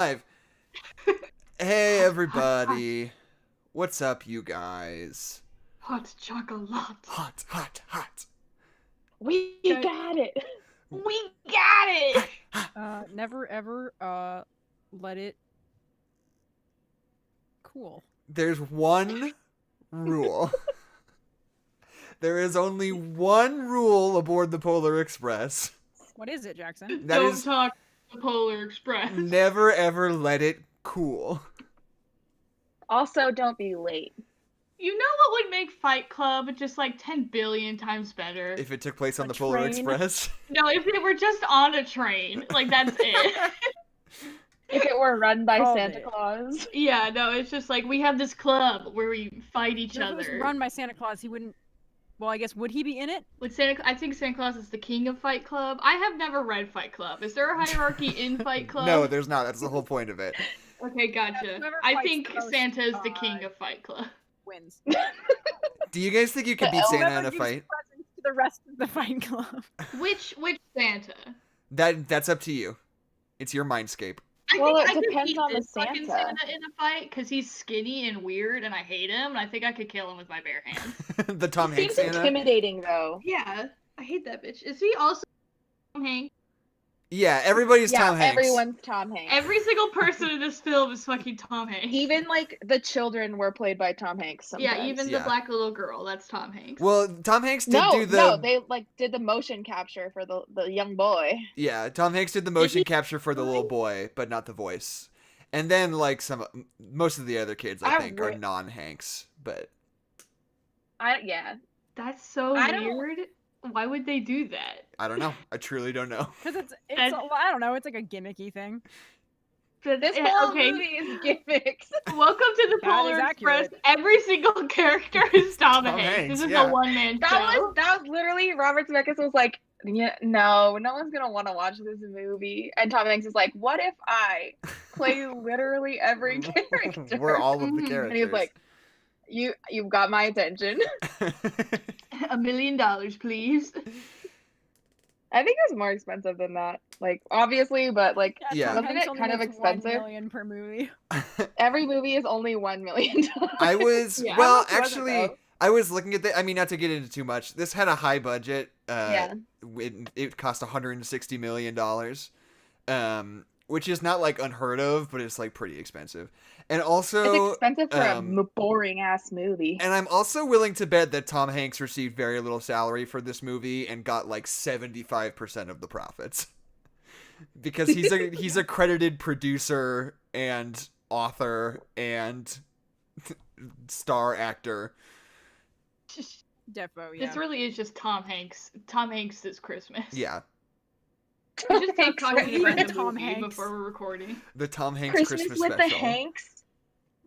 Live. Hey everybody. What's up, you guys? Hot chocolate. Hot, hot, hot. We Okay. got it. We got it! Never ever, let it cool. There's one rule. There is only one rule aboard the Polar Express. What is it, Jackson? That Don't is talk to the Polar Express. never ever let it cool. Also, don't be late. You know what would make Fight Club just like 10 billion times better? If it took place on A the Polar train. Express. No, if they were just on a train. Like, that's it. If it were run by Called Santa it. Claus. Yeah, no, it's just like, we have this club where we fight each If it was other. run by Santa Claus, he wouldn't. Well, I guess would he be in it? I think Santa Claus is the king of Fight Club. I have never read Fight Club. Is there a hierarchy in Fight Club? No, there's not. That's the whole point of it. Okay, gotcha. Whoever I fights think the most, Santa is the king of Fight Club. Wins. Do you guys think you could beat Whoever Santa in a gives fight? presents to the rest of the Fight Club. Which Santa? That's up to you. It's your mindscape. Well, it could depends beat on the this fucking Santa. Santa in a fight because he's skinny and weird, and I hate him. And I think I could kill him with my bare hands. The Tom Hanks Seems Santa. intimidating, though. Yeah, I hate that bitch. Is he also Tom Hanks? Yeah, everybody's Yeah, Tom Hanks. everyone's Tom Hanks. Every single person in this film is fucking Tom Hanks. Even like the children were played by Tom Hanks. Sometimes. Yeah, even Yeah. the black little girl. That's Tom Hanks. Well, Tom Hanks did no, do the no, they like did the motion capture for the young boy. Yeah, Tom Hanks did the motion he- capture for the little boy, but not the voice. And then like most of the other kids I I think are re- non-Hanks, but Yeah. That's so I don't- weird. Why would they do that? I don't know. I truly don't know. Because it's And- I don't know, it's like a gimmicky thing. This Yeah, whole okay. movie is gimmicks. Welcome to the That Polar is Express. accurate. Every single character is Tom, Tom Hanks. Hanks, This is yeah. a one-man That show. was literally Robert Zemeckis was like, yeah, no one's gonna want to watch this movie. And Tom Hanks is like, what if I play literally every character? We're all of the Mhm. characters. And he was like, you've got my attention. $1 million, please. I think it was more expensive than that. Like, obviously, but like Yeah. Tom Wasn't Hanks it only kind of makes expensive? $1 million per movie. every movie is only $1 million. I was Yeah. well, How much was it, actually, though? I was looking at I mean, not to get into too much. This had a high budget. Yeah. It cost $160 million, which is not like unheard of, but it's like pretty expensive. And also, It's expensive for um, a boring ass movie. and I'm also willing to bet that Tom Hanks received very little salary for this movie and got like 75% of the profits. Because he's a credited producer and author and star actor. Defo, yeah. This really is just Tom Hanks. Tom Hanks is Christmas. Yeah, We just stopped talking Hanks. about the Tom movie Hanks. before we're recording. the Tom Hanks Christmas Christmas with special. the Hanks.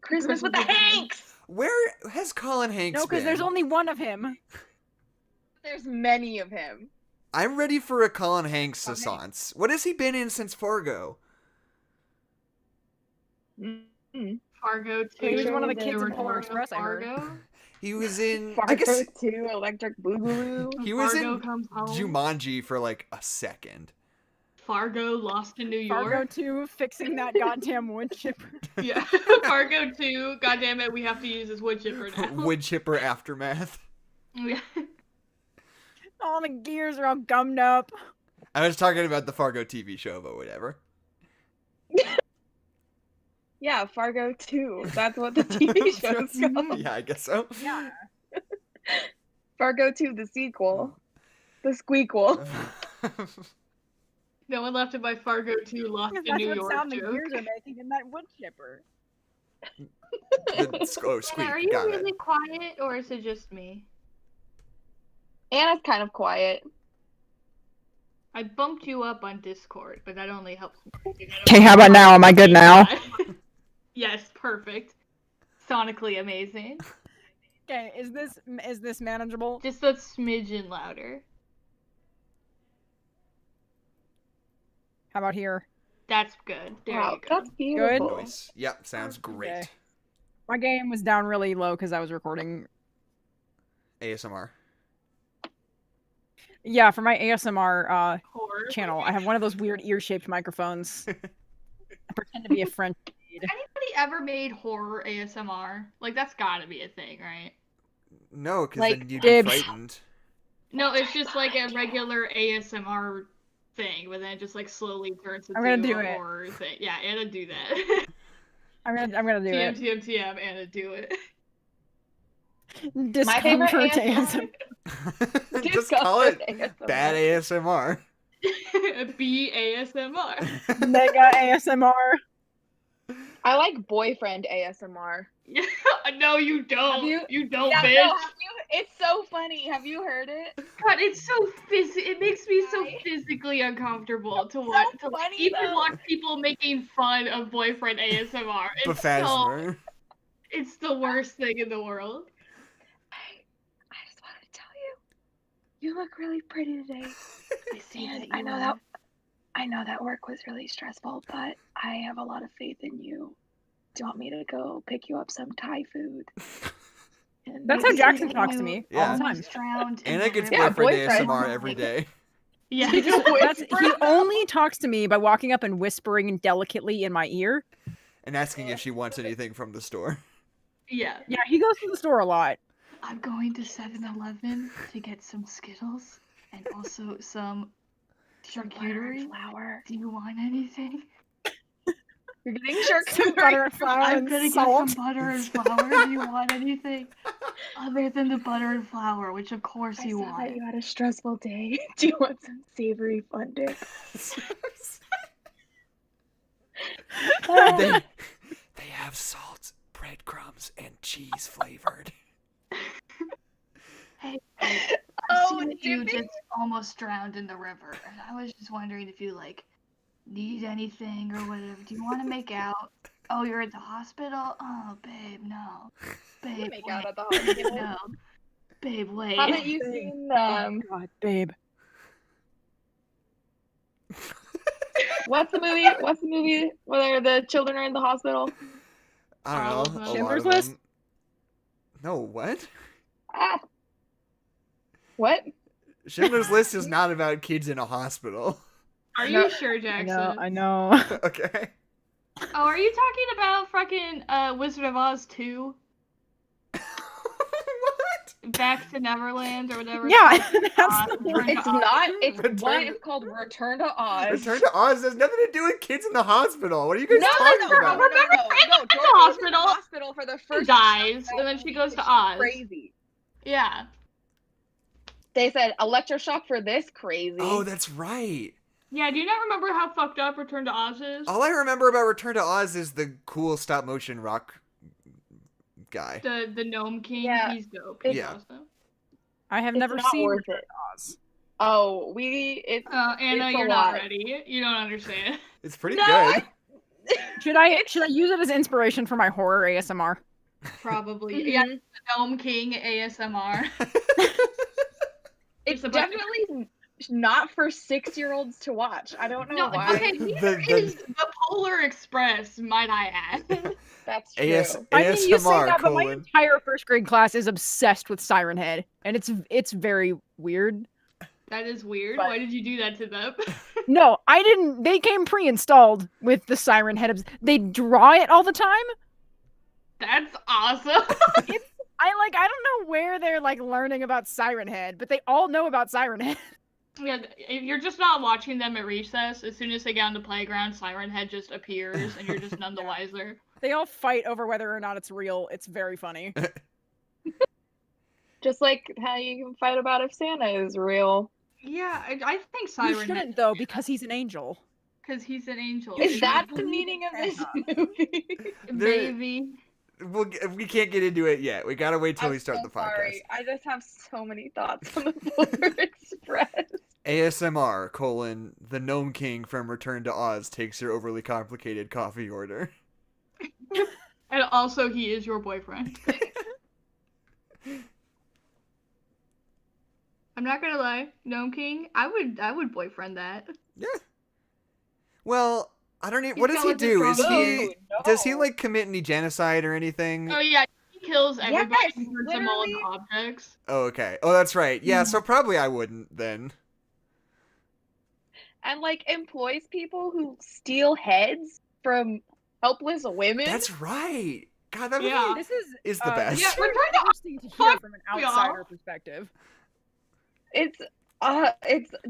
Christmas with the Hanks. Where has Colin Hanks No, because been? there's only one of him. There's many of him. I'm ready for a Colin Hanks Tom Hanks. assance. What has he been in since Fargo? Mm-hmm. Fargo 2. He was one of the kids in Polar Fargo. Express, I heard. Fargo. He was in. Fargo I guess 2, Electric Boogaloo. he was Fargo in comes home. Jumanji for like a second. Fargo Lost in New York. Fargo 2, fixing that goddamn wood chipper. Yeah. Fargo 2. God damn it, we have to use this wood chipper now. Wood chipper aftermath. Yeah. All the gears are all gummed up. I was talking about the Fargo TV show, but whatever. Yeah, Fargo 2. That's what the TV show's called. Yeah, I guess so. Yeah. Fargo 2, the sequel. The squeakquel. No one left it by Fargo 2 Lost in That's New what York sound the joke. gears are making in that wood chipper. Squeak. Are you Got really it. quiet, or is it just me? Anna's kind of quiet. I bumped you up on Discord, but that only helps me. Okay, how about now? Am I good now? Yes, perfect. Sonically amazing. Okay, is this manageable? Just a smidgen louder. How about here? That's good. There Wow, you go. that's beautiful. Nice. Yep, sounds great. Okay. My game was down really low because I was recording. ASMR. Yeah, for my ASMR Horror. channel, I have one of those weird ear-shaped microphones. I pretend to be a French maid. Anybody ever made horror ASMR? Like, that's gotta be a thing, right? No, because Like, then you'd dibs. be frightened. No, it's just like a regular ASMR thing, but then it just like slowly turns into I'm gonna do a it. horror thing. Yeah, Anna, do that. I'm gonna do TM, it. TM, TM, Anna, do it. My favorite Discomfort ASMR. ASMR. Just call it ASMR. bad ASMR. B ASMR. Mega ASMR. I like boyfriend ASMR. No, you don't. Have you- You don't, Yeah, bitch. no, have you? It's so funny. Have you heard it? God, it's so it makes me so Why? physically uncomfortable to so watch. To funny, even though. watch people making fun of boyfriend ASMR. Bethesmer. It's the worst thing in the world. I just want to tell you, you look really pretty today. I see And that I you know are. that I know that work was really stressful, but I have a lot of faith in you. Do you want me to go pick you up some Thai food? And That's maybe how Jackson you- talks to me Yeah. all the time. Almost drowned in Anna the gets river. boyfriend boyfriend. ASMR every day. Yeah. He just Whisper. he only talks to me by walking up and whispering delicately in my ear. And asking if she wants anything from the store. Yeah. Yeah, he goes to the store a lot. I'm going to 7-Eleven to get some Skittles and also some Some butter and charcuterie. flour. Do you want anything? You're getting Some charcuterie. butter and flour I'm and gonna get salt. some butter and flour. Do you want anything other than the butter and flour, which of course I you saw that want? you had a stressful day. Do you want some savory fun dip? they, they have salt, breadcrumbs, and cheese flavored. Hey, Oh, I see that you dipping? just almost drowned in the river, and I was just wondering if you like need anything or whatever. Do you want to make out? Oh, you're at the hospital? Oh, babe, no. Babe, Make wait. out at the hospital. No. Babe, wait. Haven't you seen God, babe. what's the movie where the children are in the hospital? I don't All know. of them. A lot Schindler's of List? them. No, what? Ah. What? Schindler's List is not about kids in a hospital. Are No. you sure, I Jackson? know, I know. Okay. Oh, are you talking about fucking Wizard of Oz 2? What? Back to Neverland or whatever? Yeah, it's called? that's the Return one. to It's Oz. not. It's Return one. to- It's called Return to Oz. Return to Oz has nothing to do with kids in the hospital. What are you guys No, talking no, about? no, no, Remember no, Frank no. in the Dorothy's in the hospital? hospital for the first Dies, time and then she movie, goes to she's Oz. Crazy. Yeah. They said electroshock for this crazy. Oh, that's right. Yeah, do you not remember how fucked up Return to Oz is? All I remember about Return to Oz is the cool stop motion rock guy. The Gnome King, Yeah. he's dope. It's- He's Yeah. awesome. I have It's never not seen worth Return it. to Oz. Oh, it's Anna, It's a you're not lot. ready. You don't understand. It's pretty No, good. Should I use it as inspiration for my horror ASMR? Probably. Yeah, Mhm. Gnome King ASMR. It's Just a bunch of- definitely not for 6-year-olds to watch. I don't know No, why. okay, neither is the Polar Express, might I add. That's true. I mean, you say ASMR that, but my colon. entire first grade class is obsessed with Siren Head, and it's very weird. That is weird. But- Why did you do that to them? No, I didn't. They came pre-installed with the Siren Head. They draw it all the time. That's awesome. I don't know where they're like learning about Siren Head, but they all know about Siren Head. Yeah, if you're just not watching them at recess, as soon as they get on the playground, Siren Head just appears, and you're just none the wiser. They all fight over whether or not it's real. It's very funny. Just like how you can fight about if Santa is real. Yeah, I think You Siren Head, shouldn't though, because he's an angel. because he's an angel. Is that the believe meaning of in this Santa. movie? Baby? We can't get into it yet. We gotta wait till we I'm start so the podcast. sorry. I just have so many thoughts on the Polar Express. ASMR colon the Gnome King from Return to Oz takes your overly complicated coffee order. And also, he is your boyfriend. I'm not gonna lie, Gnome King, I would boyfriend that. Yeah. Well, I don't even. He's What does got, he like, a do? Is strong he? Ooh, Does he no. like commit any genocide or anything? Oh yeah, he kills everybody Yes, and turns them all into literally. objects. Oh, okay. Oh, that's right. Yeah. So probably I wouldn't then. And like employs people who steal heads from helpless women. That's right. God, that Yeah. movie This is is the best. Yeah, we're trying to interesting to hear fuck from an y'all. outsider perspective. It's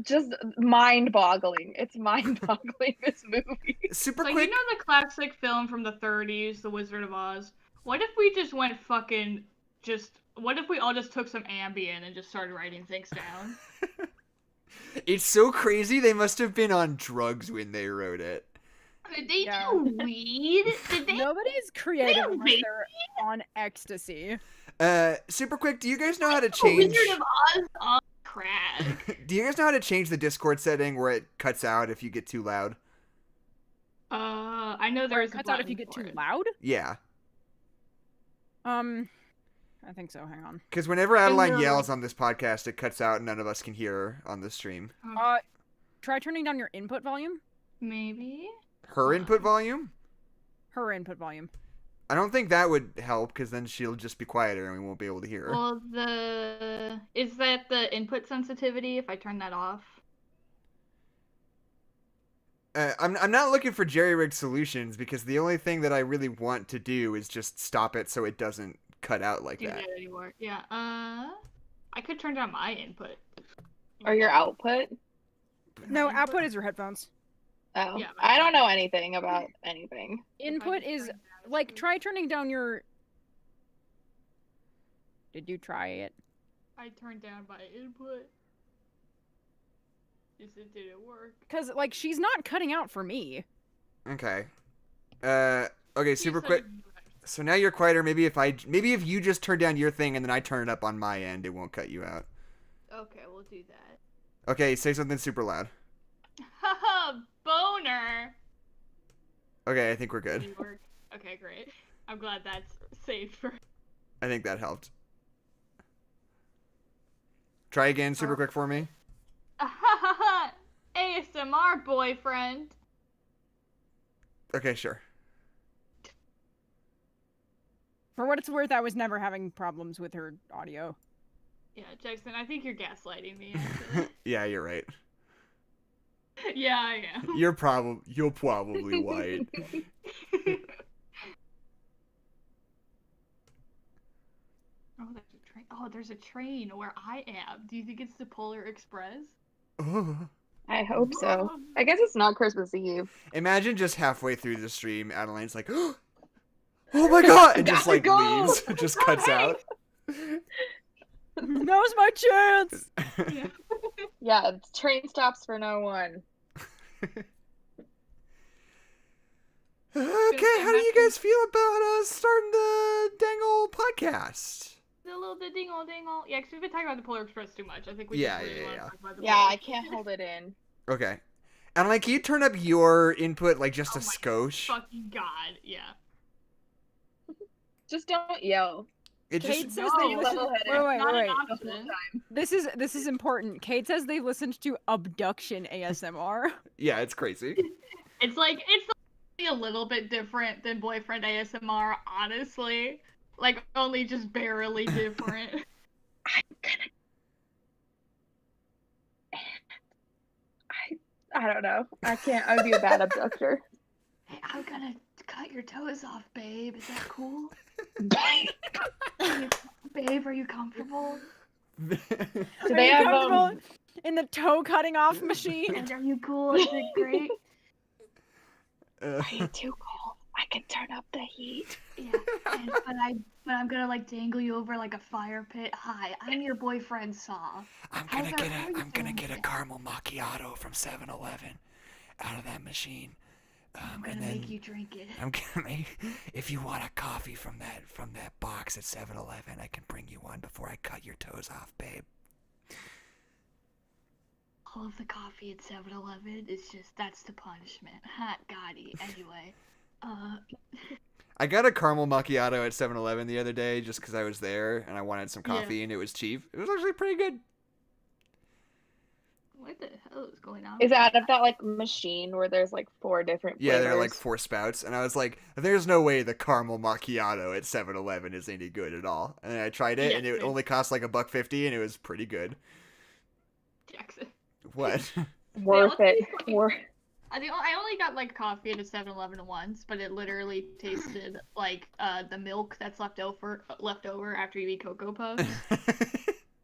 just mind-boggling. It's mind-boggling, this movie. Super So quick. you know the classic film from the 30s, The Wizard of Oz? What if we just went fucking what if we all just took some Ambien and just started writing things down? It's so crazy. They must have been on drugs when they wrote it. Did they Yeah. do weed? Did they? Nobody's creative unless They- they're on ecstasy. Super quick. Do you guys know how to The change? Wizard of Oz on crack. Do you guys know how to change the Discord setting where it cuts out if you get too loud? I know Or there's it cuts out if you get too loud. Yeah. I think so. Hang on. Because whenever Adeline there, yells on this podcast, it cuts out and none of us can hear her on the stream. Try turning down your input volume. Maybe. Her input volume? Her input volume. I don't think that would help because then she'll just be quieter and we won't be able to hear her. Well, is that the input sensitivity? If I turn that off. I'm not looking for jerry-rigged solutions because the only thing that I really want to do is just stop it so it doesn't cut out like Do that. that anymore? Yeah. I could turn down my input. Or your output. No, output is your headphones. Oh, Yeah, I don't know anything about anything. Input is like try turning down your. Did you try it? I turned down my input. Just it didn't work. Because like she's not cutting out for me. Okay. Okay, super quick. So now you're quieter. Maybe if you just turn down your thing and then I turn it up on my end, it won't cut you out. Okay, we'll do that. Okay, say something super loud. Haha, boner. Okay, I think we're good. Did it work? Okay, great. I'm glad that's safe for. I think that helped. Try again super quick for me. ASMR boyfriend. Okay, sure. For what it's worth, I was never having problems with her audio. Yeah, Jackson, I think you're gaslighting me. Actually. Yeah, you're right. Yeah, I am. You're probably white. Oh, there's a train. Oh, there's a train where I am. Do you think it's the Polar Express? Oh. I hope so. I guess it's not Christmas Eve. Imagine just halfway through the stream, Adeline's like, "Oh my god!" and just Gotta like go! leaves. It just cuts out. Now's my chance. Yeah. Yeah, train stops for no one. Okay, how do you guys feel about starting the dang old podcast? The little dingle dingle. Yeah, because we've been talking about the Polar Express too much. I think we Yeah, just really yeah, want yeah. to talk about the Yeah, Polar I can't hold it in. Okay. And like, can you turn up your input like just Oh a my skosh? fucking god, yeah. Just don't yell. It Kate just says No, they listen. level-headed. Wait, Not an wait. option. This is important. Kate says they listened to abduction ASMR. yeah, it's crazy. It's like a little bit different than boyfriend ASMR, honestly. Like only just barely different. I don't know. I can't. I'd be a bad abductor. Hey, I'm gonna cut your toes off, babe. Is that cool? Babe, are you comfortable? Do Are they you have comfortable in the toe cutting off machine? And are you cool? Is it great? Are you too cold? I can turn up the heat. Yeah. But I'm gonna like dangle you over like a fire pit. Hi, I'm your boyfriend Saw. I'm How's gonna that- how are you doing get a today? caramel macchiato from 7-Eleven out of that machine. I'm gonna and make then you drink it. I'm gonna make, if you want a coffee from that box at 7-Eleven, I can bring you one before I cut your toes off, babe. All of the coffee at 7-Eleven is just that's the punishment. Hot Gotti. Anyway, I got a caramel macchiato at 7-Eleven the other day just because I was there and I wanted some coffee and it was cheap. It was actually pretty good. What the hell is going on? Is it out of that like machine where there's like 4 different Yeah, flavors? there are like 4 spouts, and I was like, "There's no way the caramel macchiato at 7-Eleven is any good at all." And I tried it, Yeah, and it same. only cost like $1.50, and it was pretty good. Jackson. What? Worth They all it. taste like- Worth. I only got like coffee at a 7-Eleven once, but it literally tasted like the milk that's left over after you eat Cocoa Puffs.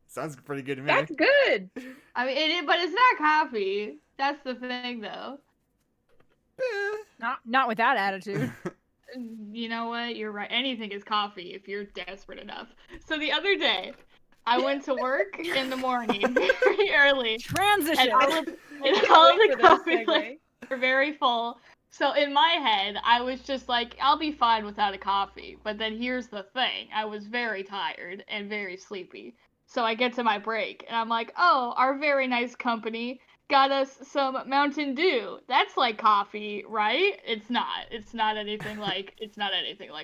Sounds pretty good to me. That's good. I mean, but it's not coffee. That's the thing, though. Not with that attitude. You know what? You're right. Anything is coffee if you're desperate enough. So the other day, I went to work in the morning very early. Transition. And all of the coffee like, were very full. So in my head, I was just like, I'll be fine without a coffee. But then here's the thing. I was very tired and very sleepy. So I get to my break, and I'm like, oh, our very nice company got us some Mountain Dew. That's like coffee, right? It's not. It's not anything like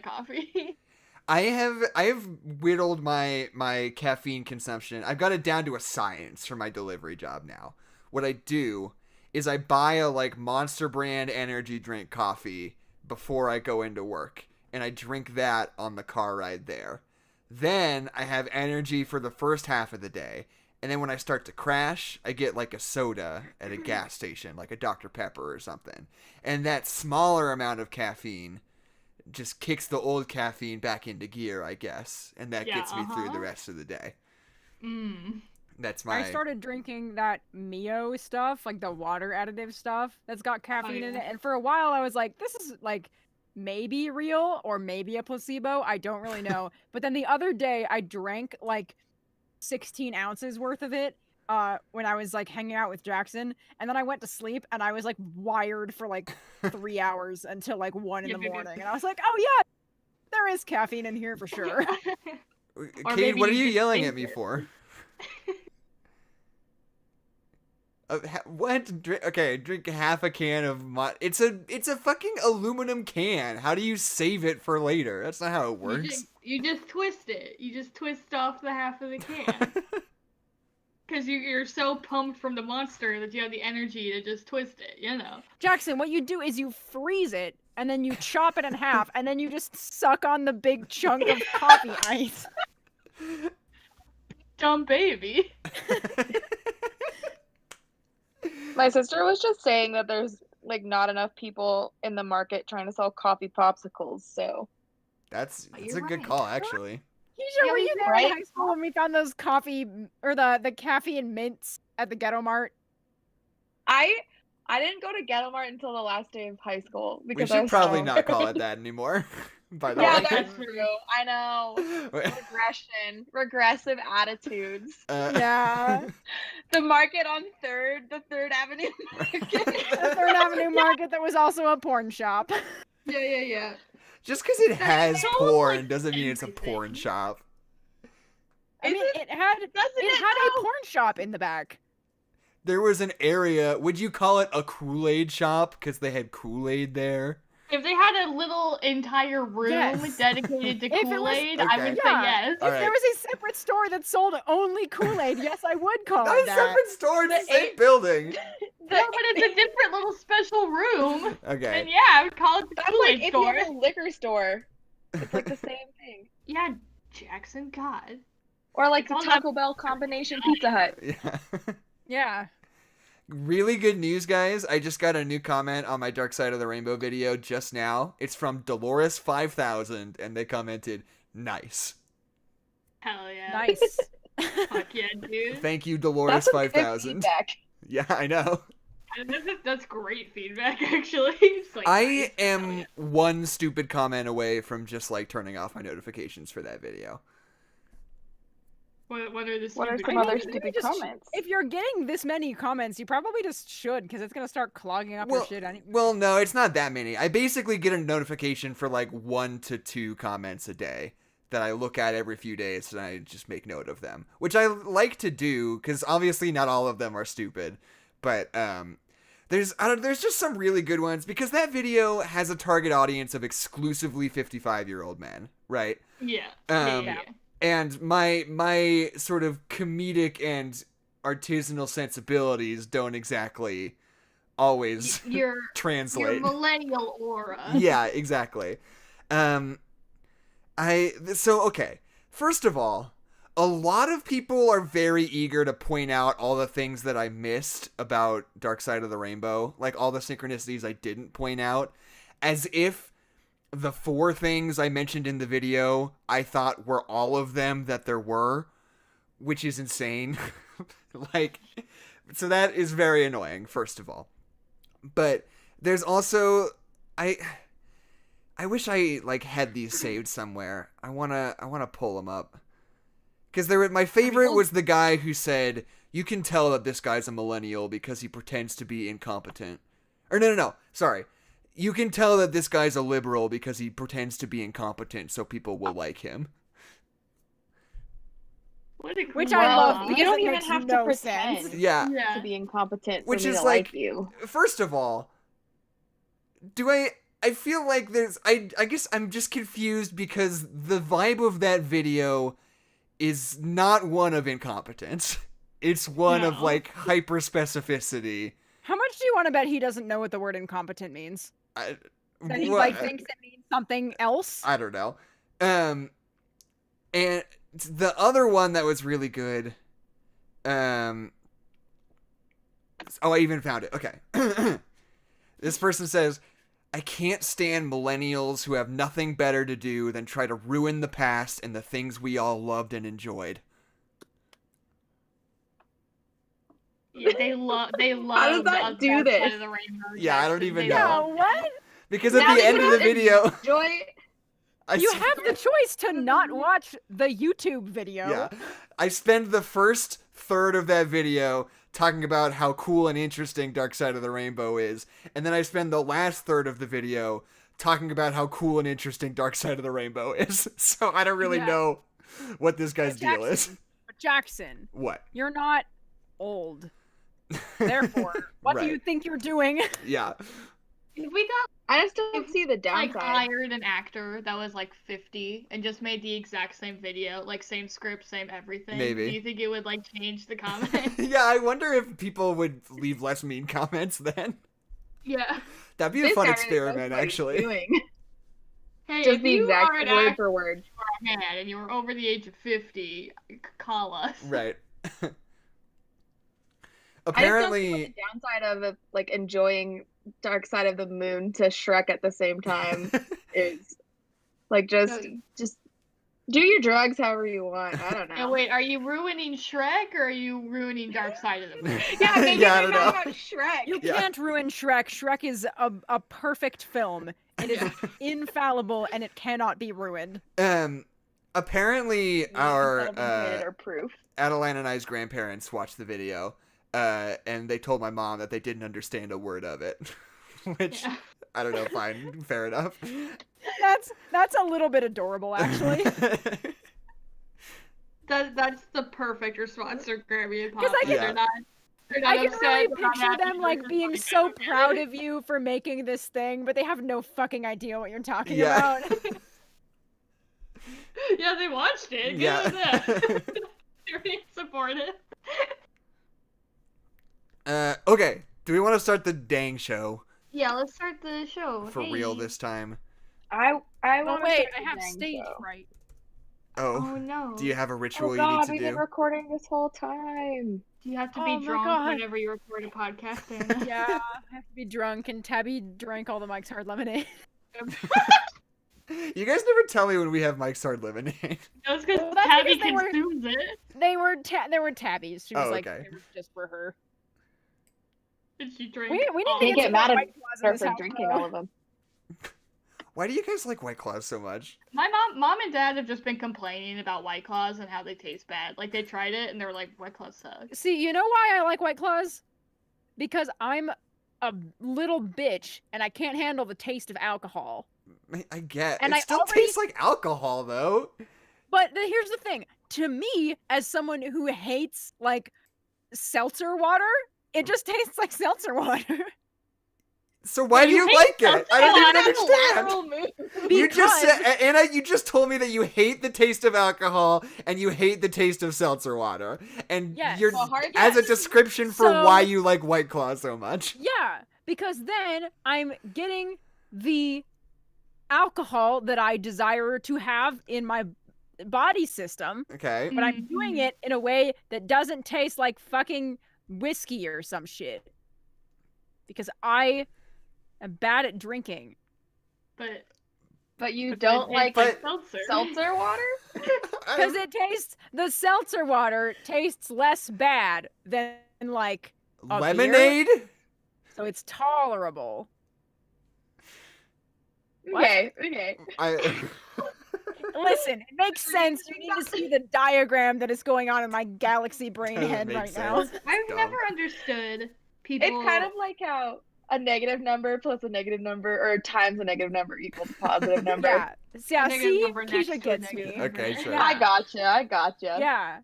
coffee. I have whittled my caffeine consumption. I've got it down to a science for my delivery job now. What I do is I buy a like Monster brand energy drink coffee before I go into work, and I drink that on the car ride there. Then I have energy for the first half of the day, and then when I start to crash, I get like a soda at a gas station, like a Dr. Pepper or something. And that smaller amount of caffeine just kicks the old caffeine back into gear, I guess, and that gets me through the rest of the day. That's my... I started drinking that Mio stuff, like the water additive stuff that's got caffeine in it, and for a while I was like, this is like maybe real or maybe a placebo. I don't really know. But then the other day I drank like 16 ounces worth of it when I was like hanging out with Jackson, and then I went to sleep and I was like wired for like 3 hours until like 1 in the morning, and I was like, oh yeah, there is caffeine in here for sure. Kate, what are you yelling at me for? What? Okay, drink half a can of it's a fucking aluminum can. How do you save it for later? That's not how it works. You just twist it. You just twist off the half of the can. Because you're so pumped from the Monster that you have the energy to just twist it, you know. Jackson, what you do is you freeze it, and then you chop it in half, and then you just suck on the big chunk of coffee ice. Dumb baby. My sister was just saying that there's like not enough people in the market trying to sell coffee popsicles, so that's You're a good right. call, actually. Keisha, were you there right? in high school when we found those coffee or the caffeine mints at the Ghetto Mart? I didn't go to Ghetto Mart until the last day of high school We because I should was probably so- not call it that anymore. By the Yeah, way. that's true. I know. Regressive attitudes. Yeah. The market on the Third Avenue Market. The Third Avenue Market that was also a porn shop. Yeah. Just because it has so, porn like, doesn't mean it's a everything. porn shop. I mean, it had a though? porn shop in the back. There was an area, would you call it a Kool-Aid shop? Because they had Kool-Aid there. If they had a little entire room Yes. dedicated to If it was- Kool-Aid, Okay. I would say Yeah. yes. All If right. there was a separate store that sold only Kool-Aid, yes, I would call Not it a that. separate store, it's the The same building. No, but it's a different little special room. Okay. And yeah, I would call it the That's Kool-Aid like if store. you have a liquor store. It's like the same thing. Yeah, Jackson, God. Or like It's the all Taco Bell combination Pizza Hut. Yeah. Yeah. Really good news, guys. I just got a new comment on my Dark Side of the Rainbow video just now. It's from Dolores5000, and they commented, nice. Hell yeah. Nice. Fuck yeah, dude. Thank you, That's some good Dolores5000. feedback. Yeah, I know. And that's great feedback, actually. It's like, I nice. Hell am yeah. one stupid comment away from just, like, turning off my notifications for that video. What are the What are stupid some I other mean, stupid you just- comments? If you're getting this many comments, you probably just should, because it's gonna start clogging up your shit anyway. Well, no, it's not that many. I basically get a notification for, like, 1 to 2 comments a day that I look at every few days, and I just make note of them. Which I like to do, because obviously not all of them are stupid. But, there's just some really good ones, because that video has a target audience of exclusively 55-year-old men, right? Yeah. Yeah. And my sort of comedic and artisanal sensibilities don't exactly always Your translate. millennial aura. Yeah, exactly. Okay. First of all, a lot of people are very eager to point out all the things that I missed about Dark Side of the Rainbow, like all the synchronicities I didn't point out, as if the 4 things I mentioned in the video I thought were all of them that there were, which is insane. Like, so that is very annoying, first of all. But there's also, I wish I like had these saved somewhere. I wanna pull them up. Because my favorite was the guy who said, "You can tell that this guy's a millennial because he pretends to be incompetent." Or no, sorry. "You can tell that this guy's a liberal because he pretends to be incompetent, so people will like him." Which I love. You don't even have to pretend Yeah. to be incompetent for Which me is to like, you. First of all, I feel like I guess I'm just confused because the vibe of that video is not one of incompetence. It's one of like hyper specificity. How much do you want to bet he doesn't know what the word incompetent means? That he thinks it means something else? I don't know. And the other one that was really good. I even found it. Okay. This person says, "I can't stand millennials who have nothing better to do than try to ruin the past and the things we all loved and enjoyed." Yeah, they love. How does that do this? The rainbow. Yeah, I don't even know. Yeah, what? Because at the end of the video, You have the choice to not watch the YouTube video. Yeah. I spend the first third of that video talking about how cool and interesting Dark Side of the Rainbow is, and then I spend the last third of the video talking about how cool and interesting Dark Side of the Rainbow is. So I don't really know what this guy's deal is. But Jackson, What? You're not old. Therefore, what do you think you're doing? Yeah. I just don't see the Like downside. hired an actor that was like 50 and just made the exact same video, like same script, same everything. Maybe. Do you think it would like change the comment? Yeah, I wonder if people would leave less mean comments then. Yeah. That'd be a This fun guy experiment, really knows what he's actually. doing. Hey, Just if the you exact are an word actor for word. or a man and you were over the age of 50, call us. Right. I just don't see Apparently, what the downside of like enjoying Dark Side of the Moon to Shrek at the same time is like just do your drugs however you want. I don't know. And wait, are you ruining Shrek or are you ruining Dark Side of the Moon? Yeah, maybe Yeah, I we're don't talking know. about Shrek. You Yeah. can't ruin Shrek. Shrek is a perfect film. It is infallible and it cannot be ruined. Apparently our or proof. Adeline and I's grandparents watched the video, and they told my mom that they didn't understand a word of it. Which, I don't know, fine, fair enough. That's a little bit adorable, actually. That's the perfect response to Grammy and Pop. Because I can- They're not I can upset, really they're not picture happy, them like they're being just so okay. proud of you for making this thing, but they have no fucking idea what you're talking Yeah. about. Yeah, they watched it. Good Yeah. on them. They're being supportive. Okay, do we want to start the dang show Yeah, let's start the show. for real this time? I Oh want wait, I have stage fright. Oh, Oh no. do you have a ritual Oh you God, need we've to been do? recording this whole time. Do you have to Oh be my drunk God. whenever you record a podcast, Anna? Yeah, I have to be drunk, and Tabby drank all the Mike's Hard Lemonade. You guys never tell me when we have Mike's Hard Lemonade. That's because Well, that's Tabby because they were- consumes it. They were Tabby's. She was Oh, like, okay. they were just for her. And she drank. We need all to Can't get get some mad more at White Claws in her this for house, drinking though. all of them. Why do you guys like White Claws so much? My mom and dad have just been complaining about White Claws and how they taste bad. Like they tried it and they were like, White Claws suck. See, you know why I like White Claws? Because I'm a little bitch and I can't handle the taste of alcohol. I get. And it I still already- tastes like alcohol, though. But here's the thing. To me, as someone who hates, like, seltzer water, it just tastes like seltzer water. So why do you hate like it? I don't even understand. You just Because- said, Anna, you just told me that you hate the taste of alcohol and you hate the taste of seltzer water. And Yes. you're Well, hard as a yes. description for So- why you like White Claw so much. Yeah, because then I'm getting the alcohol that I desire to have in my body system, Okay. but I'm doing it in a way that doesn't taste like fucking whiskey or some shit. Because I am bad at drinking. But you But don't like seltzer. seltzer water? Because the seltzer water tastes less bad than like a lemonade. beer, so it's tolerable. Okay. Listen, it makes sense. You need to see the diagram that is going on in my galaxy brain head right now. I've never understood people. It's kind of like how a negative number plus a negative number or times a negative number equals a positive number. Yeah, Negative see, number next Keisha to a gets negative me. number. Okay, sure. Yeah. I gotcha. Yeah.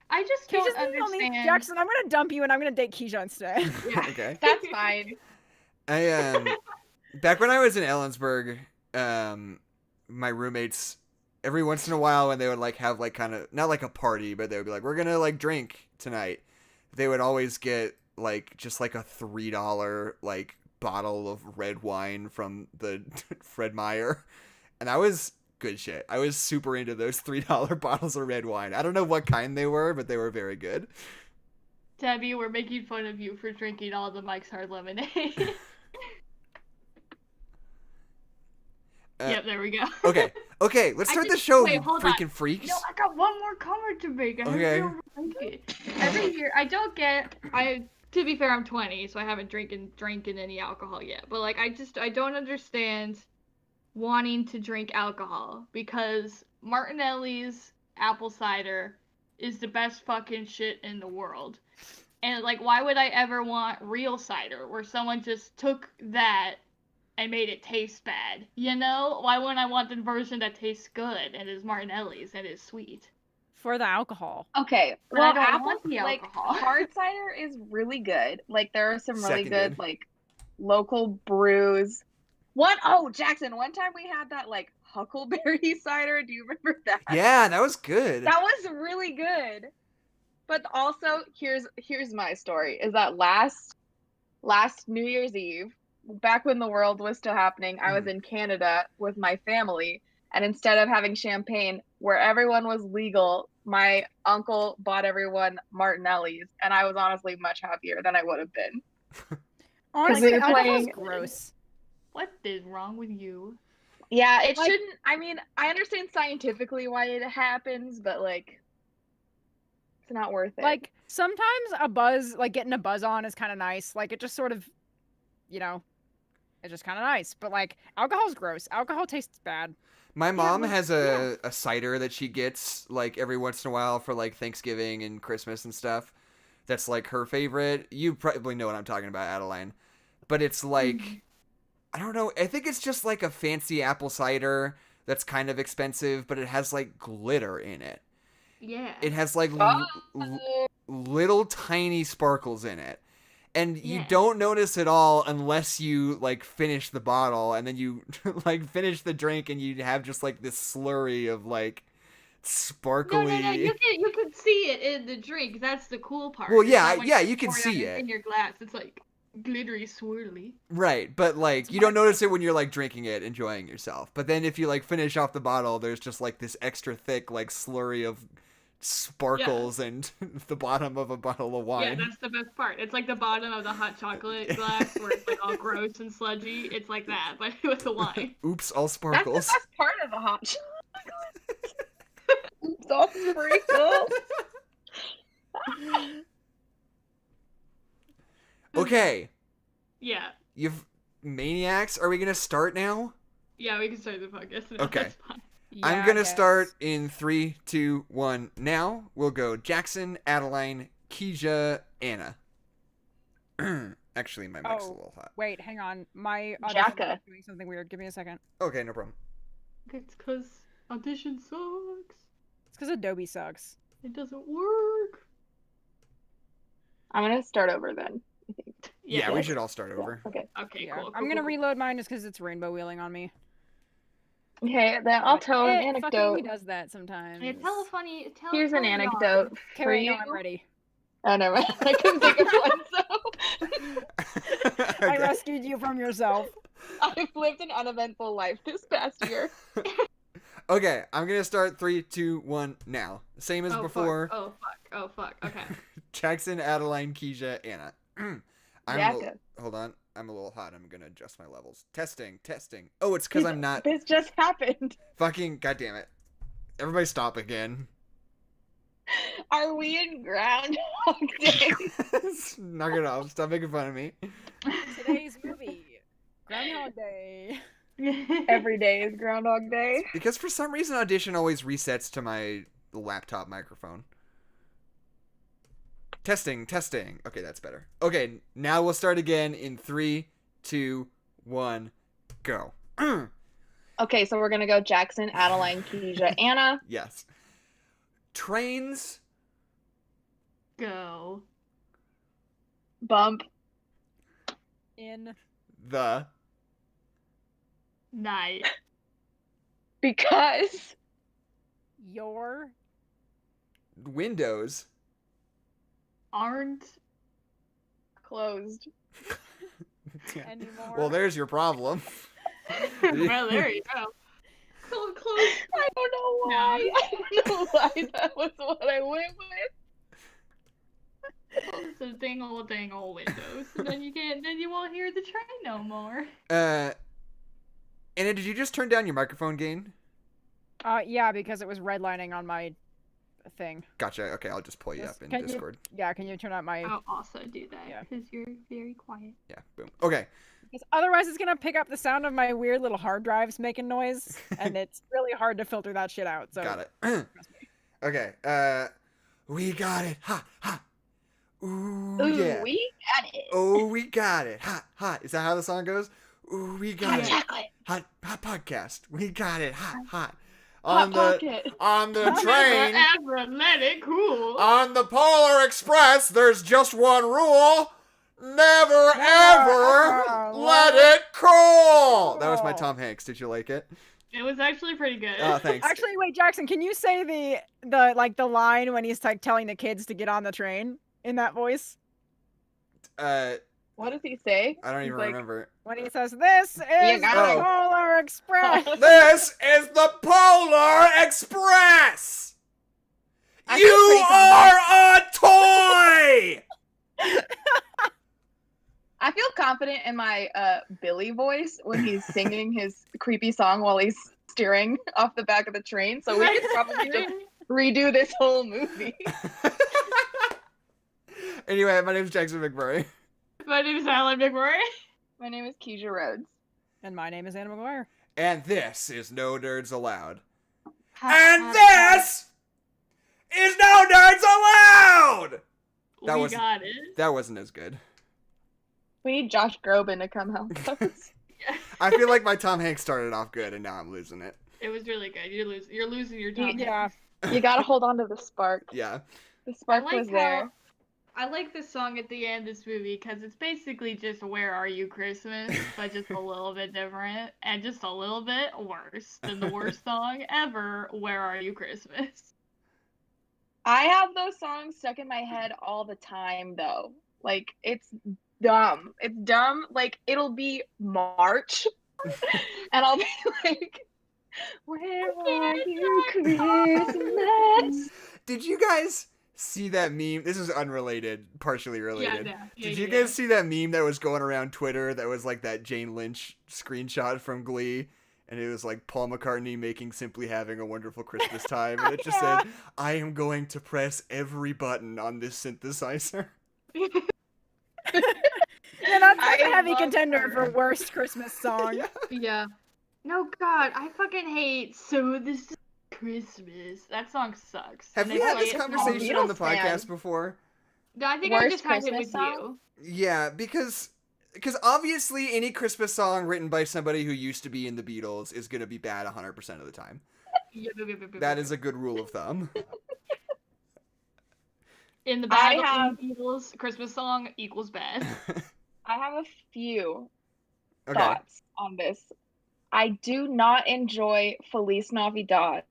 I just Keisha's don't the only understand. Jackson, I'm gonna dump you and I'm gonna date Keisha instead. Yeah. Okay. That's fine. I back when I was in Ellensburg, my roommates every once in a while when they would like have like kind of not like a party, but they would be like, we're gonna like drink tonight. They would always get like just like a $3 like bottle of red wine from the Fred Meyer, and I was good shit. I was super into those $3 bottles of red wine. I don't know what kind they were, but they were very good. Debbie, we're making fun of you for drinking all the Mike's Hard Lemonade. Yep, there we go. Okay, let's start the just- show, wait, you hold on. freaking freaks. No, I got one more comment to make. Okay. Every year, I don't get. To be fair, I'm 20, so I haven't drinking any alcohol yet. But like, I don't understand wanting to drink alcohol because Martinelli's apple cider is the best fucking shit in the world. And like, why would I ever want real cider where someone just took that and made it taste bad? You know? Why wouldn't I want the version that tastes good and is Martinelli's and is sweet? For the alcohol. Okay. But Well, I don't apple want the like alcohol. hard cider is really good. Like there are some really Seconded. good like local brews. Jackson, one time we had that like huckleberry cider. Do you remember that? Yeah, that was good. That was really good. But also, here's my story. Is that last New Year's Eve, back when the world was still happening, I was in Canada with my family, and instead of having champagne where everyone was legal, my uncle bought everyone Martinelli's, and I was honestly much happier than I would have been. Honestly, we were alcohol's playing- gross. What is wrong with you? Yeah, it Like- shouldn't. I mean, I understand scientifically why it happens, but like, it's not worth it. Like sometimes a buzz, like getting a buzz on, is kind of nice. Like it just sort of, it's just kind of nice. But like alcohol's gross. Alcohol tastes bad. My mom has a cider that she gets like every once in a while for like Thanksgiving and Christmas and stuff. That's like her favorite. You probably know what I'm talking about, Adeline. But it's like, I don't know. I think it's just like a fancy apple cider that's kind of expensive, but it has like glitter in it. Yeah. It has like little tiny sparkles in it. And you Yeah. don't notice it all unless you like finish the bottle, and then you like finish the drink and you have just like this slurry of like sparkly. No. You can see it in the drink. That's the cool part. Well, It's yeah, not when yeah, you you can pour see out it. in your glass. It's like glittery, swirly. Right, but like you don't notice it when you're like drinking it, enjoying yourself. But then if you like finish off the bottle, there's just like this extra thick like slurry of sparkles and the bottom of a bottle of wine. Yeah, that's the best part. It's like the bottom of the hot chocolate glass where it's like all gross and sludgy. It's like that, but with the wine. Oops, all That's the sparkles. best part of the hot chocolate. Oops, all sprinkles. Okay, Yeah. you've maniacs. Are we gonna start now? Yeah, we can start the podcast now. Okay. That's fine. I'm Yeah, gonna I guess. start in 3, 2, 1. Now we'll go Jackson, Adeline, Keisha, Anna. Actually, my mic's a Oh. little hot. Wait, hang on. My audition Jacka. is doing something weird. Give me a second. Okay, no problem. It's because audition sucks. It's because Adobe sucks. It doesn't work. I'm gonna start over then. I think. Yeah, we should all start over. Okay. Okay, Yeah. cool. I'm gonna reload mine just because it's rainbow wheeling on me. Okay, then I'll tell an It fucking anecdote. does that sometimes. Yeah, tell a funny. Here's an tell it on. anecdote Okay, for wait, you. no, I'm ready. Oh, never mind. I couldn't think of one, so I Okay. rescued you from yourself. I've lived an uneventful life this past year. Okay, I'm gonna start 3, 2, 1 now. Same as Oh, before. Fuck. Oh fuck. Oh fuck. Okay. Jackson, Adeline, Keisha, Anna. Jacka. Hold on. I'm a little hot. I'm gonna adjust my levels. Testing. Oh, it's because I'm not This just happened. fucking. God damn it! Everybody, stop again. Are we in Groundhog Day? Knock it off. Stop making fun of me. Today's movie, Groundhog Day. Every day is Groundhog Day. Because for some reason, Audition always resets to my laptop microphone. Testing. Okay, that's better. Okay, now we'll start again in 3, 2, 1, go. Okay, so we're gonna go Jackson, Adeline, Keisha, Anna. Yes. Trains. Go. Bump. In The Night. Because your windows. Aren't. closed. anymore. Well, there's your problem. Well, there you go. Close. I don't know why. I don't know why that was what I went with. Close the dingle windows, and then you won't hear the train no more. Anna, did you just turn down your microphone gain? Yeah, because it was redlining on my thing. Gotcha. Okay, I'll just pull you Just- up in can you- Discord. Yeah, can you turn out my? I'll also do that Yeah. because you're very quiet. Yeah, boom. Okay. Because otherwise, it's gonna pick up the sound of my weird little hard drives making noise, and it's really hard to filter that shit out. So Got it. Okay. We got it. Ha ha. Ooh, Ooh, yeah. we got it. Oh, we got it. Hot, hot. Is that how the song goes? Ooh, we got Hot it. chocolate. Hot podcast. We got it. Hot, hot. Hot pocket. On the train, Never ever let it cool. on the Polar Express, there's just one rule. Never ever let it cool. That was my Tom Hanks. Did you like it? It was actually pretty good. Oh, thanks. actually, wait, Jackson, can you say the line when he's like telling the kids to get on the train in that voice? What does he say? I don't He's even like, remember. When he says, "This is the got it." Polar Express." This is the Polar Express. I feel You pretty are a toy. I feel confident in my Billy voice when he's singing his creepy song while he's steering off the back of the train. So we could probably just redo this whole movie. Anyway, my name is Jackson McMurray. My name is Alan McMurray. My name is Keisha Rhodes. And my name is Anna Maguire. And this is No Nerds Allowed. Ha, And ha, this is No Nerds Allowed! That we wasn't- got it. That wasn't as good. We need Josh Groban to come help us. I feel like my Tom Hanks started off good and now I'm losing it. It was really good. You're losing your time. Yeah. You gotta hold on to the spark. Yeah. The spark I like was there. I like the song at the end of this movie because it's basically just "Where Are You Christmas," but just a little bit different and just a little bit worse than the worst song ever. "Where Are You Christmas?" I have those songs stuck in my head all the time, though. Like, it's dumb. It's dumb. Like, it'll be March, and I'll be like, "Where are you, Christmas?" Did you guys see that meme? This is unrelated, partially related. Yeah, Did you guys see that meme that was going around Twitter that was like that Jane Lynch screenshot from Glee? And it was like Paul McCartney making Simply Having a Wonderful Christmas Time. And it just said, I am going to press every button on this synthesizer. Yeah, that's a I heavy love contender her. for worst Christmas song. Yeah. Yeah. No, God, I fucking hate "So This Is Christmas." That song sucks. Have And we they had play this it- conversation on the Beatles fan. podcast before? No, I think I Worst just had it Christmas with song? you. Yeah, because obviously any Christmas song written by somebody who used to be in the Beatles is going to be bad 100% of the time. That is a good rule of thumb. In the I bag have- of Beatles Christmas song equals bad. I have a few Okay. thoughts on this. I do not enjoy Feliz Navidad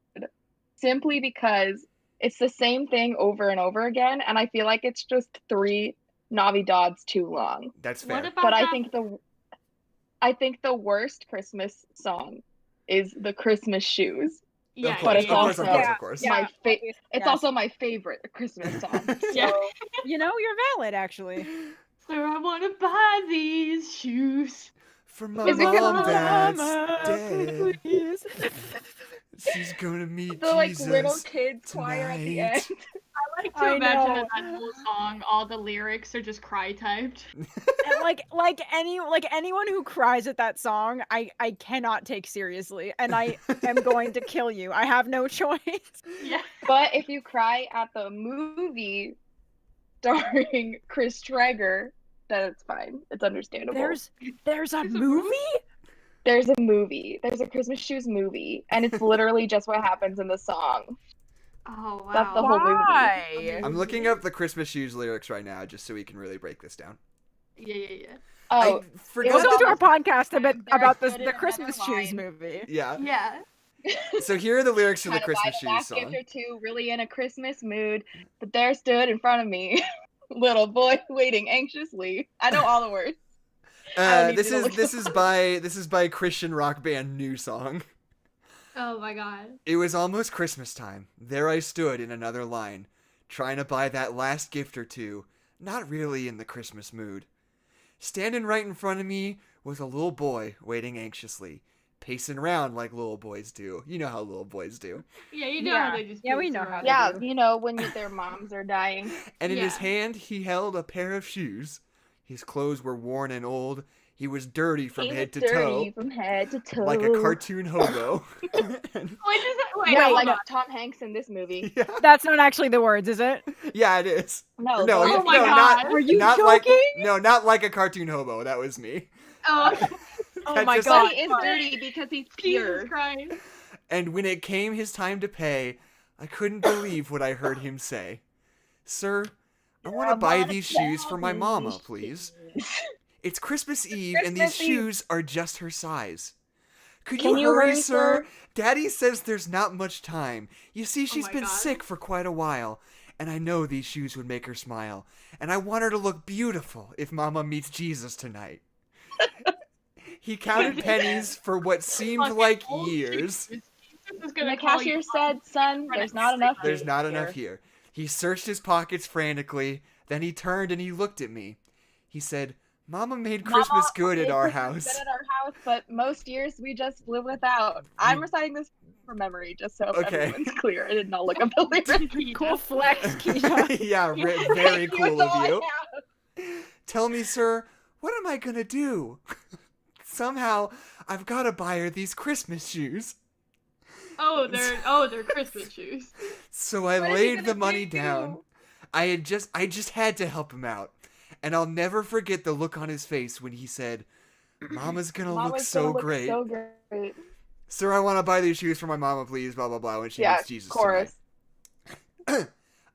simply because it's the same thing over and over again, and I feel like it's just 3 Navidads too long. That's What fair. about But that? I think the worst Christmas song is the Christmas Shoes. Yeah, of but course, it's of course, of also course, of course. Yeah. it's Yes. also my favorite Christmas song. So Yeah. You know, you're valid, actually. Sir, I want to buy these shoes. For my Is it 'cause mom Mama, that's dead. please. She's gonna meet the like little Jesus kids choir at the end. tonight. I like to I imagine know. that whole song, all the lyrics are just cry typed. And like anyone who cries at that song, I cannot take seriously, and I am going to kill you. I have no choice. Yeah. But if you cry at the movie starring Chris Traeger, then it's fine. It's understandable. There's a There's a movie? There's a movie. There's a Christmas Shoes movie, and it's literally just what happens in the song. Oh wow. That's the whole movie. Why? I'm looking up the Christmas Shoes lyrics right now just so we can really break this down. Yeah. Oh, I forgot. Listen to our podcast Very about good in the another Christmas Shoes line. movie. Yeah. Yeah. So here are the lyrics to the Kinda buy Christmas the Shoes last song. gift or two, really in a Christmas mood, but there stood in front of me, little boy waiting anxiously. I know all the words. I don't need This you to is look this them is by Christian rock band New Song. Oh my god. It was almost Christmas time. There I stood in another line, trying to buy that last gift or two, not really in the Christmas mood. Standing right in front of me was a little boy waiting anxiously, pacing around like little boys do. You know how little boys do. Yeah, you know Yeah. how they just Yeah, we pace know around. how they Yeah, do. you know, when their moms are dying. And in his Yeah. hand he held a pair of shoes. His clothes were worn and old. He was dirty from He head was to dirty toe, from head to toe. like a cartoon hobo. And- Wait, Yeah, hold like on. Tom Hanks in this movie. yeah, That's not actually the words, is it? yeah, it is. No, No, those- Oh my no, God. not Were you not joking? not like a cartoon hobo. That was me. Oh, Oh That my just- god. But he is dirty because he's Jesus pure. Christ. And when it came his time to pay, I couldn't believe what I heard him say. Sir, I want to buy these shoes for my mama, please. It's Christmas Eve and these Christmas Eve. shoes are just her size. Could Can you you hurry, hurry, sir? sir? Daddy says there's not much time. You see, she's my been God. sick for quite a while, and I know these shoes would make her smile. And I want her to look beautiful if Mama meets Jesus tonight. He counted pennies for what seemed Fucking like old years. Jesus. Jesus is And gonna the call you cashier said, son, there's not enough There's here." not enough here. He searched his pockets frantically. Then he turned and he looked at me. He said, Mama made Christmas Mama good at made our Christmas house. good at our house, but most years we just live without. I'm reciting this from memory, just so Okay. everyone's clear. I did not look up the lyrics. Cool flex, Keisha. Yeah, very Thank you, cool that's of all I you. have. Tell me, sir, what am I gonna do? Somehow, I've gotta buy her these Christmas shoes. Oh, they're Christmas shoes. So I What is he laid the gonna money do? down. I just had to help him out. And I'll never forget the look on his face when he said, Mama's gonna look Mama's so gonna look great. so great. Sir, I want to buy these shoes for my mama, please, blah, blah, blah, when she Yeah, meets Jesus chorus. tonight.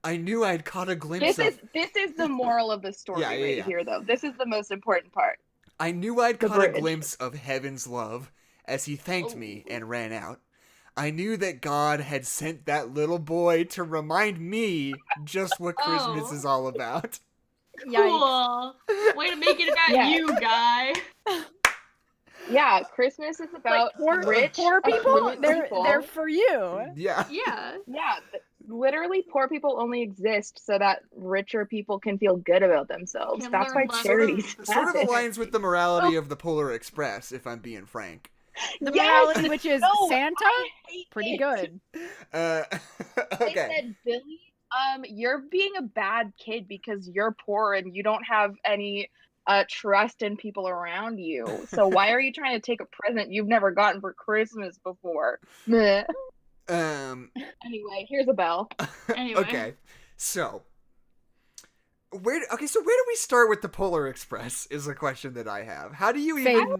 I knew I'd caught a glimpse of... This is the moral of the story Yeah, right yeah. here, though. This is the most important part. I knew I'd The caught a bridge. glimpse of heaven's love as he thanked me Oh. and ran out. I knew that God had sent that little boy to remind me just what Christmas Oh. is all about. Yikes. Cool. Way to make it about Yeah. you, guy. Yeah, Christmas is about Like rich, poor people, affluent people. they're for you. Yeah. Yeah. Yeah, literally, poor people only exist so that richer people can feel good about themselves. Can That's learn why lessons. charities Sort of happen. aligns with the morality of the Polar Express, if I'm being frank. The Yes! morality, which is No, Santa, I hate pretty it. good. Uh, They okay. said, Billy, you're being a bad kid because you're poor and you don't have any trust in people around you. So why are you trying to take a present you've never gotten for Christmas before? Meh. Anyway, here's a bell. Anyway. Okay. So where do we start with the Polar Express is a question that I have. How do you even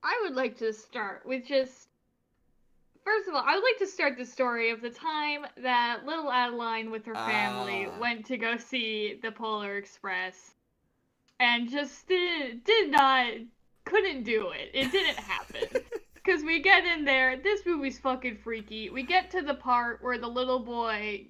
I would like to start with just first of all, I would like to start the story of the time that little Adeline with her family Ah. went to go see the Polar Express and just couldn't do it. It didn't happen. Because we get in there, this movie's fucking freaky. We get to the part where the little boy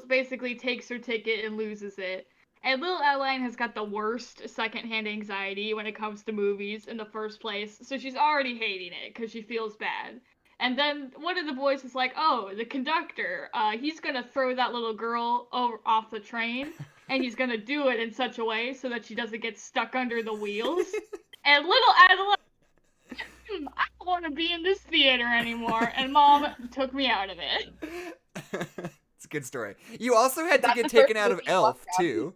basically takes her ticket and loses it. And little Adeline has got the worst secondhand anxiety when it comes to movies in the first place, so she's already hating it because she feels bad. And then one of the boys was like, "Oh, the conductor, he's gonna throw that little girl off the train, and he's gonna do it in such a way so that she doesn't get stuck under the wheels." And little Adela, I don't want to be in this theater anymore, and Mom took me out of it. It's a good story. You also had to That's get the taken first out of movie you Elf walked out. too.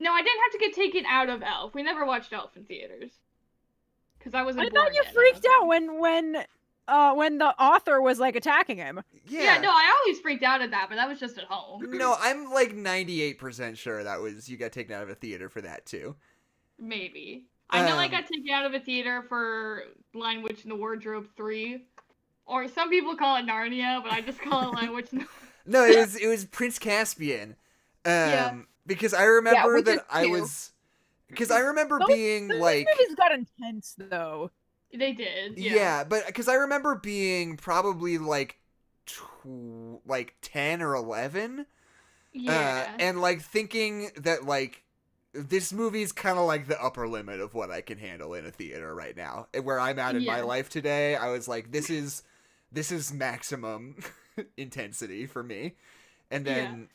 No, I didn't have to get taken out of Elf. We never watched Elf in theaters. Because I wasn't I born thought you yet. freaked out when the author was like attacking him. Yeah, no, I always freaked out at that, but that was just at home. No, I'm like 98% sure that was you got taken out of a theater for that too. Maybe. I know I got taken out of a theater for Lion Witch in the Wardrobe 3. Or some people call it Narnia, but I just call it Lion Witch in the No, it was Prince Caspian. Yeah. Because I remember which is that I two. was because I remember Those- being those like movies got intense though. They did. yeah, but because I remember being probably like 10 or 11. Yeah. And like thinking that like this movie's kind of like the upper limit of what I can handle in a theater right now. And where I'm at in my Yeah. life today, I was like, this is maximum intensity for me. And then,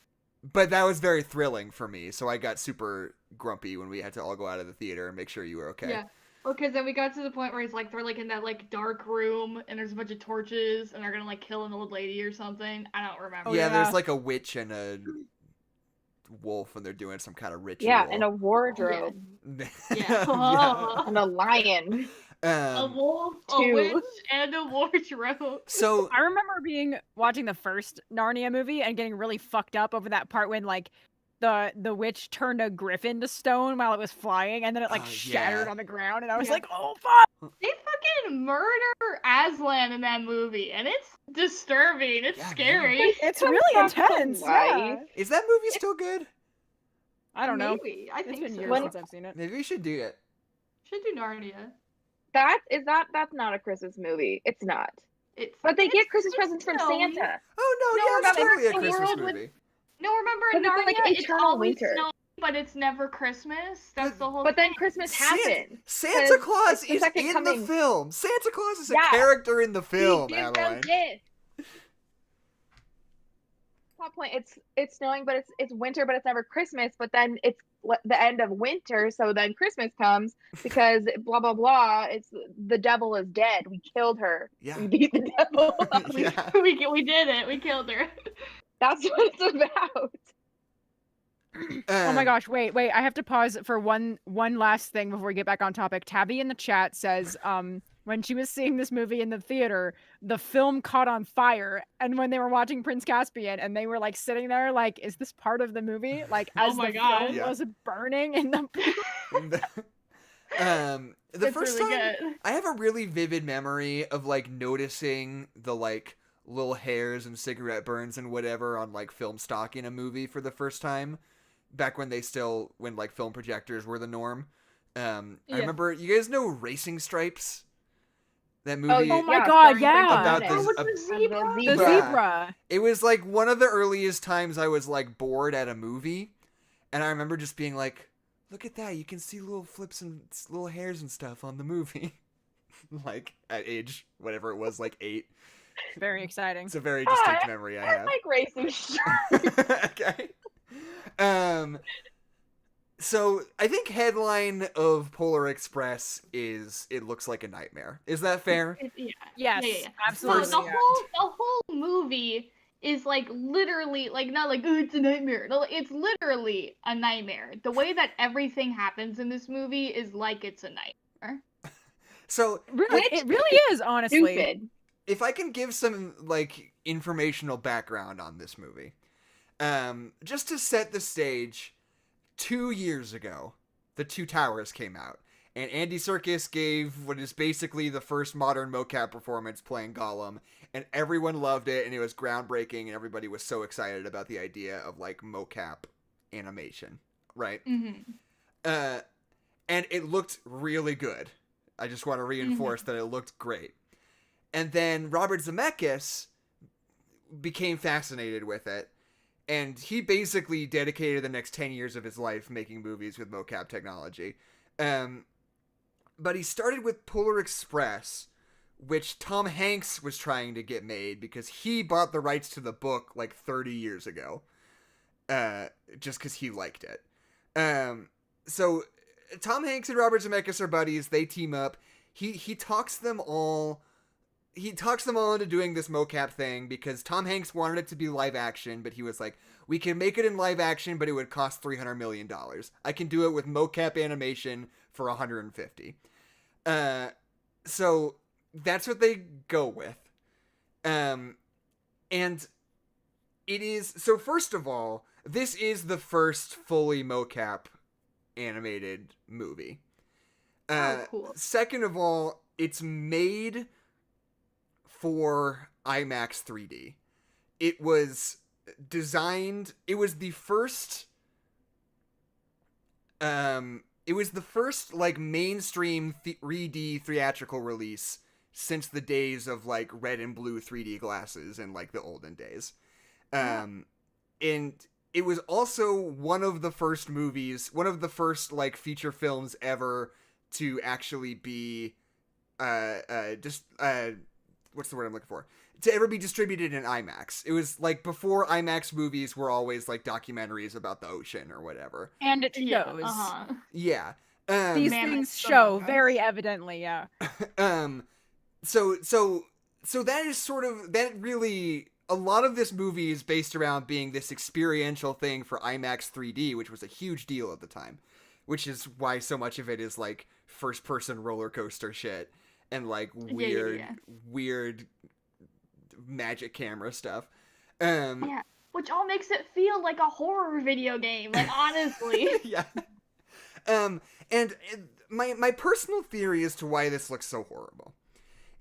but that was very thrilling for me. So I got super grumpy when we had to all go out of the theater and make sure you were okay. Yeah. Well, because then we got to the point where it's like they're like in that like dark room and there's a bunch of torches and they're gonna like kill an old lady or something. I don't remember. Yeah, yeah. there's like a witch and a wolf and they're doing some kind of ritual. Yeah, and a wardrobe. Yeah. And a lion. A wolf, a Two. witch, and a wardrobe. So I remember watching the first Narnia movie and getting really fucked up over that part when like the witch turned a griffin to stone while it was flying and then it like shattered yeah. on the ground and I was Yeah. like, oh fuck! They fucking murder Aslan in that movie, and it's disturbing. It's Yeah, scary. It's really Back to intense. Yeah. life. is that movie still good? I don't know. Maybe. I It's think been so. years since I've seen it. Maybe we should do it. Should do Narnia. That's not a Christmas movie. It's not. It's But they it's- get Christmas it's presents from snowy. Santa. Oh no, No, yeah, it's remember totally a the Christmas world with- movie. No, remember in But Narnia, it's like it's eternal always winter. snowy, but it's never Christmas. That's the whole But then thing. Christmas Santa, happened. Santa 'cause Claus it's the is second in coming. the film. Santa Claus is a Yeah. character in the film, He gives them Adeline. gifts. Plot point. It's snowing, but it's winter, but it's never Christmas. But then it's the end of winter, so then Christmas comes because blah blah blah. It's the devil is dead. We killed her. Yeah. We beat the devil. Yeah. we did it. We killed her. That's what it's about. Oh my gosh, wait, I have to pause for one last thing before we get back on topic. Tabby in the chat says, when she was seeing this movie in the theater, the film caught on fire, and when they were watching Prince Caspian, and they were like sitting there, like, is this part of the movie? Like, Oh as my the God. film Yeah. was burning in the. The It's first really time good. I have a really vivid memory of like noticing the like little hairs and cigarette burns and whatever on like film stock in a movie for the first time, back when like film projectors were the norm. I Yeah. remember, you guys know Racing Stripes? That movie. Oh my Yeah, God, starring yeah. About Brendan this- Bennett. the And zebra? The Yeah. zebra. It was like one of the earliest times I was like bored at a movie, and I remember just being like, look at that, you can see little flips and little hairs and stuff on the movie. Like at age whatever it was, like 8. Very exciting. It's a very distinct Hi, memory I I have. like racing. Okay. So I think headline of Polar Express is it looks like a nightmare. Is that fair? Yeah. Yes, Yeah. absolutely. So yeah. the whole movie is like literally like not like, oh, it's a nightmare. No, it's literally a nightmare. The way that everything happens in this movie is like it's a nightmare. So Really, Which it really is, honestly. Stupid. if I can give some like informational background on this movie, just to set the stage, 2 years ago, The Two Towers came out, and Andy Serkis gave what is basically the first modern mocap performance playing Gollum, and everyone loved it, and it was groundbreaking, and everybody was so excited about the idea of like mocap animation, right? Mm-hmm. And it looked really good. I just want to reinforce that it looked great. And then Robert Zemeckis became fascinated with it, and he basically dedicated the next 10 years of his life making movies with mocap technology. But he started with Polar Express, which Tom Hanks was trying to get made because he bought the rights to the book like 30 years ago, just because he liked it. So Tom Hanks and Robert Zemeckis are buddies. They team up. He talks them all into doing this mocap thing because Tom Hanks wanted it to be live action, but he was like, we can make it in live action, but it would cost $300 million. I can do it with mocap animation for $150. So that's what they go with. And it is, so first of all, this is the first fully mocap animated movie. Cool. Second of all, it's made for IMAX 3D. It was designed, it was the first like mainstream 3D theatrical release since the days of like red and blue 3D glasses in like the olden days. And it was also one of the first like feature films ever to actually be what's the word I'm looking for? To ever be distributed in IMAX. It was like before IMAX movies were always like documentaries about the ocean or whatever. And it shows. Yeah. These things show very evidently, yeah. So that is sort of, that really, a lot of this movie is based around being this experiential thing for IMAX 3D, which was a huge deal at the time, which is why so much of it is like first person roller coaster shit and like weird magic camera stuff. Yeah, which all makes it feel like a horror video game, like honestly. Yeah. And my personal theory as to why this looks so horrible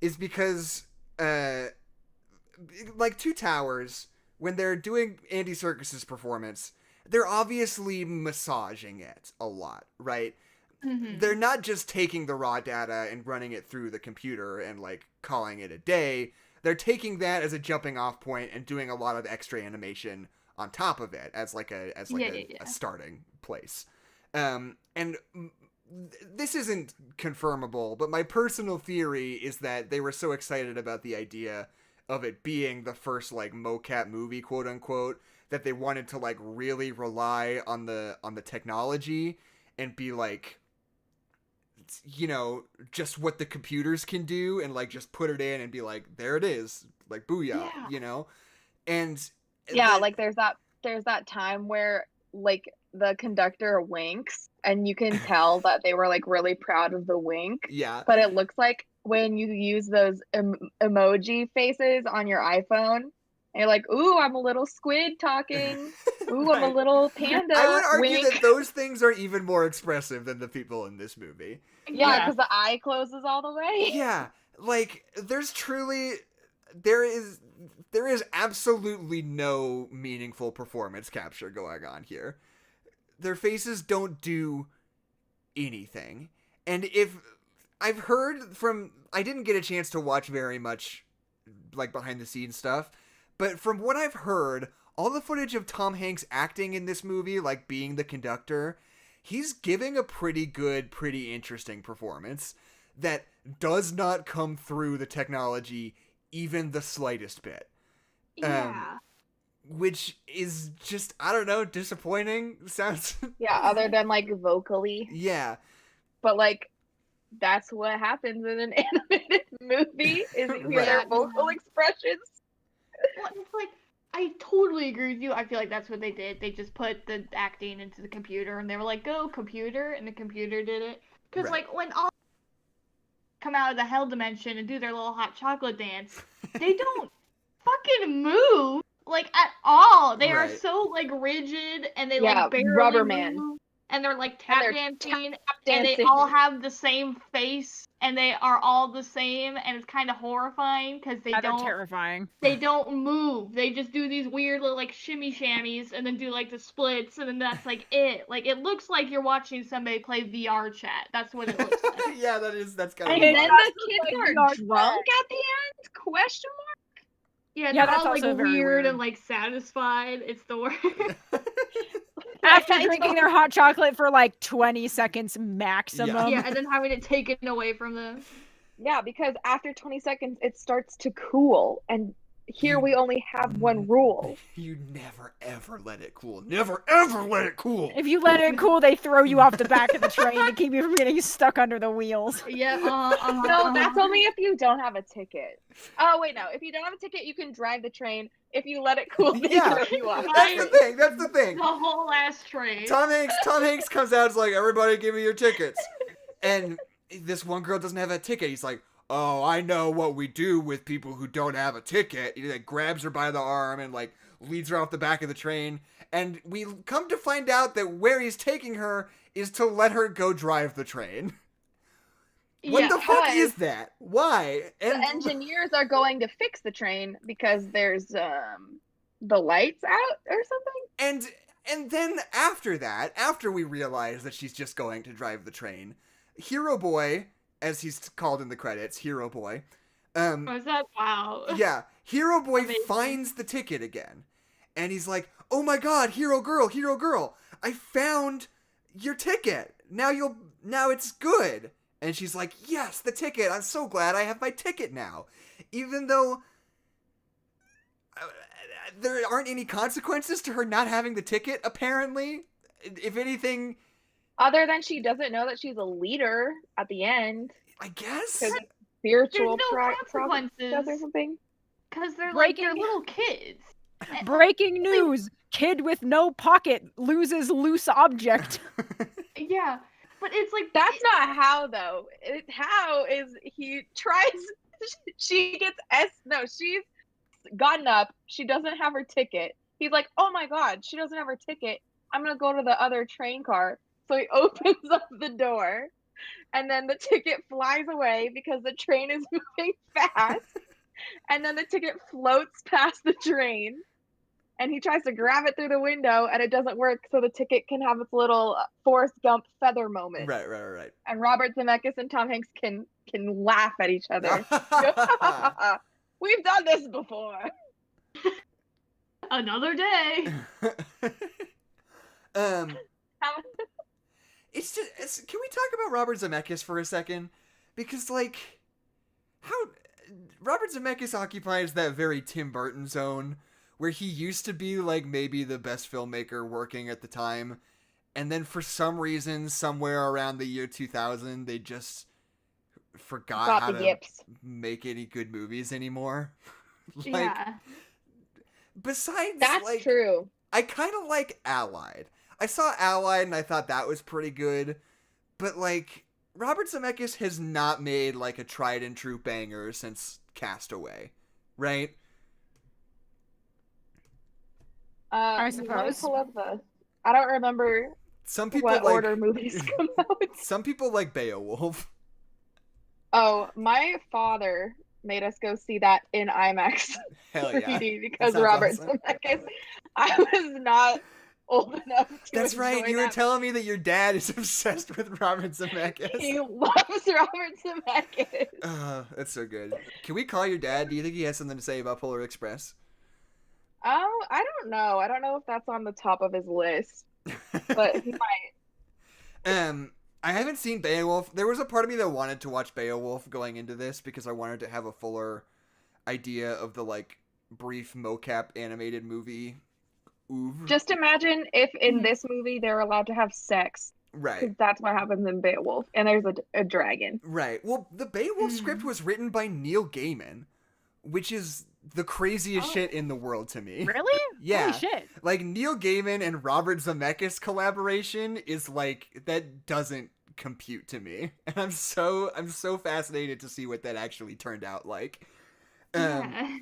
is because like Two Towers, when they're doing Andy Serkis's performance, they're obviously massaging it a lot, right? Mm-hmm. They're not just taking the raw data and running it through the computer and like calling it a day. They're taking that as a jumping off point and doing a lot of extra animation on top of it as like a starting place. And this isn't confirmable, but my personal theory is that they were so excited about the idea of it being the first like mocap movie, quote unquote, that they wanted to like really rely on the technology and be like, you know, just what the computers can do and like just put it in and be like, there it is, like booyah, you know? And like there's that time where like the conductor winks and you can tell that they were like really proud of the wink. Yeah. But it looks like when you use those emoji faces on your iPhone, and you're like, ooh, I'm a little squid talking. Ooh, Right. I'm a little panda. I would argue wink. that those things are even more expressive than the people in this movie. Yeah, because the eye closes all the way. Yeah, like there is absolutely no meaningful performance capture going on here. Their faces don't do anything. And if I've heard from, I didn't get a chance to watch very much like behind the scenes stuff, but from what I've heard, all the footage of Tom Hanks acting in this movie, like being the conductor, he's giving a pretty good, pretty interesting performance that does not come through the technology even the slightest bit. Yeah. Which is just, I don't know, disappointing. Sounds... Yeah, other than like vocally. Yeah. But like, that's what happens in an animated movie, is you hear their vocal expressions. Well, it's like, I totally agree with you. I feel like that's what they did. They just put the acting into the computer, and they were like, go, computer, and the computer did it. Because, like, when all come out of the hell dimension and do their little hot chocolate dance, they don't fucking move, like, at all. They are so, like, rigid, and they, like, barely Rubber move. Man. And they're, like, tap dancing, and they all have the same face, and they are all the same, and it's kind of horrifying, because they're terrifying. They don't move. They just do these weird little, like, shimmy shammies, and then do, like, the splits, and then that's, like, it. Like, it looks like you're watching somebody play VR chat. That's what it looks like. Yeah, that's kind of... And then the kids are drunk at the end? Question mark? Yeah, they're all, like, weird and, like, satisfied. It's the worst. After drinking their hot chocolate for like 20 seconds maximum. Yeah, and then having it taken away from them. Yeah, because after 20 seconds, it starts to cool. And here You- we only have one rule. You never ever let it cool. Never ever let it cool. If you let it cool, they throw you off the back of the train to keep you from getting stuck under the wheels. Yeah. No, that's only if you don't have a ticket. Oh, wait, no. If you don't have a ticket, you can drive the train. If you let it cool, they Yeah, throw you off. That's the thing. That's the thing. the whole ass train. Tom Hanks comes out. Is like, everybody, give me your tickets. And this one girl doesn't have a ticket. He's like, oh, I know what we do with people who don't have a ticket. He like grabs her by the arm and like leads her off the back of the train. And we come to find out that where he's taking her is to let her go drive the train. What the fuck is that? Why? And the engineers are going to fix the train because there's the lights out or something. And then after that, after we realize that she's just going to drive the train, Hero Boy, as he's called in the credits, Hero Boy. Was that wow? Yeah, Hero Boy Amazing. finds the ticket again. And he's like, "Oh my god, Hero Girl, I found your ticket. Now it's good." And she's like, "Yes, the ticket. I'm so glad I have my ticket now." Even though there aren't any consequences to her not having the ticket, apparently. If anything... Other than she doesn't know that she's a leader at the end. I guess? Because spiritual There's no consequences or consequences. something. Because they're Breaking- little kids. Breaking news! Kid with no pocket loses loose object. Yeah, but it's like That's not how, though. How is he tries... She gets she's gotten up. She doesn't have her ticket. He's like, oh my god, she doesn't have her ticket. I'm going to go to the other train car. So he opens up the door. And then the ticket flies away because the train is moving fast. And then the ticket floats past the train. And he tries to grab it through the window, and it doesn't work, so the ticket can have its little Forrest Gump feather moment. Right. And Robert Zemeckis and Tom Hanks can laugh at each other. We've done this before. another day. It's just... can we talk about Robert Zemeckis for a second? Because, like, how... Robert Zemeckis occupies that very Tim Burton zone, where he used to be, like, maybe the best filmmaker working at the time, and then for some reason, somewhere around the year 2000, they just forgot how to make any good movies anymore. Like, Yeah. Besides, That's like, true. I kind of like Allied. I saw Allied and I thought that was pretty good, but, like, Robert Zemeckis has not made, like, a tried and true banger since Castaway, right? I let me suppose. pull up I don't remember Some people what like order movies come out. some people like Beowulf. Oh, my father made us go see that in IMAX Hell yeah. 3D because sounds Robert awesome. Zemeckis. I was not old enough to That's right. enjoy You were that. telling me that your dad is obsessed with Robert Zemeckis. He loves Robert Zemeckis. That's so good. Can we call your dad? Do you think he has something to say about Polar Express? Oh, I don't know. I don't know if that's on the top of his list, but he might. I haven't seen Beowulf. There was a part of me that wanted to watch Beowulf going into this because I wanted to have a fuller idea of the, like, brief mocap animated movie. Oeuvre. Just imagine if in this movie they're allowed to have sex. Right. Because that's what happens in Beowulf. And there's a dragon. Right. Well, the Beowulf script was written by Neil Gaiman, which is the craziest shit in the world to me. Really? Yeah. Holy shit. Like, Neil Gaiman and Robert Zemeckis collaboration is, like, that doesn't compute to me. And I'm so fascinated to see what that actually turned out like. Yeah.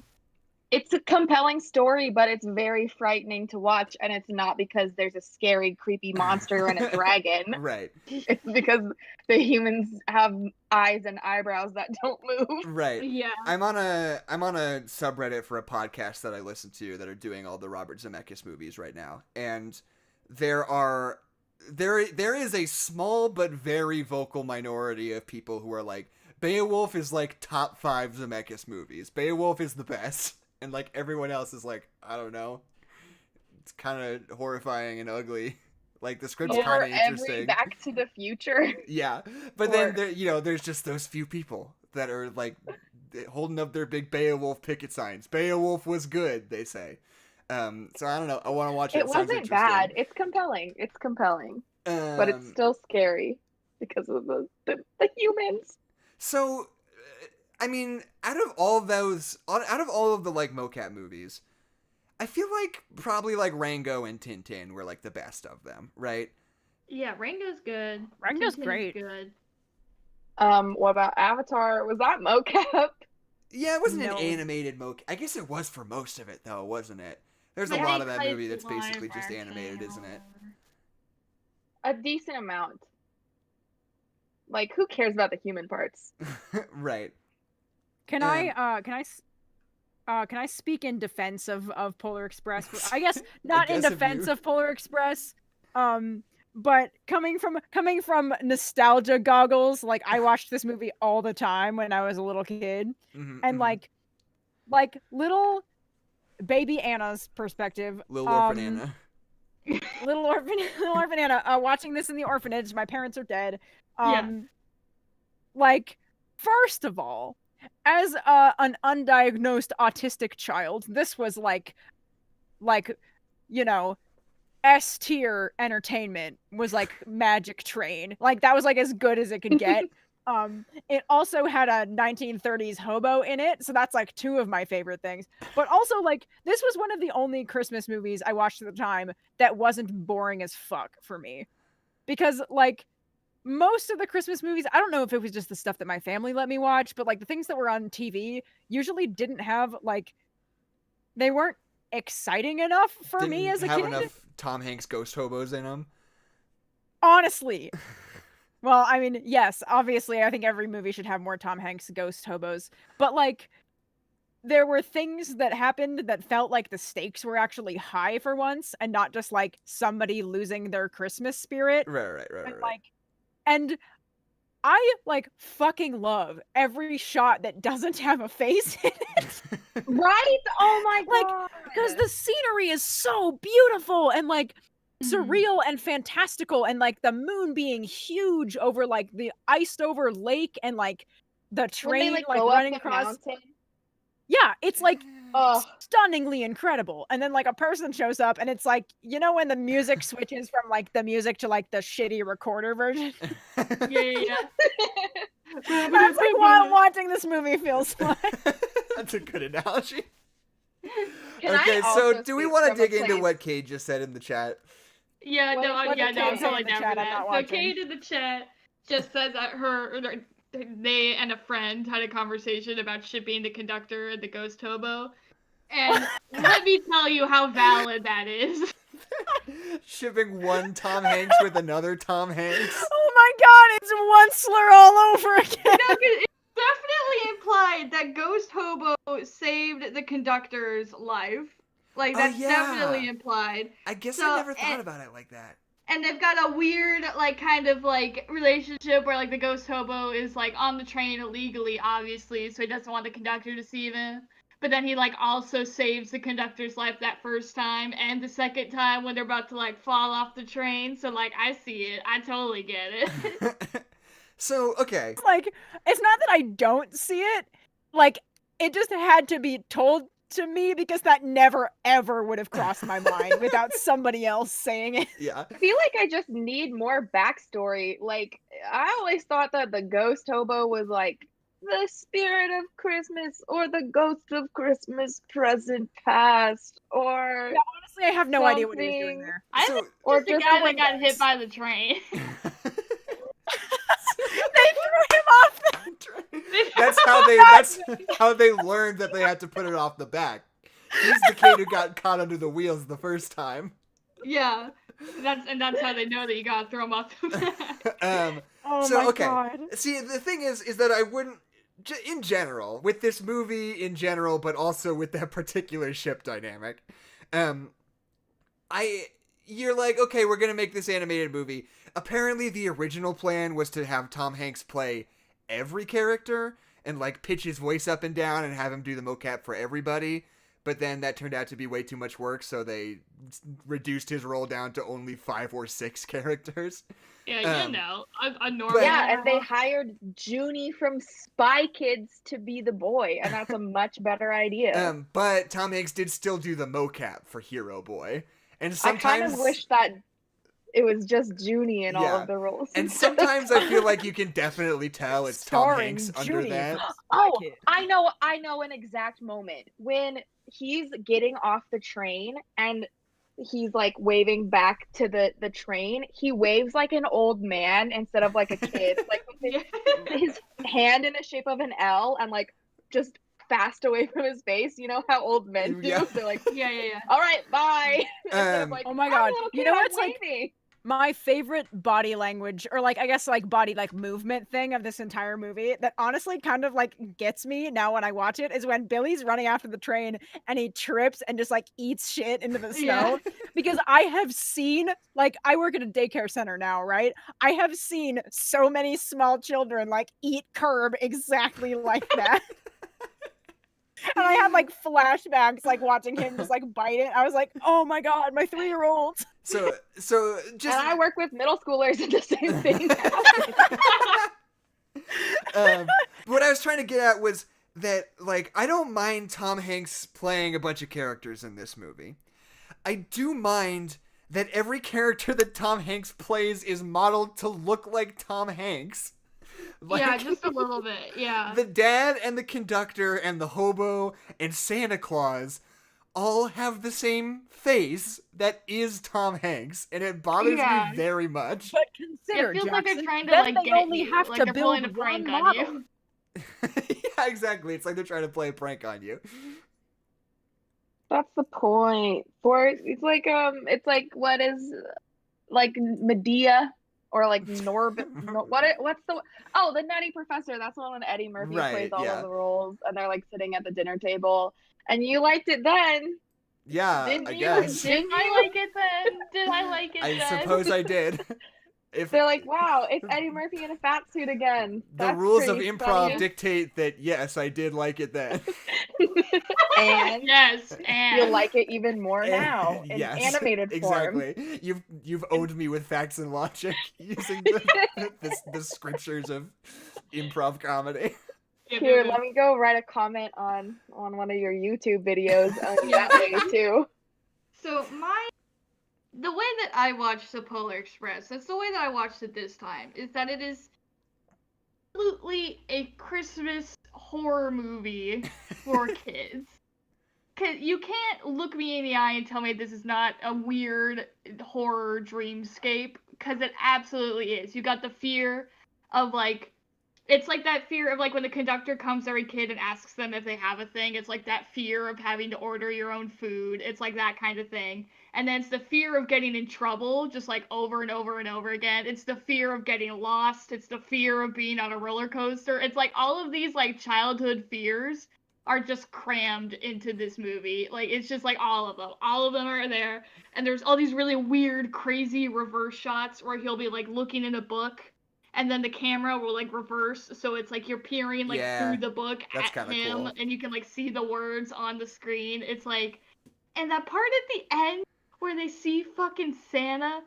It's a compelling story, but it's very frightening to watch, and it's not because there's a scary, creepy monster and a dragon. Right. It's because the humans have eyes and eyebrows that don't move. Right. Yeah. I'm on a subreddit for a podcast that I listen to that are doing all the Robert Zemeckis movies right now. And there is a small but very vocal minority of people who are like, Beowulf is like top 5 Zemeckis movies. Beowulf is the best. And, like, everyone else is like, I don't know. It's kind of horrifying and ugly. Like, the script's kind of interesting. Every Back to the Future. Yeah. But then, there's just those few people that are like holding up their big Beowulf picket signs. Beowulf was good, they say. So I don't know. I want to watch it. It Sounds wasn't interesting. bad. It's compelling. It's compelling, but it's still scary because of the humans. So, I mean, out of all of the like mocap movies, I feel like probably like Rango and Tintin were like the best of them, right? Yeah, Rango's good. Rango's Tintin's great. good. What about Avatar? Was that mocap? Yeah, it wasn't No. an animated mocap. I guess it was for most of it, though, wasn't it? There's a I lot think of that it's movie that's basically live just action animated, isn't it? A decent amount. Like, who cares about the human parts? Right. Can I speak in defense of Polar Express? I guess not in guess if defense you- of Polar Express. But coming from nostalgia goggles, like I watched this movie all the time when I was a little kid, and like little baby Anna's perspective, Little Orphan Anna. little orphan Anna, watching this in the orphanage. My parents are dead. Yeah. Like, first of all, as an undiagnosed autistic child, this was like, you know, S tier entertainment. Was like Magic Train. Like that was like as good as it could get. It also had a 1930s hobo in it, so that's like two of my favorite things. But also, like, this was one of the only Christmas movies I watched at the time that wasn't boring as fuck for me. Because, like, most of the Christmas movies, I don't know if it was just the stuff that my family let me watch, but like the things that were on TV usually didn't have like, they weren't exciting enough for me as a have kid. enough Tom Hanks ghost hobos in them. Honestly. Well, I mean, yes, obviously, I think every movie should have more Tom Hanks ghost hobos. But, like, there were things that happened that felt like the stakes were actually high for once, and not just, like, somebody losing their Christmas spirit. Right. And, like, and I, like, fucking love every shot that doesn't have a face in it. Right? Oh my Like, god! because the scenery is so beautiful and, like, surreal and fantastical, and like the moon being huge over like the iced over lake, and like the train when they, like go running up the across. mountain. Yeah, it's like Oh, stunningly incredible. And then like a person shows up, and it's like, you know, when the music switches from like the music to like the shitty recorder version. Yeah. That's like what I'm watching this movie feels like. That's a good analogy. Can I Okay, so also do we speak want to from a dig into place- what Kate just said in the chat? Yeah, What- no, what did I'm Kate say totally in the down chat? for I'm not that. So watching. Kate in the chat just says that they and a friend had a conversation about shipping the conductor and the ghost hobo. And let me tell you how valid that is. Shipping one Tom Hanks with another Tom Hanks. Oh my god, it's one slur all over again. No, 'cause it's definitely implied that Ghost Hobo saved the conductor's life. Like, Oh, that's yeah. definitely implied. I guess So, I never thought about it like that. And they've got a weird, like, kind of, like, relationship where, like, the Ghost Hobo is, like, on the train illegally, obviously, so he doesn't want the conductor to see him. But then he, like, also saves the conductor's life that first time and the second time when they're about to, like, fall off the train. So, like, I see it. I totally get it. So, okay. Like, it's not that I don't see it. Like, it just had to be told to me because that never ever would have crossed my mind without somebody else saying it. Yeah. I feel like I just need more backstory. Like, I always thought that the ghost hobo was like the spirit of Christmas or the ghost of Christmas present past or Yeah, honestly, I have no idea what he was doing something. there. I So- think Or just the just guy someone that got hit else. by the train. They threw him off the that's how they learned that they had to put it off the back. He's the kid who got caught under the wheels the first time. Yeah. That's how they know that you gotta throw him off the back. Oh So, my okay. god. See, the thing is that I wouldn't, in general, with this movie in general, but also with that particular ship dynamic, you're like, okay, we're gonna make this animated movie. Apparently, the original plan was to have Tom Hanks play every character and like pitch his voice up and down and have him do the mocap for everybody. but then that turned out to be way too much work, so they reduced his role down to only 5 or 6 characters. Yeah, a normal. Yeah, and they hired Junie from Spy Kids to be the boy, and that's a much better idea. But Tom Hanks did still do the mocap for Hero Boy, and I kind sometimes of wish that it was just Junie in all Yeah. of the roles. and sometimes I feel like you can definitely tell it's Tom Starring Hanks under Junie that. from Spy Oh, Kids. I know an exact moment when he's getting off the train and he's like waving back to the train. He waves like an old man instead of like a kid, like with his hand in the shape of an L and like just fast away from his face. You know how old men do? Yeah. They're like, Yeah. all right, bye. Instead of like, Oh my "I'm a God. little You kid, know I'm what's, like, waving." My favorite body language, or like I guess like body like movement thing of this entire movie that honestly kind of like gets me now when I watch it is when Billy's running after the train and he trips and just like eats shit into the snow. Because I have seen, like, I work at a daycare center now, right? I have seen so many small children like eat curb exactly like that. And I had like flashbacks, like watching him just like bite it. I was like, oh my God, my 3-year-old. So just And I work with middle schoolers and the same thing. what I was trying to get at was that, like, I don't mind Tom Hanks playing a bunch of characters in this movie. I do mind that every character that Tom Hanks plays is modeled to look like Tom Hanks. Yeah, just a little bit. Yeah. The dad and the conductor and the hobo and Santa Claus all have the same face that is Tom Hanks, and it bothers Yeah. me very much. But consider, It feels like they're Jackson, trying to then like they get only you. have Like to they're pulling a build prank one on model. you. Yeah, exactly. It's like they're trying to play a prank on you. That's the point. It's like what is like Medea or like what's the Nutty Professor? That's the one when Eddie Murphy Right, plays all yeah. of the roles and they're like sitting at the dinner table and you liked it then. Yeah, Didn't I you? guess. Didn't I you? like it then? Did I like it I then? suppose I did. If They're like, wow, it's Eddie Murphy in a fat suit again. the That's rules of pretty improv funny. dictate that, yes, I did like it then. And Yes, and you like it even more now in Yes, animated form. exactly. You've owed me with facts and logic using the scriptures of improv comedy. Here, let me go write a comment on one of your YouTube videos on that way too. So the way that I watched The Polar Express, that's the way that I watched it this time, is that it is absolutely a Christmas horror movie for kids. Cause you can't look me in the eye and tell me this is not a weird horror dreamscape, because it absolutely is. You got the fear of like, it's like that fear of like when the conductor comes to every kid and asks them if they have a thing. It's like that fear of having to order your own food. It's like that kind of thing. And then it's the fear of getting in trouble, just like over and over and over again. It's the fear of getting lost. It's the fear of being on a roller coaster. It's like all of these like childhood fears are just crammed into this movie. Like it's just like all of them. All of them are there. And there's all these really weird, crazy reverse shots where he'll be like looking in a book and then the camera will like reverse, so it's like you're peering like through the book that's at kinda him cool. and you can like see the words on the screen. It's like, and that part at the end where they see fucking Santa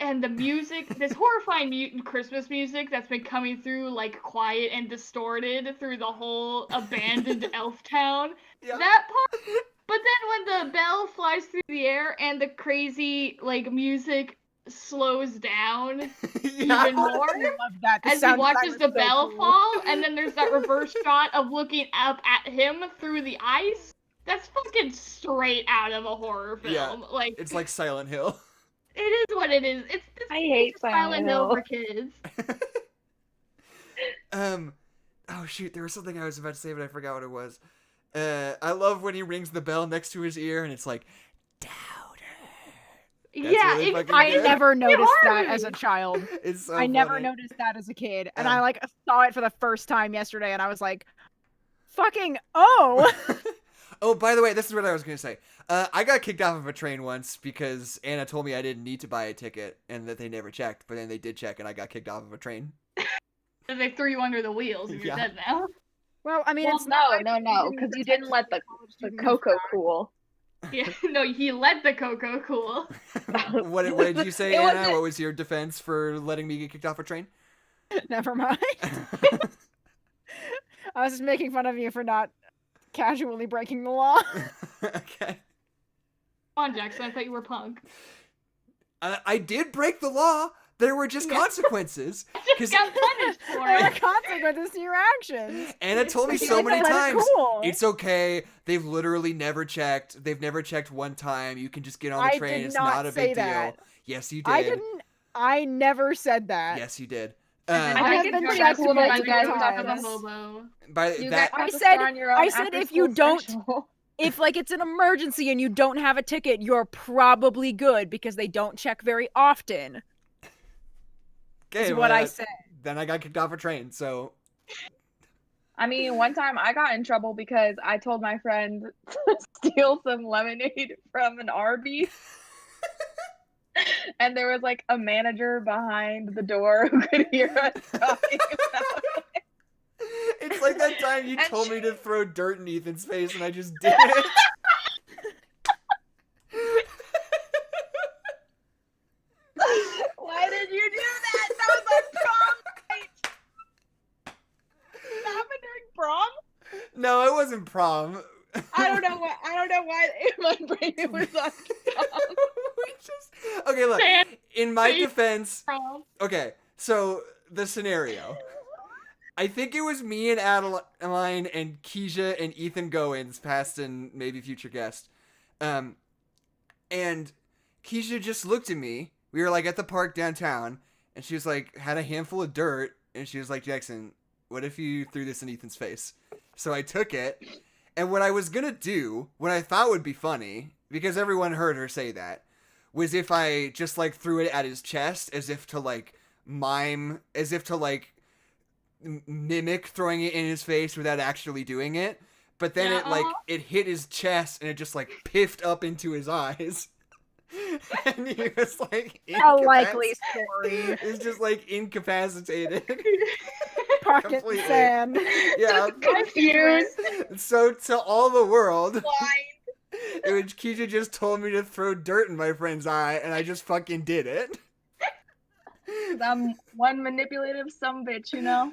and the music, this horrifying mutant Christmas music that's been coming through like quiet and distorted through the whole abandoned elf town. Yep. That part. But then when the bell flies through the air and the crazy like music slows down even more I love that. The as he sound watches design the was so bell cool. fall, and then there's that reverse shot of looking up at him through the ice. That's fucking straight out of a horror film. Yeah, Like it's like Silent Hill. it is what it is. It's I hate Silent Hill for kids. Oh shoot, there was something I was about to say, but I forgot what it was. I love when he rings the bell next to his ear, and it's like, Doubter. That's Yeah, really fucking I good. never noticed horror that as a movie. child. It's so I never funny. noticed that as a kid. And Um, I like saw it for the first time yesterday and I was like, fucking oh. Oh, by the way, this is what I was gonna say. I got kicked off of a train once because Anna told me I didn't need to buy a ticket and that they never checked, but then they did check and I got kicked off of a train. And they threw you under the wheels and you're Yeah. dead now. Well, I mean, Well, it's not No, because you didn't let the cocoa cool. Yeah, no, he let the cocoa cool. What did you say, It Anna? wasn't- What was your defense for letting me get kicked off a train? Never mind. I was just making fun of you for not casually breaking the law. Okay. Come on, Jackson, I thought you were punk. I did break the law. There were just consequences. Just got punished for There are it. consequences to your actions. Anna told me You so like to many let it times, cool. it's okay. They've literally never checked. They've never checked one time. You can just get on the I train. did It's not not a say big that. deal. Yes, you did. I never said that. Yes, you did. I have been drunk checked cool that multiple you guys talk have about times. hobo. By You that, guys have to said- star on your own I said if you after-school don't- special. If like it's an emergency and you don't have a ticket, you're probably good because they don't check very often. okay, Is what I well, said. then I got kicked off a train. So I mean, one time I got in trouble because I told my friend to steal some lemonade from an Arby's. And there was like a manager behind the door who could hear us talking about it. it's like that time you And told me to throw dirt in Ethan's face, and I just did it. Why did you do that? That was on prom night. Did that happen during prom? No, it wasn't prom. I don't know why in my brain it was on prom. Okay, look. Sam, In my please. defense, Prom. okay. So the scenario. I think it was me and Adeline and Keisha and Ethan Goins, past and maybe future guest. And Keisha just looked at me. We were like at the park downtown, and she was like, had a handful of dirt, and she was like, Jackson, what if you threw this in Ethan's face? So I took it, and what I was gonna do, what I thought would be funny, because everyone heard her say that, was if I just like threw it at his chest as if to like mimic throwing it in his face without actually doing it. But then Yeah, it hit his chest and it just like piffed up into his eyes. And he was like A likely story. It's just like incapacitated. Pocket Completely. sand. Yeah. Confused. So to all the world, Blind. it was Keisha just told me to throw dirt in my friend's eye, and I just fucking did it. I'm one manipulative sumbitch, you know?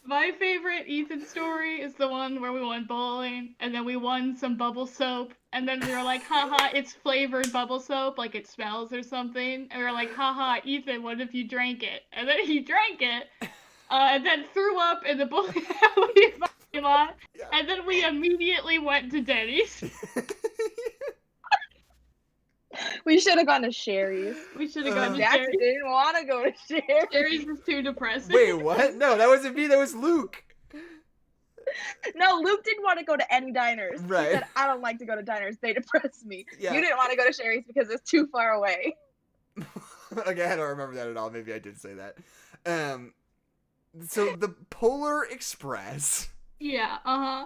My favorite Ethan story is the one where we went bowling and then we won some bubble soap and then we were like, haha, it's flavored bubble soap, like it smells or something. And we were like, haha, Ethan, what if you drank it? And then he drank it and then threw up in the bowling alley parking lot. And then we immediately went to Denny's. We should have gone to Sherry's. We should have gone to Jackson Sherry's. didn't want to go to Sherry's. Sherry's was too depressing. Wait, what? No, that wasn't me. That was Luke. No, Luke didn't want to go to any diners. Right. He said, I don't like to go to diners. They depress me. Yeah. You didn't want to go to Sherry's because it's too far away. Okay, I don't remember that at all. Maybe I did say that. So the Polar Express Yeah,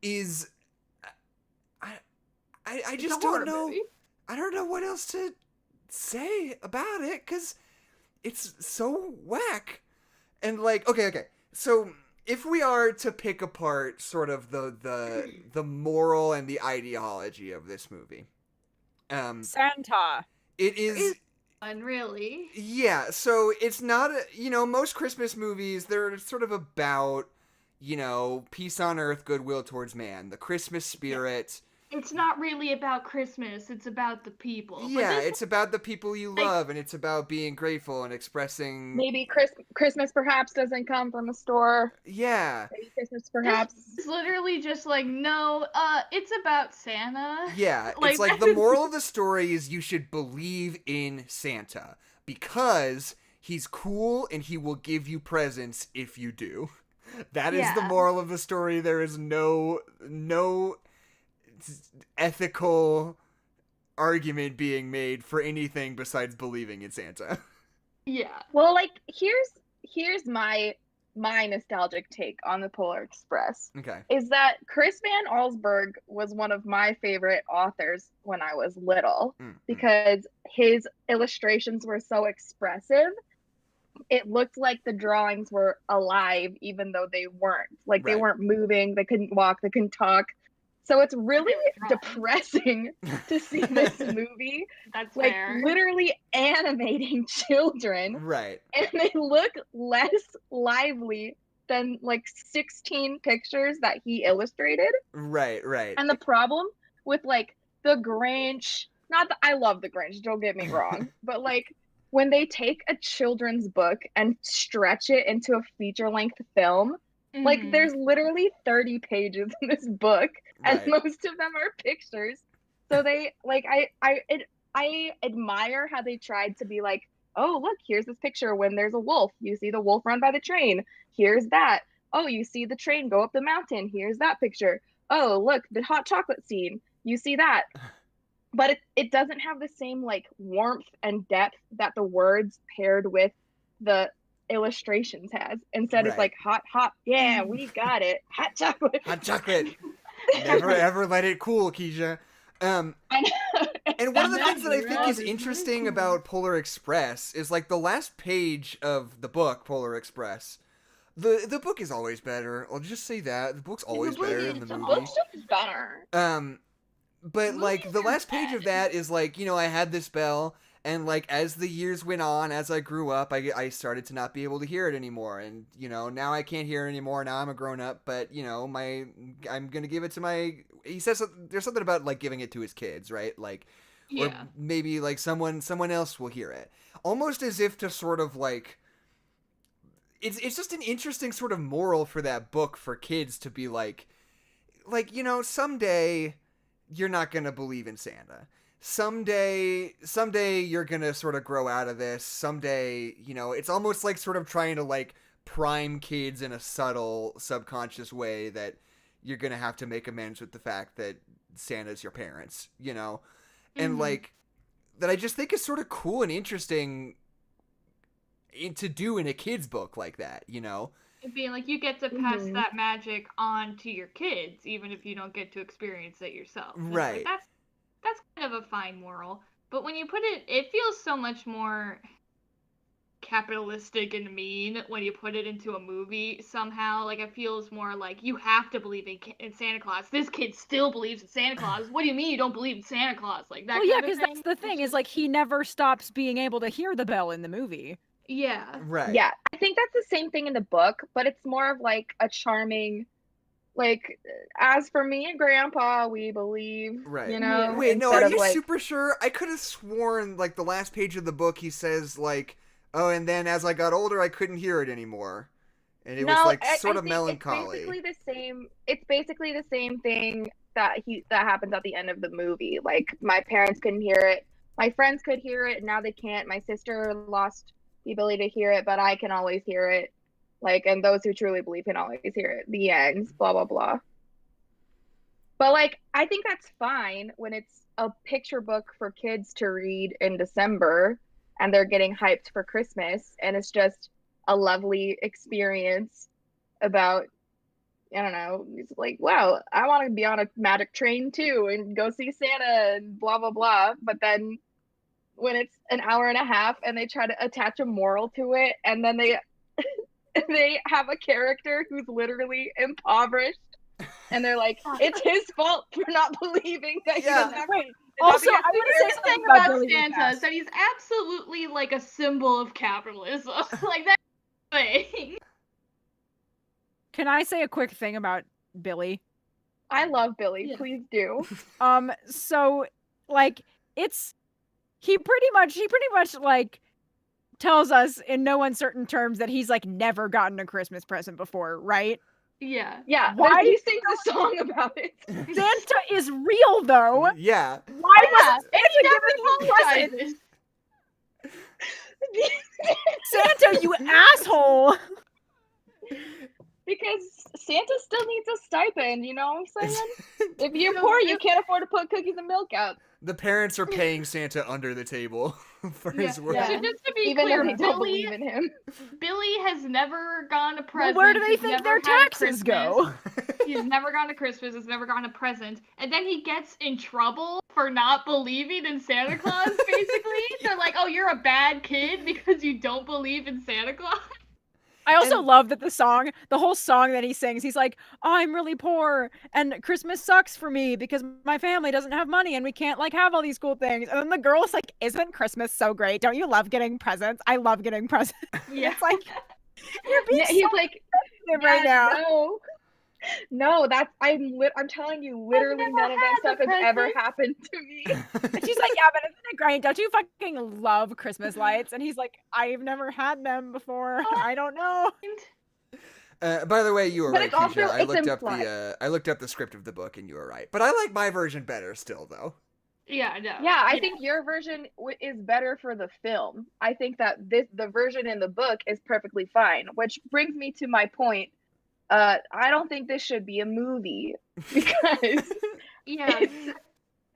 is. I It's just a don't horror know. movie. I don't know what else to say about it because it's so whack. And like, okay. So if we are to pick apart sort of the moral and the ideology of this movie, Santa. it is. Fun, really. Yeah, so it's not, most Christmas movies, they're sort of about, peace on earth, goodwill towards man, the Christmas spirit. It's not really about Christmas, it's about the people. But Yeah, this it's about the people you love, and it's about being grateful and expressing. Maybe Christmas perhaps doesn't come from a store. Yeah, Maybe Christmas perhaps. It's literally just like, no, it's about Santa. yeah. Like, It's like the moral of the story is you should believe in Santa because he's cool and he will give you presents if you do. That is the Yeah. moral of the story. There is no ethical argument being made for anything besides believing in Santa. Yeah. Well, like here's my nostalgic take on the Polar Express Okay. is that Chris Van Allsburg was one of my favorite authors when I was little Mm-hmm. because his illustrations were so expressive. it looked like the drawings were alive, even though they weren't. Like they Right. weren't moving, they couldn't walk, they couldn't talk. So it's really They were depressing to see this movie, That's like fair. literally animating children, Right. and they look less lively than like 16 pictures that he illustrated. Right. Right. And the problem with like the Grinch, not that I love the Grinch, don't get me wrong, but like when they take a children's book and stretch it into a feature-length film, like Mhm. there's literally 30 pages in this book, and Right. most of them are pictures. So they like I admire how they tried to be like, oh look, here's this picture when there's a wolf. You see the wolf run by the train. Here's that. Oh, you see the train go up the mountain. Here's that picture. Oh, look, the hot chocolate scene. You see that. But it doesn't have the same like warmth and depth that the words paired with the illustrations has. Instead, it's Right. like hot, yeah, we got it. Hot chocolate. Hot chocolate. Never ever let it cool, Keisha. I know. And one of the That things that I think is really interesting cool. about Polar Express is like the last page of the book, Polar Express. The book is always better. I'll just say that. The book's always better than the The movie. book's just better. But like the last page of that is like, you know, I had this bell, and like as the years went on, as I grew up, I started to not be able to hear it anymore, and you know, now I can't hear it anymore. Now I'm a grown up, but you know, I'm gonna give it to my. He says there's something about like giving it to his kids, right? Like, or Yeah. maybe like someone else will hear it, almost as if to sort of like. It's just an interesting sort of moral for that book for kids to be like, you know, someday you're not gonna believe in Santa. Someday you're gonna sort of grow out of this. Someday, you know, it's almost like sort of trying to like prime kids in a subtle, subconscious way that you're gonna have to make amends with the fact that Santa's your parents, you know, and like that I just think is sort of cool and interesting to do in a kid's book like that, you know. It being like you get to pass Mhm. that magic on to your kids, even if you don't get to experience it yourself. And it's like, Right. that's kind of a fine moral. But when you put it feels so much more capitalistic and mean when you put it into a movie somehow. Like it feels more like you have to believe in Santa Claus. This kid still believes in Santa Claus. What do you mean you don't believe in Santa Claus? Like that. Well, yeah, kind of because that's thing. the It's thing is just- like he never stops being able to hear the bell in the movie. yeah. Right. Yeah, I think that's the same thing in the book, but it's more of like a charming, like, as for me and Grandpa, we believe, Right. you know. Wait, no, instead are of you like, super sure? I could have sworn, like, the last page of the book, he says, like, oh, and then as I got older, I couldn't hear it anymore. And it was, like, sort of think melancholy. It's basically the same. It's basically the same thing that happens at the end of the movie. Like my parents couldn't hear it, my friends could hear it, and now they can't. My sister lost the ability to hear it, but I can always hear it. Like, and those who truly believe can always hear it. The end. Blah blah blah. But like, I think that's fine when it's a picture book for kids to read in December, and they're getting hyped for Christmas, and it's just a lovely experience about, I don't know, it's like, wow, I want to be on a magic train too and go see Santa and blah blah blah. But then when it's an hour and a half and they try to attach a moral to it, and then they have a character who's literally impoverished, and they're like, it's his fault for not believing that he Yeah. doesn't have Wait, to not also, be a I want to singer. say The something thing about about Billy the Santa Cat. is that he's absolutely like a symbol of capitalism. Like that thing. Can I say a quick thing about Billy? I love Billy. Yeah. Please do. So like he pretty much like tells us in no uncertain terms that he's like never gotten a Christmas present before, right? Yeah. Yeah. Why? He sings a song about it. Santa is real though. Yeah. Why Yeah, was and he Santa never giving him apologizes. Santa, you asshole! Because Santa still needs a stipend, you know what I'm saying? If you're poor, you can't afford to put cookies and milk out. The parents are paying Santa under the table for his work. Yeah. So just to be Even clear, though they don't Billy, believe in him. Billy has never gone to Well, presents. where do they he's think never their had a taxes Christmas. go? He's never gone to Christmas. He's never gotten a present. And then he gets in trouble for not believing in Santa Claus, basically. They're like, oh, you're a bad kid because you don't believe in Santa Claus. I also And- love that the whole song that he sings, he's like, I'm really poor and Christmas sucks for me because my family doesn't have money and we can't like have all these cool things. And then the girl's like, isn't Christmas so great? Don't you love getting presents? I love getting presents. Yeah. It's like, you're being He's so like, sensitive right now. No, that's I'm telling you, literally never none of that had stuff the has ever present. happened to me. And she's like, yeah, but isn't it great? Don't you fucking love Christmas lights? And he's like, I've never had them before. I don't know. By the way, you were But right, it's also- Keisha. it's I looked up the script of the book, and you were right. But I like my version better still, though. Yeah, no. Yeah, I think your version is better for the film. I think that the version in the book is perfectly fine, which brings me to my point. I don't think this should be a movie because Yeah.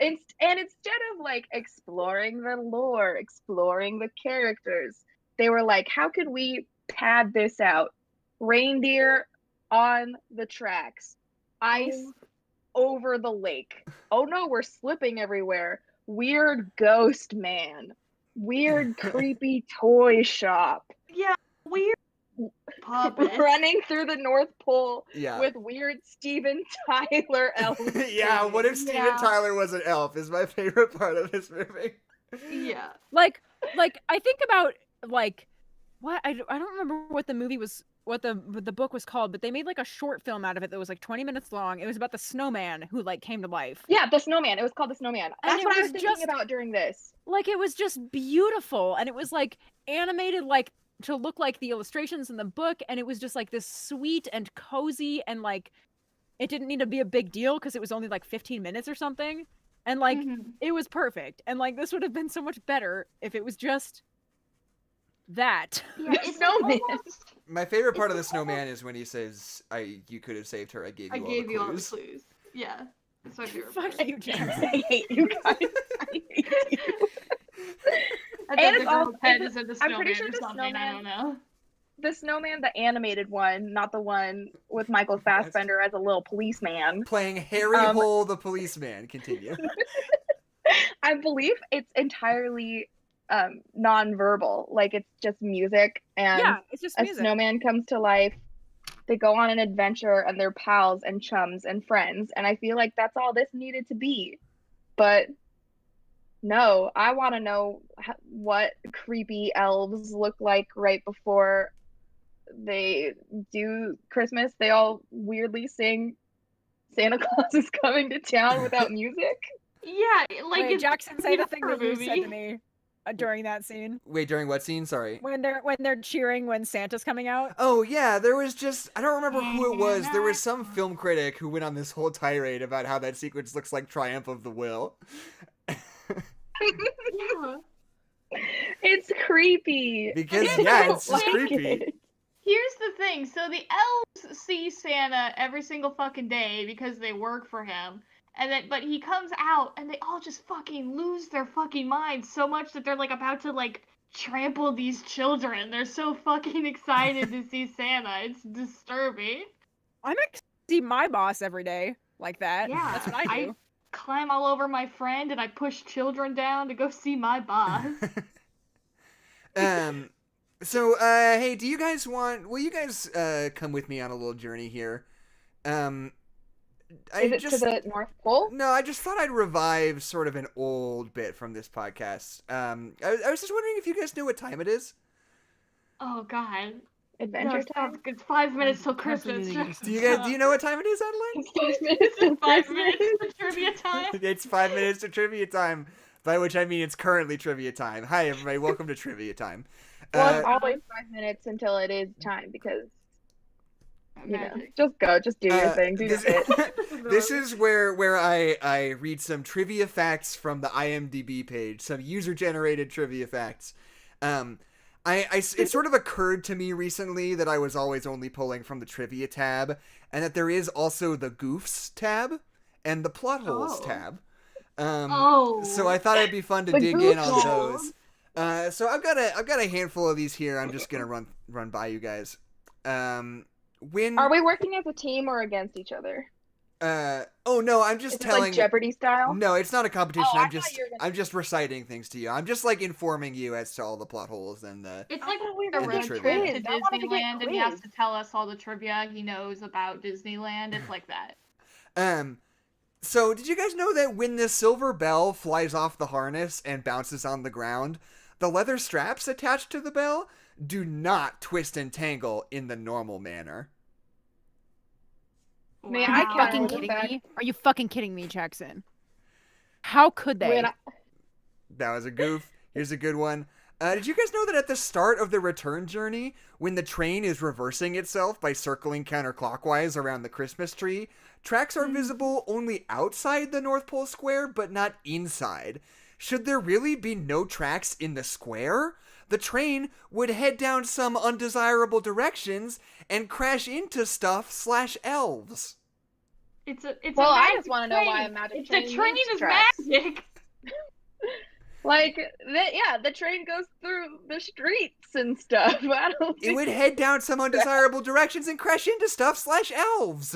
instead of like exploring the lore, exploring the characters, they were like, how can we pad this out? Reindeer on the tracks, ice over the lake. Oh no, we're slipping everywhere. Weird ghost man. Weird creepy toy shop. Yeah, weird puppets. Running through the North Pole Yeah. with weird Steven Tyler elves. Yeah, what if Steven Yeah. Tyler was an elf is my favorite part of this movie. Yeah. Like I think about like what I don't remember what the movie was, what the book was called, but they made like a short film out of it that was like 20 minutes long. It was about the snowman who like came to life. Yeah, the snowman. It was called the snowman. That's it what I was was thinking just- about during this. Like it was just beautiful, and it was like animated like to look like the illustrations in the book, and it was just like this sweet and cozy, and like it didn't need to be a big deal because it was only like 15 minutes or something, and like it was perfect. And like this would have been so much better if it was just that. Yeah, The it's snowman. almost- My favorite part of the It's snowman is when he says, "You could have saved her. I gave you I all gave the you all the clues." clues. Yeah. That's my favorite Fuck part. you, James. I hate you guys. I hate you. I And thought it's the all- girl's head is in the I'm snowman pretty sure or the something. I snowman- don't know. The snowman, the animated one, not the one with Michael Fassbender as a little policeman. Playing Harry Hole the policeman. Continue. I believe it's entirely non-verbal. Like it's just music, and Yeah, it's just a music. snowman comes to life. They go on an adventure, and they're pals and chums and friends. And I feel like that's all this needed to be. But no, I want to know what creepy elves look like right before they do Christmas. They all weirdly sing Santa Claus is coming to town without music. Yeah, like Wait, it's Jackson, say the thing horror that you said to movie. me during that scene Wait, during what scene? Sorry. when they're cheering when Santa's coming out. Oh, yeah, there was just... I don't remember who it was. There was some film critic who went on this whole tirade about how that sequence looks like Triumph of the Will. Yeah. It's creepy. Because, I yeah, don't it's just like creepy. it. Here's the thing. So the elves see Santa every single fucking day because they work for him. And then but he comes out and they all just fucking lose their fucking minds so much that they're like about to like trample these children. They're so fucking excited to see Santa. It's disturbing. I'm to see my boss every day like that. Yeah. That's what I do. Climb all over my friend and I push children down to go see my boss. So, hey, will you guys come with me on a little journey here? Is it to the North Pole? No, I just thought I'd revive sort of an old bit from this podcast. I was just wondering if you guys knew what time it is. Oh god. Adventure No, time? it's 5 minutes till Christmas. Do you know what time it is, Adelaide? It's 5 minutes till 5 Christmas. minutes to trivia time. It's 5 minutes to trivia time, by which I mean it's currently trivia time. Hi, everybody. Welcome to trivia time. Well, it's always 5 minutes until it is time because, you know, Magic. just do your thing. Do your bit. This is where I read some trivia facts from the IMDb page, some user-generated trivia facts. It sort of occurred to me recently that I was always only pulling from the trivia tab, and that there is also the goofs tab. and the plot holes Oh. tab. Oh. So I thought it'd be fun to The dig in goof on holes. those. So I've got a handful of these here. I'm just gonna run by you guys. When Are we working as a team or against each other? oh no, I'm just Is it telling. like Jeopardy style? No, it's not a competition. Oh, I I'm thought just you were gonna- I'm just reciting things to you. I'm just like informing you as to all the plot holes and the. It's I like thought we a were gonna road get trip to quizzed. I wanted to get Disneyland, and he has quizzed. to tell us all the trivia he knows about Disneyland. It's like that. So did you guys know that when the silver bell flies off the harness and bounces on the ground, the leather straps attached to the bell do not twist and tangle in the normal manner? Man, Are I you can't fucking believe kidding that. me? Are you fucking kidding me, Jackson? How could they? When I- That was a goof. Here's a good one. Did you guys know that at the start of the return journey, when the train is reversing itself by circling counterclockwise around the Christmas tree, tracks are visible only outside the North Pole Square, but not inside? Should there really be no tracks in the square? The train would head down some undesirable directions and crash into stuff/elves. It's a Well, I magic just want to know why a train. magic It's train the train needs is tracks. magic. Like, the train goes through the streets and stuff. I don't It think... would head down some undesirable directions and crash into stuff/elves.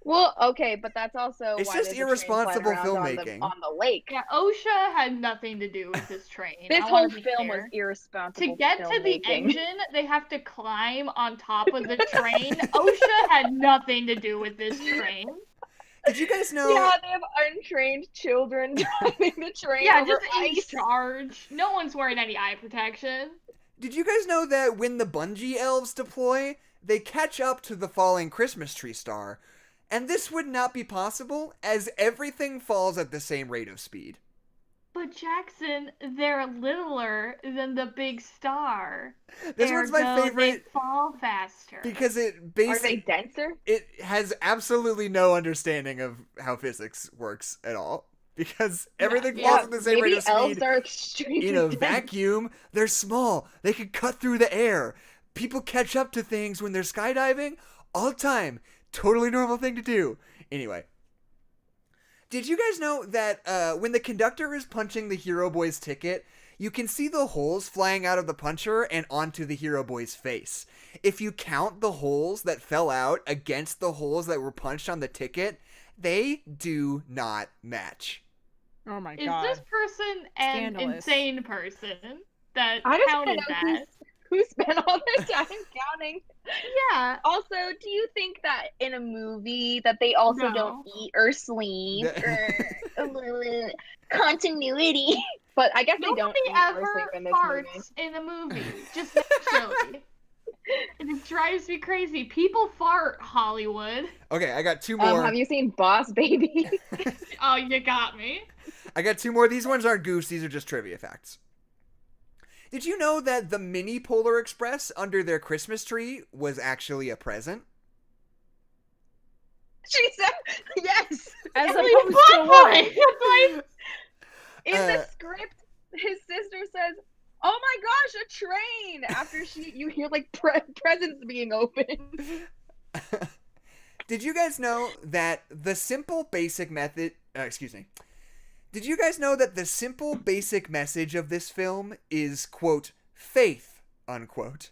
Well, okay, but that's also It's why just there's a train irresponsible flying around filmmaking. on the lake. Yeah, OSHA had nothing to do with this train. This I whole wanna be film clear. was irresponsible To get to the filmmaking. engine, they have to climb on top of the train. OSHA had nothing to do with this train. Did you guys know? Yeah, they have untrained children driving the train Yeah, over just in ice. charge. No one's wearing any eye protection. Did you guys know that when the bungee elves deploy, they catch up to the falling Christmas tree star? And this would not be possible, as everything falls at the same rate of speed. But Jackson, they're littler than the big star. This one's my Ergo, favorite They fall faster. because it Are they basically denser? it has absolutely no understanding of how physics works at all. Because everything Yeah, falls at the same rate maybe of elves speed. are extremely In a dense. vacuum, they're small. They can cut through the air. People catch up to things when they're skydiving all the time. Totally normal thing to do. Anyway. Did you guys know that when the conductor is punching the Hero Boy's ticket, you can see the holes flying out of the puncher and onto the Hero Boy's face? If you count the holes that fell out against the holes that were punched on the ticket, they do not match. Oh my Is god. this person an Scandalous. insane person that I just counted want to know that? who spent all their time counting. Yeah. Also, do you think that in a movie that they also No. don't eat or sleep The- or continuity? But I guess they don't Nobody eat or ever sleep in this farts movie. in a movie, just naturally. And it drives me crazy. People fart, Hollywood. Okay, I got two more. Have you seen Boss Baby? Oh, you got me. I got two more. These ones aren't goofs. These are just trivia facts. Did you know that the mini Polar Express under their Christmas tree was actually a present? She said yes. As Emily, opposed to Plot what? point. That's like, In Uh, the script, his sister says, "Oh my gosh, a train!" After you hear like presents being opened. Did you guys know that the simple basic method... Did you guys know that the simple basic message of this film is, quote, faith, unquote?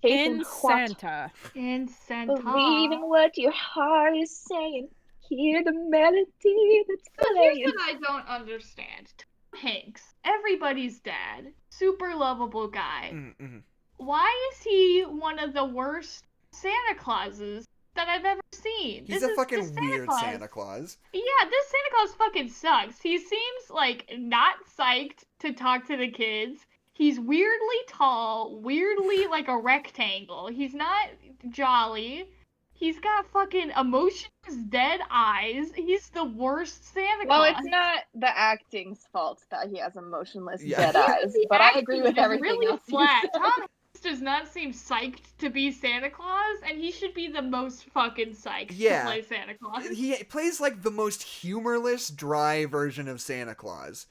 In what? Santa. in Santa. Believe in what your heart is saying. Hear the melody that's But here's playing. what I don't understand. Tom Hanks, everybody's dad, super lovable guy. Mm-hmm. Why is he one of the worst Santa Clauses that I've ever seen? He's This a is- fucking this weird Claus- Santa Claus. Yeah, this Santa Claus fucking sucks. He seems like not psyched to talk to the kids. He's weirdly tall, weirdly like a rectangle. He's not jolly. He's got fucking emotionless dead eyes. He's the worst Santa Well, Claus. it's not the acting's fault that he has emotionless Yeah. dead eyes, The but I acting agree with is everything really else you flat. said. Tom Hanks does not seem psyched to be Santa Claus, and he should be the most fucking psyched Yeah. to play Santa Claus. He plays like the most humorless, dry version of Santa Claus,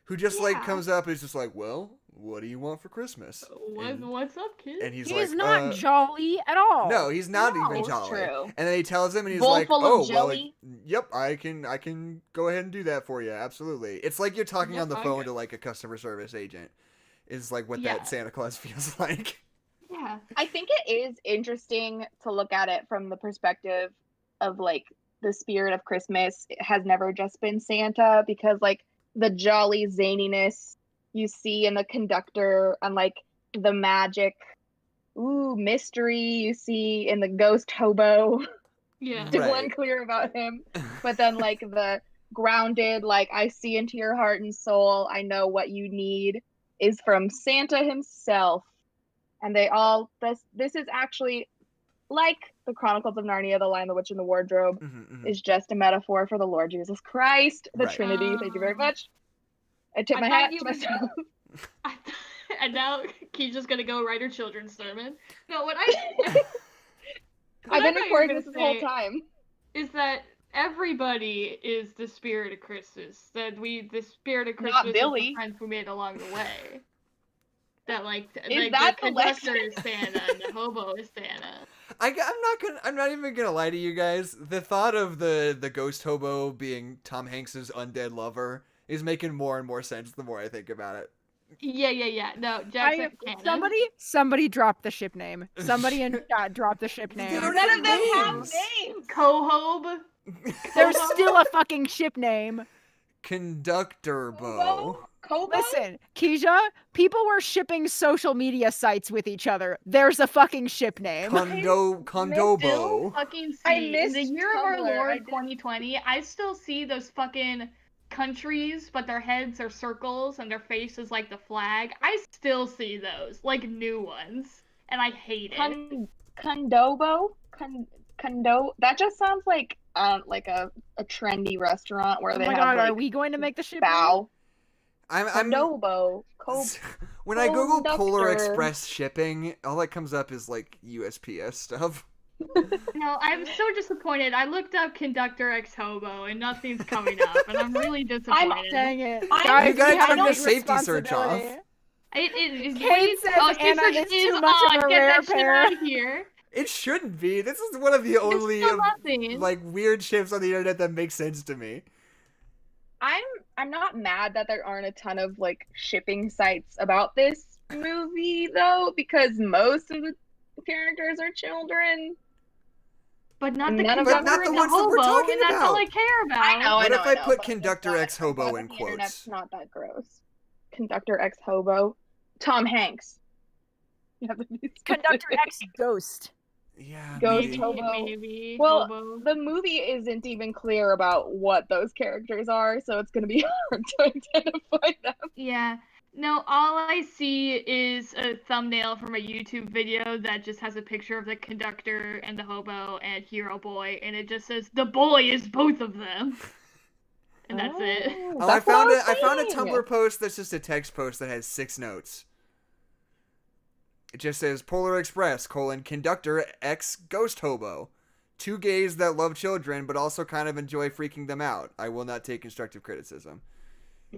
who just like Yeah. comes up and is just like, well, what do you want for Christmas? What's up, kid? And he's He's like, not jolly at all. no, he's not No, even it's jolly. true. And then he tells him, and he's Bowl like, full of oh, well, jelly? yep, I can go ahead and do that for you. Absolutely. It's like you're talking Yep, on the I phone got- to like a customer service agent. Is like what Yeah. that Santa Claus feels like. Yeah. I think it is interesting to look at it from the perspective of like the spirit of Christmas. It has never just been Santa, because like the jolly zaniness you see in the conductor and like the magic mystery you see in the ghost hobo. Yeah. Still Right. unclear about him. But then like the grounded, like I see into your heart and soul, I know what you need, is from Santa himself. And they all this is actually like the Chronicles of Narnia, The Lion, the Witch, and the Wardrobe is just a metaphor for the Lord Jesus Christ, the Right. Trinity. Thank you very much. I tip I my thought hat you to were- myself. And now Key's just gonna go write her children's sermon. No, what I've been I thought you were recording gonna this whole say time. is that everybody is the spirit of Christmas. That the spirit of Not Christmas is Billy. the friends we made along the way. That like that the the conductor lesson? is Santa and the hobo is Santa. I'm not even gonna lie to you guys. The thought of the ghost hobo being Tom Hanks's undead lover is making more and more sense the more I think about it. Yeah. No, Jackson canon. Somebody dropped the ship name. Somebody in chat dropped the ship name. don't None have of them have names. names. Cohob. There's still a fucking ship name. Conductor bow. Kobo? Listen, Keisha, people were shipping social media sites with each other. There's a fucking ship name. Condobo. Fucking see, I in the missed year of our Tumblr. I Lord did- 2020, I still see those fucking countries, but their heads are circles and their face is like the flag. I still see those, like new ones, and I hate it. Condobo? Condo? That just sounds like a trendy restaurant where Oh they my have god, like are we going to make the ship name? bow. I'm Condobo. when I Google Polar Conductor. Express shipping, all that comes up is like USPS stuff. No, I'm so disappointed. I looked up conductor ex hobo and nothing's coming up, and I'm really disappointed. Dang it. I- Guys, You gotta we have turn a the big safety search off. responsibility. Kate says Anna is too much of a Get rare that shit pair. out of here. It shouldn't be. This is one of the only It's still nothing. like weird ships on the internet that make sense to me. I'm not mad that there aren't a ton of like shipping sites about this movie though, because most of the characters are children. But not the None of conductor them- But not the and ones the that we're hobo, talking and that's all I about. care about. I know. What if I put but conductor it's ex not- hobo but in the internet's quotes? not that gross. Conductor ex hobo. Tom Hanks. You have to be Conductor specific. X Ghost. Yeah, Ghost maybe. hobo. Maybe. Well, hobo. The movie isn't even clear about what those characters are, so it's gonna be hard to identify them. Yeah. No, all I see is a thumbnail from a YouTube video that just has a picture of the conductor and the hobo and Hero Boy, and it just says, the boy is both of them. And that's it. Oh, That's what was I found a saying. Tumblr post that's just a text post that has 6 notes. It just says Polar Express, conductor ex ghost hobo. 2 gays that love children but also kind of enjoy freaking them out. I will not take constructive criticism.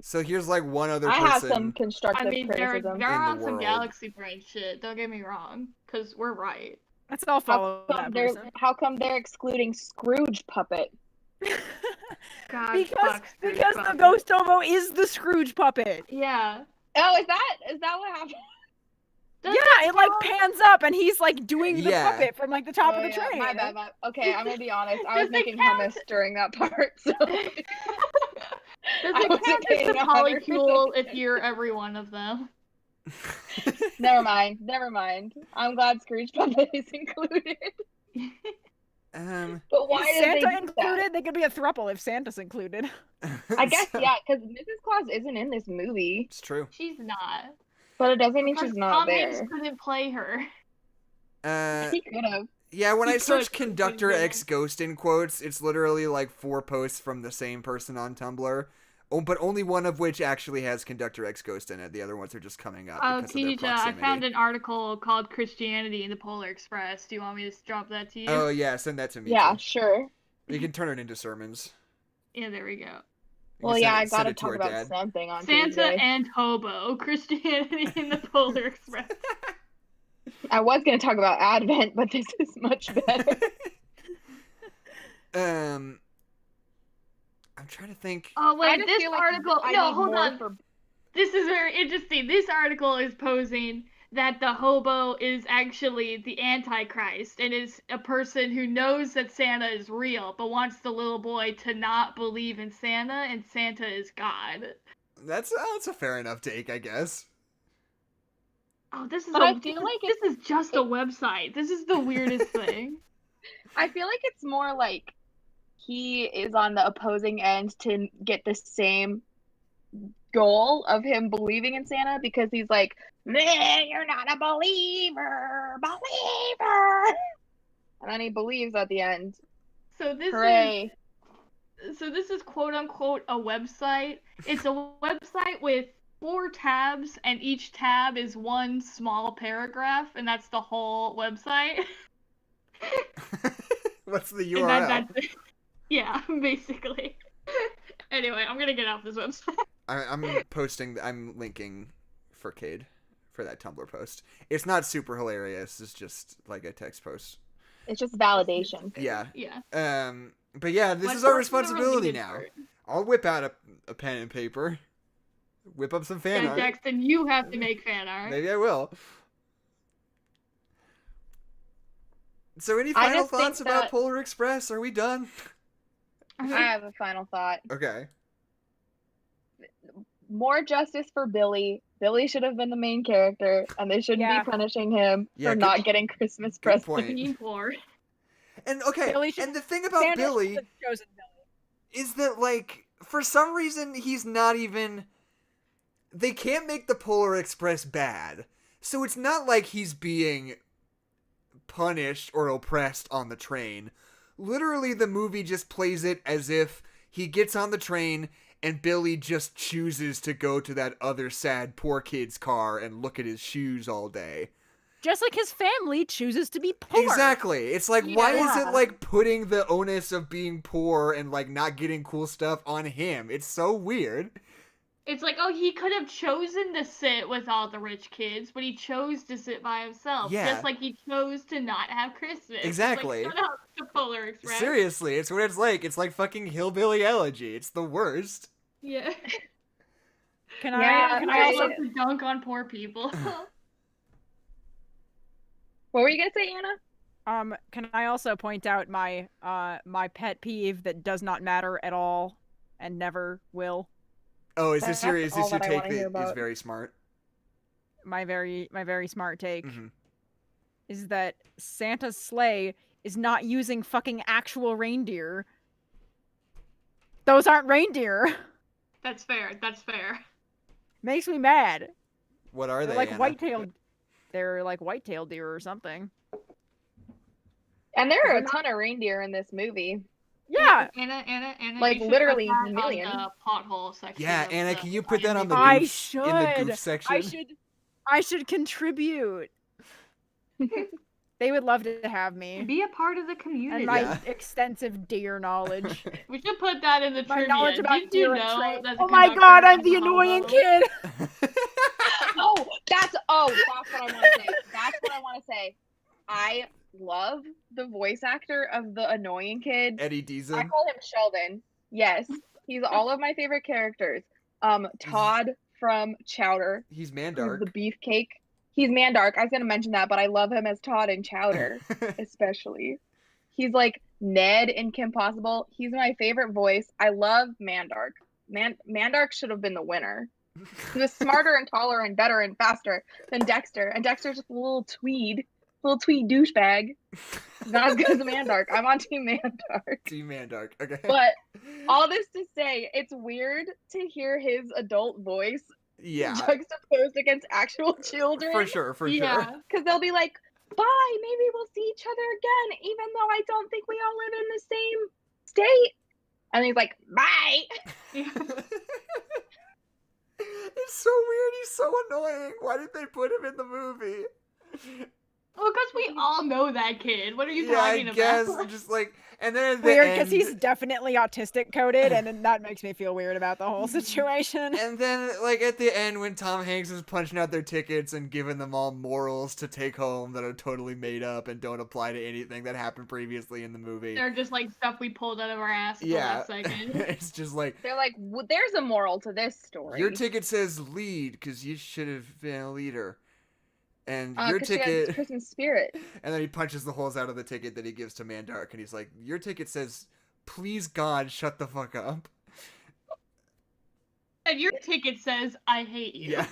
So here's like one other I person. have some constructive I mean, they're criticism. in on the some world. galaxy brain shit, don't get me wrong, because we're right. Let's all follow that person. How come they're excluding Scrooge puppet? God, because fuck Scrooge because the puppet. ghost hobo is the Scrooge puppet. Yeah. Oh, is that what happened? Doesn't Yeah, it like sound- pans up and he's like doing the Yeah. puppet from like the top Oh, of the yeah, train. My bad. Okay, I'm gonna be honest. I was Does it making count? hummus during that part, so Does I it wasn't count as paying a 100% polycule if you're every one of them? never mind. I'm glad Scrooge puppet is included. But why Is did Santa they do included? They could be a throuple if Santa's included. that? I guess yeah, because Mrs. Claus isn't in this movie, It's true. She's not. but it doesn't mean Because she's not Tom there. Hanks couldn't play her. He could have. Yeah, when He I search could, conductor but he ex ghost in quotes, it's literally like 4 posts from the same person on Tumblr. Oh, but only one of which actually has conductor ex ghost in it. The other ones are just coming up Oh, because of their Keisha, I proximity. found an article called Christianity in the Polar Express. Do you want me to drop that to you? Oh yeah, send that to me. Yeah, too. sure. You can turn it into sermons. Yeah, there we go. Well, can yeah, send I it, send gotta it to talk our about dad. something on Santa Tuesday. and Hobo, Christianity in the Polar Express. I was gonna talk about Advent, but this is much better. I'm trying to think. Oh I wait, just this feel like article. I No, need hold more on. for. This is very interesting. This article is posing that the hobo is actually the Antichrist and is a person who knows that Santa is real but wants the little boy to not believe in Santa and Santa is God. That's a fair enough take, I guess. Oh, this is But I feel like this is just a website. This is the weirdest thing. I feel like it's more like he is on the opposing end to get the same goal of him believing in Santa because he's like, "Nah, you're not a believer, and then he believes at the end. So this Hooray! is quote unquote a website. It's a website with 4 tabs and each tab is one small paragraph and that's the whole website. What's the And URL? that's it. Yeah, basically. Anyway, I'm gonna get off this website. I'm linking for Cade for that Tumblr post. It's not super hilarious. It's just like a text post. It's just validation. Yeah. Yeah. But yeah, this Let's is our work for the responsibility related now. part. I'll whip out a pen and paper. Whip up some fan Yeah, art. Jackson, you have to make fan art. Maybe I will. So any I final just think thoughts about that- Polar Express? Are we done? I have a final thought. Okay. More justice for Billy. Billy should have been the main character, and they shouldn't Yeah. be punishing him Yeah, for good- not getting Christmas good presents. point. Being poor. And okay, Billy should- and the thing about Santa Billy should have chosen Billy. is that, like, for some reason he's not even. They can't make the Polar Express bad, so it's not like he's being punished or oppressed on the train. Literally, the movie just plays it as if he gets on the train and Billy just chooses to go to that other sad poor kid's car and look at his shoes all day. Just like his family chooses to be poor. Exactly. It's like, why is Yeah. it like putting the onus of being poor and like not getting cool stuff on him? It's so weird. It's like, oh, he could have chosen to sit with all the rich kids, but he chose to sit by himself. Yeah. Just like he chose to not have Christmas. Exactly. It's like, shut up, the Polar Express. Seriously, it's what it's like. It's like fucking hillbilly elegy. It's the worst. Yeah. Can Yeah, I? Can I I also also? to dunk on poor people. What were you gonna say, Anna? Can I also point out my my pet peeve that does not matter at all and never will? Oh, is this That's your all that I take wanna hear that is about. very smart? My very smart take Mm-hmm. is that Santa's sleigh is not using fucking actual reindeer. Those aren't reindeer. That's fair. That's fair. Makes me mad. What are They're they? like Anna? white-tailed. They're like white-tailed deer or something. And there are a They're ton of reindeer in this movie. Yeah. Anna, Like, you should literally put that a million. on the pothole section. Yeah, of Anna, the can you put that on the IMDb. goofs in the goof section? I should contribute. They would love to have me. Be a part of the community. And my Yeah. extensive deer knowledge. We should put that in the My trivia. knowledge about Did you deer and know train. that the Oh my conductor god, I'm is the a annoying hobo? kid! That's what I want to say. That's what I want to say. I love the voice actor of the annoying kid. Eddie I Deason. call him Sheldon. Yes, he's all of my favorite characters. Todd from Chowder, He's who's Mandark. the beefcake. He's Mandark. I was gonna mention that, but I love him as Todd in Chowder, especially. He's like Ned in Kim Possible. He's my favorite voice. I love Mandark. Mandark should have been the winner. He was smarter and taller and better and faster than Dexter, and Dexter's just a little tweed douchebag. He's not as good as Mandark. I'm on Team Mandark. Team Mandark. Okay. But all this to say, it's weird to hear his adult voice yeah, juxtaposed against actual children. for sure, for Yeah. sure. Because they'll be like, bye, maybe we'll see each other again, even though I don't think we all live in the same state. And he's like, bye. It's so weird. He's so annoying. Why did they put him in the movie? Well, because we all know that kid. What are you Yeah, talking I guess about? just like, and then at the Weird, end, because he's definitely autistic coded, and then that makes me feel weird about the whole situation. and then like at the end when Tom Hanks is punching out their tickets and giving them all morals to take home that are totally made up and don't apply to anything that happened previously in the movie. They're just like stuff we pulled out of our ass at the Yeah, last second. it's just like They're like, there's a moral to this story. your ticket says lead because you should have been a leader. And your 'cause she has ticket, Christmas spirit. and then he punches the holes out of the ticket that he gives to Mandark, and he's like, "Your ticket says, please God, shut the fuck up." And your ticket says, "I hate you." Yeah.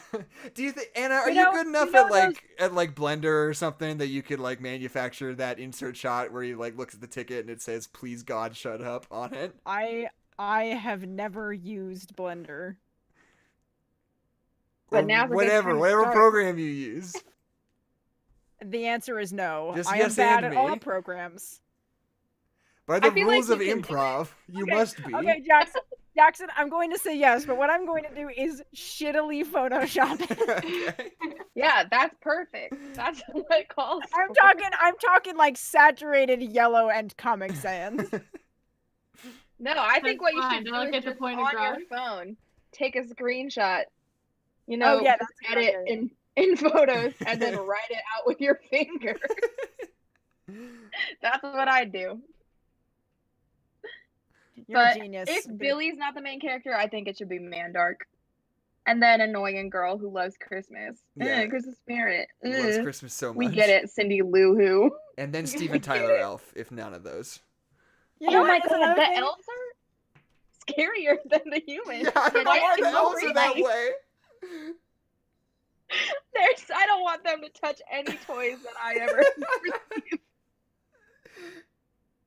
Do you think, Anna? Are You you know- good enough you know at Blender or something that you could like manufacture that insert shot where he like looks at the ticket and it says, "Please God, shut up" on it? I have never used Blender. But Or now's a good whatever, time to whatever start. program you use. The answer is no. Just I yes am bad and at all me. programs. By the I feel like rules of you can do it. improv, you Okay, must be. Okay, Jackson, I'm going to say yes, but what I'm going to do is shittily Photoshop it. Okay. Yeah, that's perfect. That's what it calls I'm for. talking like saturated yellow and Comic Sans. No, I think what you fine, should do that'll is get the just point on your across. phone, take a screenshot, you know, Oh yeah, that's a good edit idea. in photos, and then write it out with your finger. That's what I do. You're But a genius. if Billy's not the main character, I think it should be Mandark. And then annoying girl who loves Christmas. Yeah. Christmas spirit. Loves Ugh. Christmas so much. We get it, Cindy Lou Who. And then We Steven get Tyler it. Elf, if none of those. You know Oh my what is god, another the thing? elves are scarier than the humans. Yeah, I don't know Like, why it's the elves are that creepy. way. I don't want them to touch any toys that I ever receive.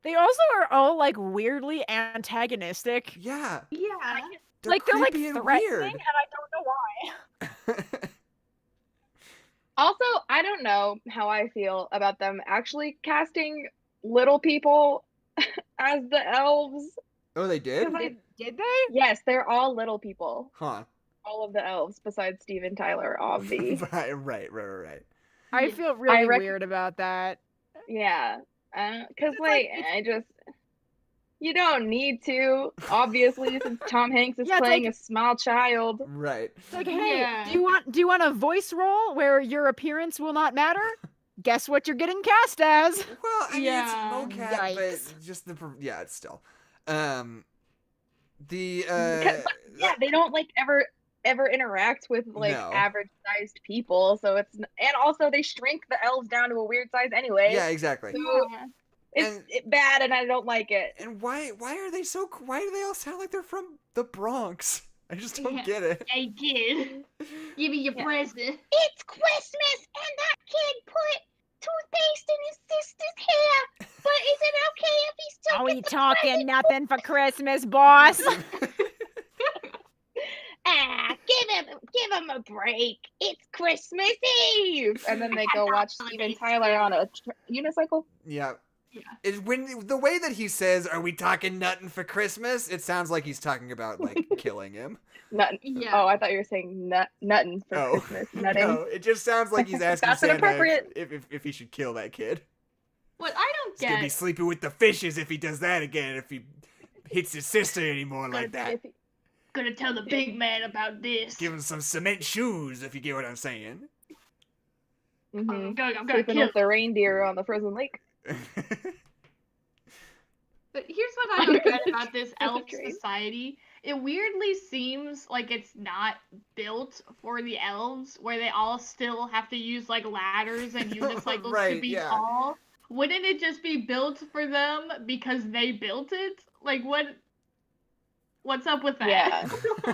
They also are all like weirdly antagonistic. Yeah. Yeah. They're Like they're like creepy threatening, and weird. and I don't know why. Also, I don't know how I feel about them actually casting little people as the elves. Oh, they did? Did they? Yes, they're all little people. Huh. All of the elves besides Steven Tyler, obvi. right. I feel really reckon- weird about that. Yeah. Because, It's like, like- you don't need to, obviously, since Tom Hanks is Yeah, it's playing like- a small child. Right. It's like, hey, Yeah. do you want a voice role where your appearance will not matter? Guess what you're getting cast as? Well, I mean, Yeah. it's mocap, but Yikes. just yeah, it's still. The Yeah, they don't, like, ever interact with, like, No. average-sized people, so it's... And also, they shrink the elves down to a weird size anyway. yeah, exactly. So And- it's bad, and I don't like it. And why are they so? Why do they all sound like they're from the Bronx? I just don't Yeah. get it. Hey kid, give me your Yeah. present. It's Christmas, and that kid put toothpaste in his sister's hair. But is it okay if he still Are we gets the talking present? nothing for Christmas, boss? Give him a break. It's Christmas Eve. And then they go watch Steven Holiday Tyler on a unicycle. Yeah. Yeah. When the way that he says, "Are we talking nuttin' for Christmas?" It sounds like he's talking about like killing him. Nuttin'. Yeah. Oh, I thought you were saying nuttin' for Oh. Christmas. Nutting. No, it just sounds like he's asking That's Santa inappropriate. if he should kill that kid. What I don't He's gonna be get. sleeping with the fishes if he does that again. If he hits his sister anymore like that. Gonna tell the big man about this. Give him some cement shoes if you get what I'm saying. Mm-hmm. I'm gonna Sleeping kill. with the reindeer on the frozen lake. But here's what I don't get about this Under the elf train. society. It weirdly seems like it's not built for the elves, where they all still have to use like ladders and unicycles to Right, be yeah. tall. Wouldn't it just be built for them because they built it? Like what's up with that? Yeah.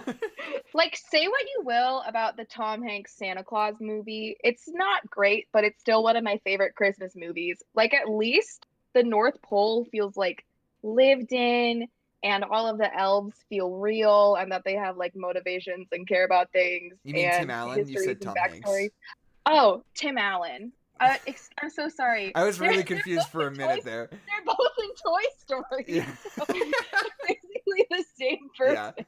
Like, say what you will about the Tom Hanks Santa Claus movie. It's not great, but it's still one of my favorite Christmas movies. Like, at least the North Pole feels like lived in, and all of the elves feel real, and that they have like motivations and care about things. You mean and Tim Allen? You histories said and Tom Hanks. backstories. Oh, Tim Allen. I'm so sorry. I was really They're confused both for a in minute Toy- there. They're both in Toy Story. Yeah. So basically the same person. Yeah.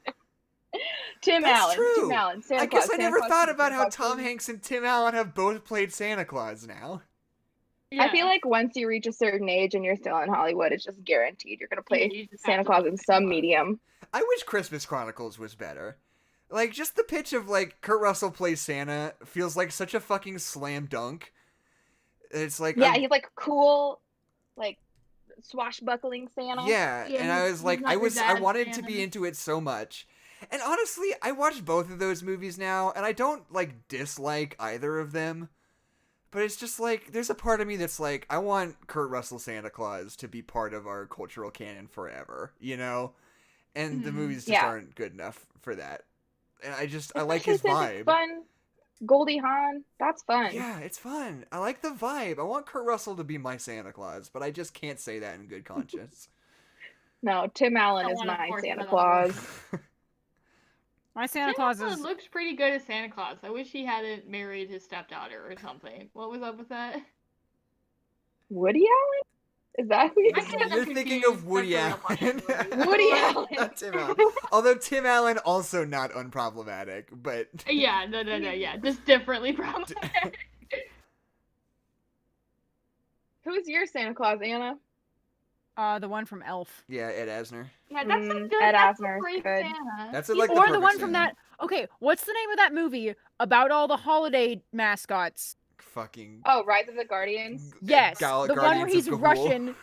Tim That's Allen. true. Tim Allen. Santa I guess Claus, I Santa never Claus thought 2, about Santa how Claus Tom 3. Hanks and Tim Allen have both played Santa Claus now. Yeah. I feel like once you reach a certain age and you're still in Hollywood, it's just guaranteed you're gonna Yeah, play you just have Santa to Claus play in Santa some Claus. medium. I wish Christmas Chronicles was better. Like, just the pitch of, like, Kurt Russell plays Santa feels like such a fucking slam dunk. It's like, Yeah, he's like cool, like swashbuckling Santa. yeah, Yeah, and I was he's like, not your I dad's wanted to be Santa. into it so much. And honestly, I watched both of those movies now, and I don't, like, dislike either of them. But it's just like, there's a part of me that's like, I want Kurt Russell Santa Claus to be part of our cultural canon forever, you know? And the movies just aren't good enough for that. And I like his Especially since vibe. it's fun. Goldie Hawn, that's fun. Yeah, it's fun. I like the vibe. I want Kurt Russell to be my Santa Claus, but I just can't say that in good conscience. No, Tim Allen I is wanna my force Santa that on Claus. My Santa Tim Claus Allen is looks pretty good as Santa Claus. I wish he hadn't married his stepdaughter or something. What was up with that? Woody Allen? Is that who I can't- You're I'm thinking confused. of Woody That's a real Allen. question. Woody Allen. Not Tim Allen. Although Tim Allen also not unproblematic, but Yeah, no, yeah, just differently problematic. Who's your Santa Claus, Anna? the one from Elf. yeah, Ed Asner. Yeah, that's a good. Ed That's Asner's a great good. Santa. That's like the Or the perfect one from Santa. that. Okay, what's the name of that movie about all the holiday mascots? Fucking Oh, Rise of the Guardians. Yes, Gal- the one where Guardians he's of Gabul. Russian.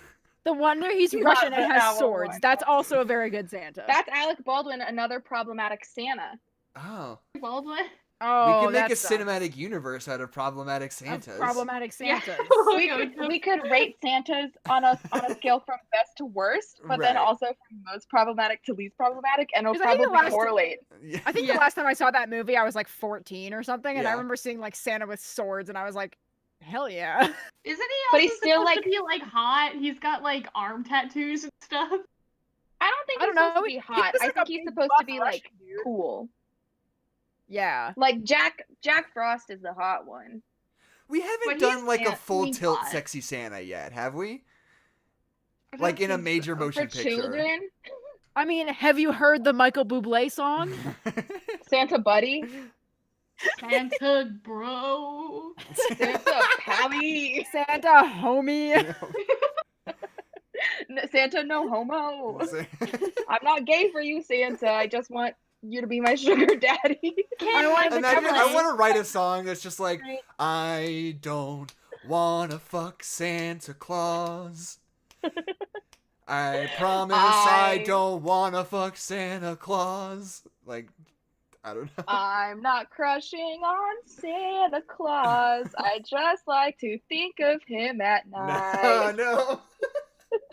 The one where he's Russian and has that swords. one. That's also a very good Santa. That's Alec Baldwin, another problematic Santa. Oh. Baldwin. oh, We could make a that sucks. cinematic universe out of problematic Of Santas. problematic Yeah. Santas. We could rate Santas on a scale from best to worst, but then Right. also from most problematic to least problematic, and it'll 'Cause I think the probably last- correlate. Yeah. I think Yeah. the last time I saw that movie, I was like 14 or something, and I Yeah. remember seeing like Santa with swords, and I was like, hell yeah. Isn't he also But he's still, supposed like- to be like hot? He's got like arm tattoos and stuff. I don't think I he's don't supposed to know, be he hot. was I like think a he's big supposed buff to be Russian like dude. cool. Yeah. Like Jack Frost is the hot one. We haven't But done he's like a Santa- full he's tilt hot. sexy Santa yet, have we? I don't Like in a think major so. motion For picture. children, I mean, have you heard the Michael Bublé song? Santa Buddy, Santa bro. Santa Pally, Santa homie. Santa no homo. I'm not gay for you, Santa. I just want you to be my sugar daddy. I want to Imagine, I cover want to write a song that's just like, Right. I don't wanna fuck Santa Claus. I promise I I- don't wanna fuck Santa Claus. Like, I don't know. I'm not crushing on Santa Claus. I just like to think of him at night. No.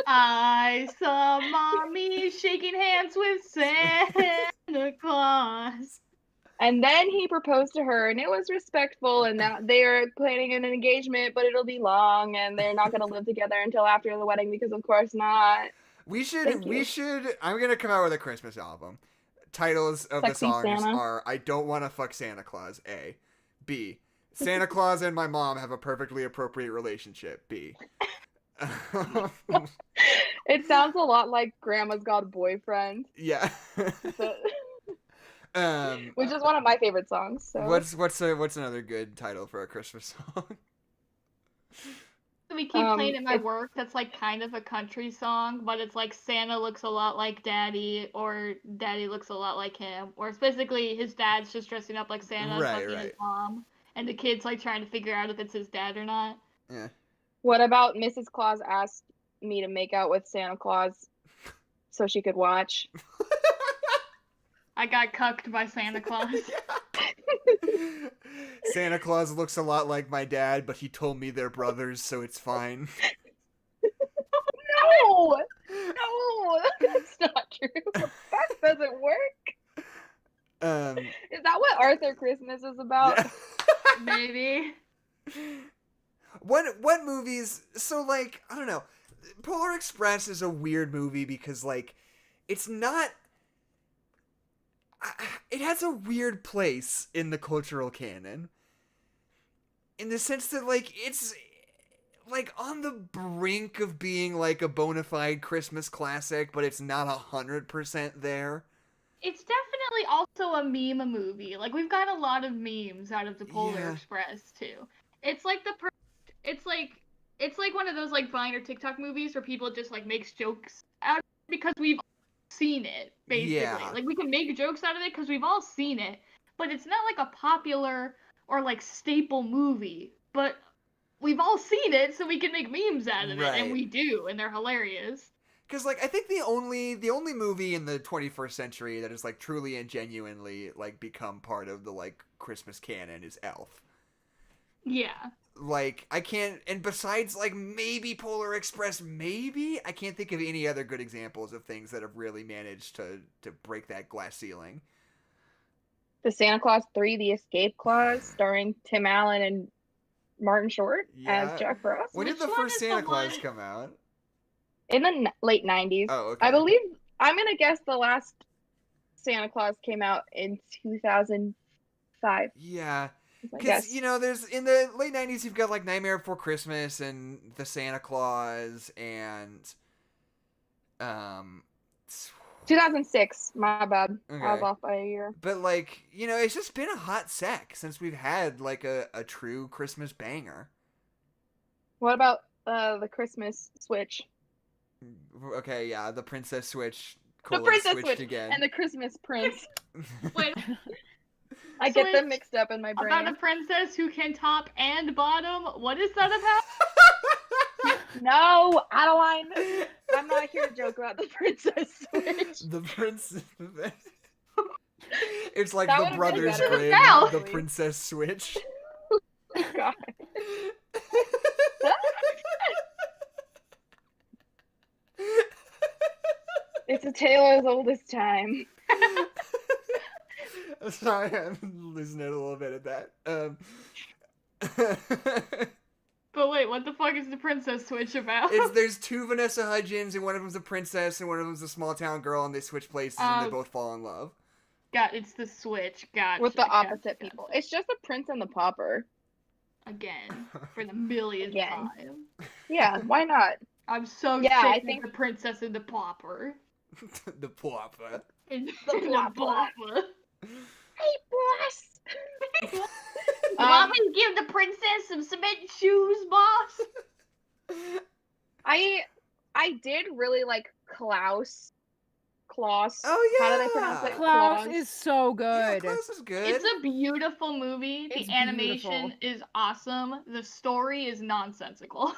I saw mommy shaking hands with Santa Claus. And then he proposed to her, and it was respectful. And now they are planning an engagement, but it'll be long, and they're not going to live together until after the wedding because, of course, not. We Thank you. should. I'm gonna come out with a Christmas album. Titles of the Sexy songs Santa. are "I Don't Want to Fuck Santa Claus." A, B. Santa Claus and my mom have a perfectly appropriate relationship. B. It sounds a lot like Grandma's Got a Boyfriend, Yeah. so- um. which is one of my favorite songs. So What's another good title for a Christmas song? We keep playing at my it's- work. That's like kind of a country song, but it's like Santa looks a lot like Daddy, or Daddy looks a lot like him, or it's basically his dad's just dressing up like Santa, Right, fucking his right. mom, and the kid's like trying to figure out if it's his dad or not. Yeah. what about Mrs. Claus asked me to make out with Santa Claus so she could watch? I got cucked by Santa Claus. Santa Claus looks a lot like my dad, but he told me they're brothers, so it's fine. No, no, that's not true. That doesn't work. Is that what Arthur Christmas is about? yeah. Maybe. What movies? So like, I don't know. Polar Express is a weird movie because like, it's not. It has a weird place in the cultural canon. In the sense that like it's like on the brink of being like a bona fide Christmas classic, but it's not 100% there. It's definitely also a meme movie. Like we've got a lot of memes out of the Polar Yeah. Express too. It's like it's like one of those like Vine or TikTok movies where people just like makes jokes out of it because we've seen it, basically. Yeah. Like we can make jokes out of it because we've all seen it, but it's not like a popular or like staple movie. But we've all seen it, so we can make memes out of it, Right. and we do, and they're hilarious. Because, like, I think the only movie in the 21st century that has, like, truly and genuinely, like, become part of the, like, Christmas canon is Elf. Yeah. Like, I can't, and besides, like, maybe Polar Express, I can't think of any other good examples of things that have really managed to break that glass ceiling. The Santa Claus 3, The Escape Clause, starring Tim Allen and Martin Short as Jack Frost. When did the Which first one is Santa the Claus one- come out? In the late 90s. Oh, okay. I believe, I'm going to guess the last Santa Claus came out in 2005. Yeah. is my Because, guess. you know, there's, in the late 90s, you've got, like, Nightmare Before Christmas and The Santa Claus and, 2006, my bad. Okay. I was off by a year. But, like, you know, it's just been a hot sec since we've had, like, a true Christmas banger. What about the Christmas Switch? Okay, yeah, the Princess Switch. The Princess switched Switch again. and the Christmas Prince. Wait, I get them Switch mixed up in my brain. about a princess who can top and bottom? What is that about? No, Adeline. I'm not here to joke about the Princess Switch. The prince. It's like That the would've been Brothers better. Grimm, Now. the Princess Switch. God. It's a tale as old as time. Sorry, I'm losing it a little bit at that. But wait, what the fuck is the princess switch about? There's two Vanessa Hudgens, and one of them's a princess, and one of them's a small town girl, and they switch places, and they both fall in love. It's the switch. Gotcha. With the opposite gotcha. people. It's just a prince and the pauper. Again, for the millionth Again. time. Yeah, why not? I'm so Yeah, sick I of think- the princess and the pauper. The plopper. And The pauper. pauper. Hey, boss! Want me to give the princess some cement shoes, boss? I did really like Klaus. Oh, yeah. How did I pronounce it? Klaus is so Yeah, good. Klaus is good. It's a beautiful movie. It's The animation beautiful. is awesome. The story is nonsensical.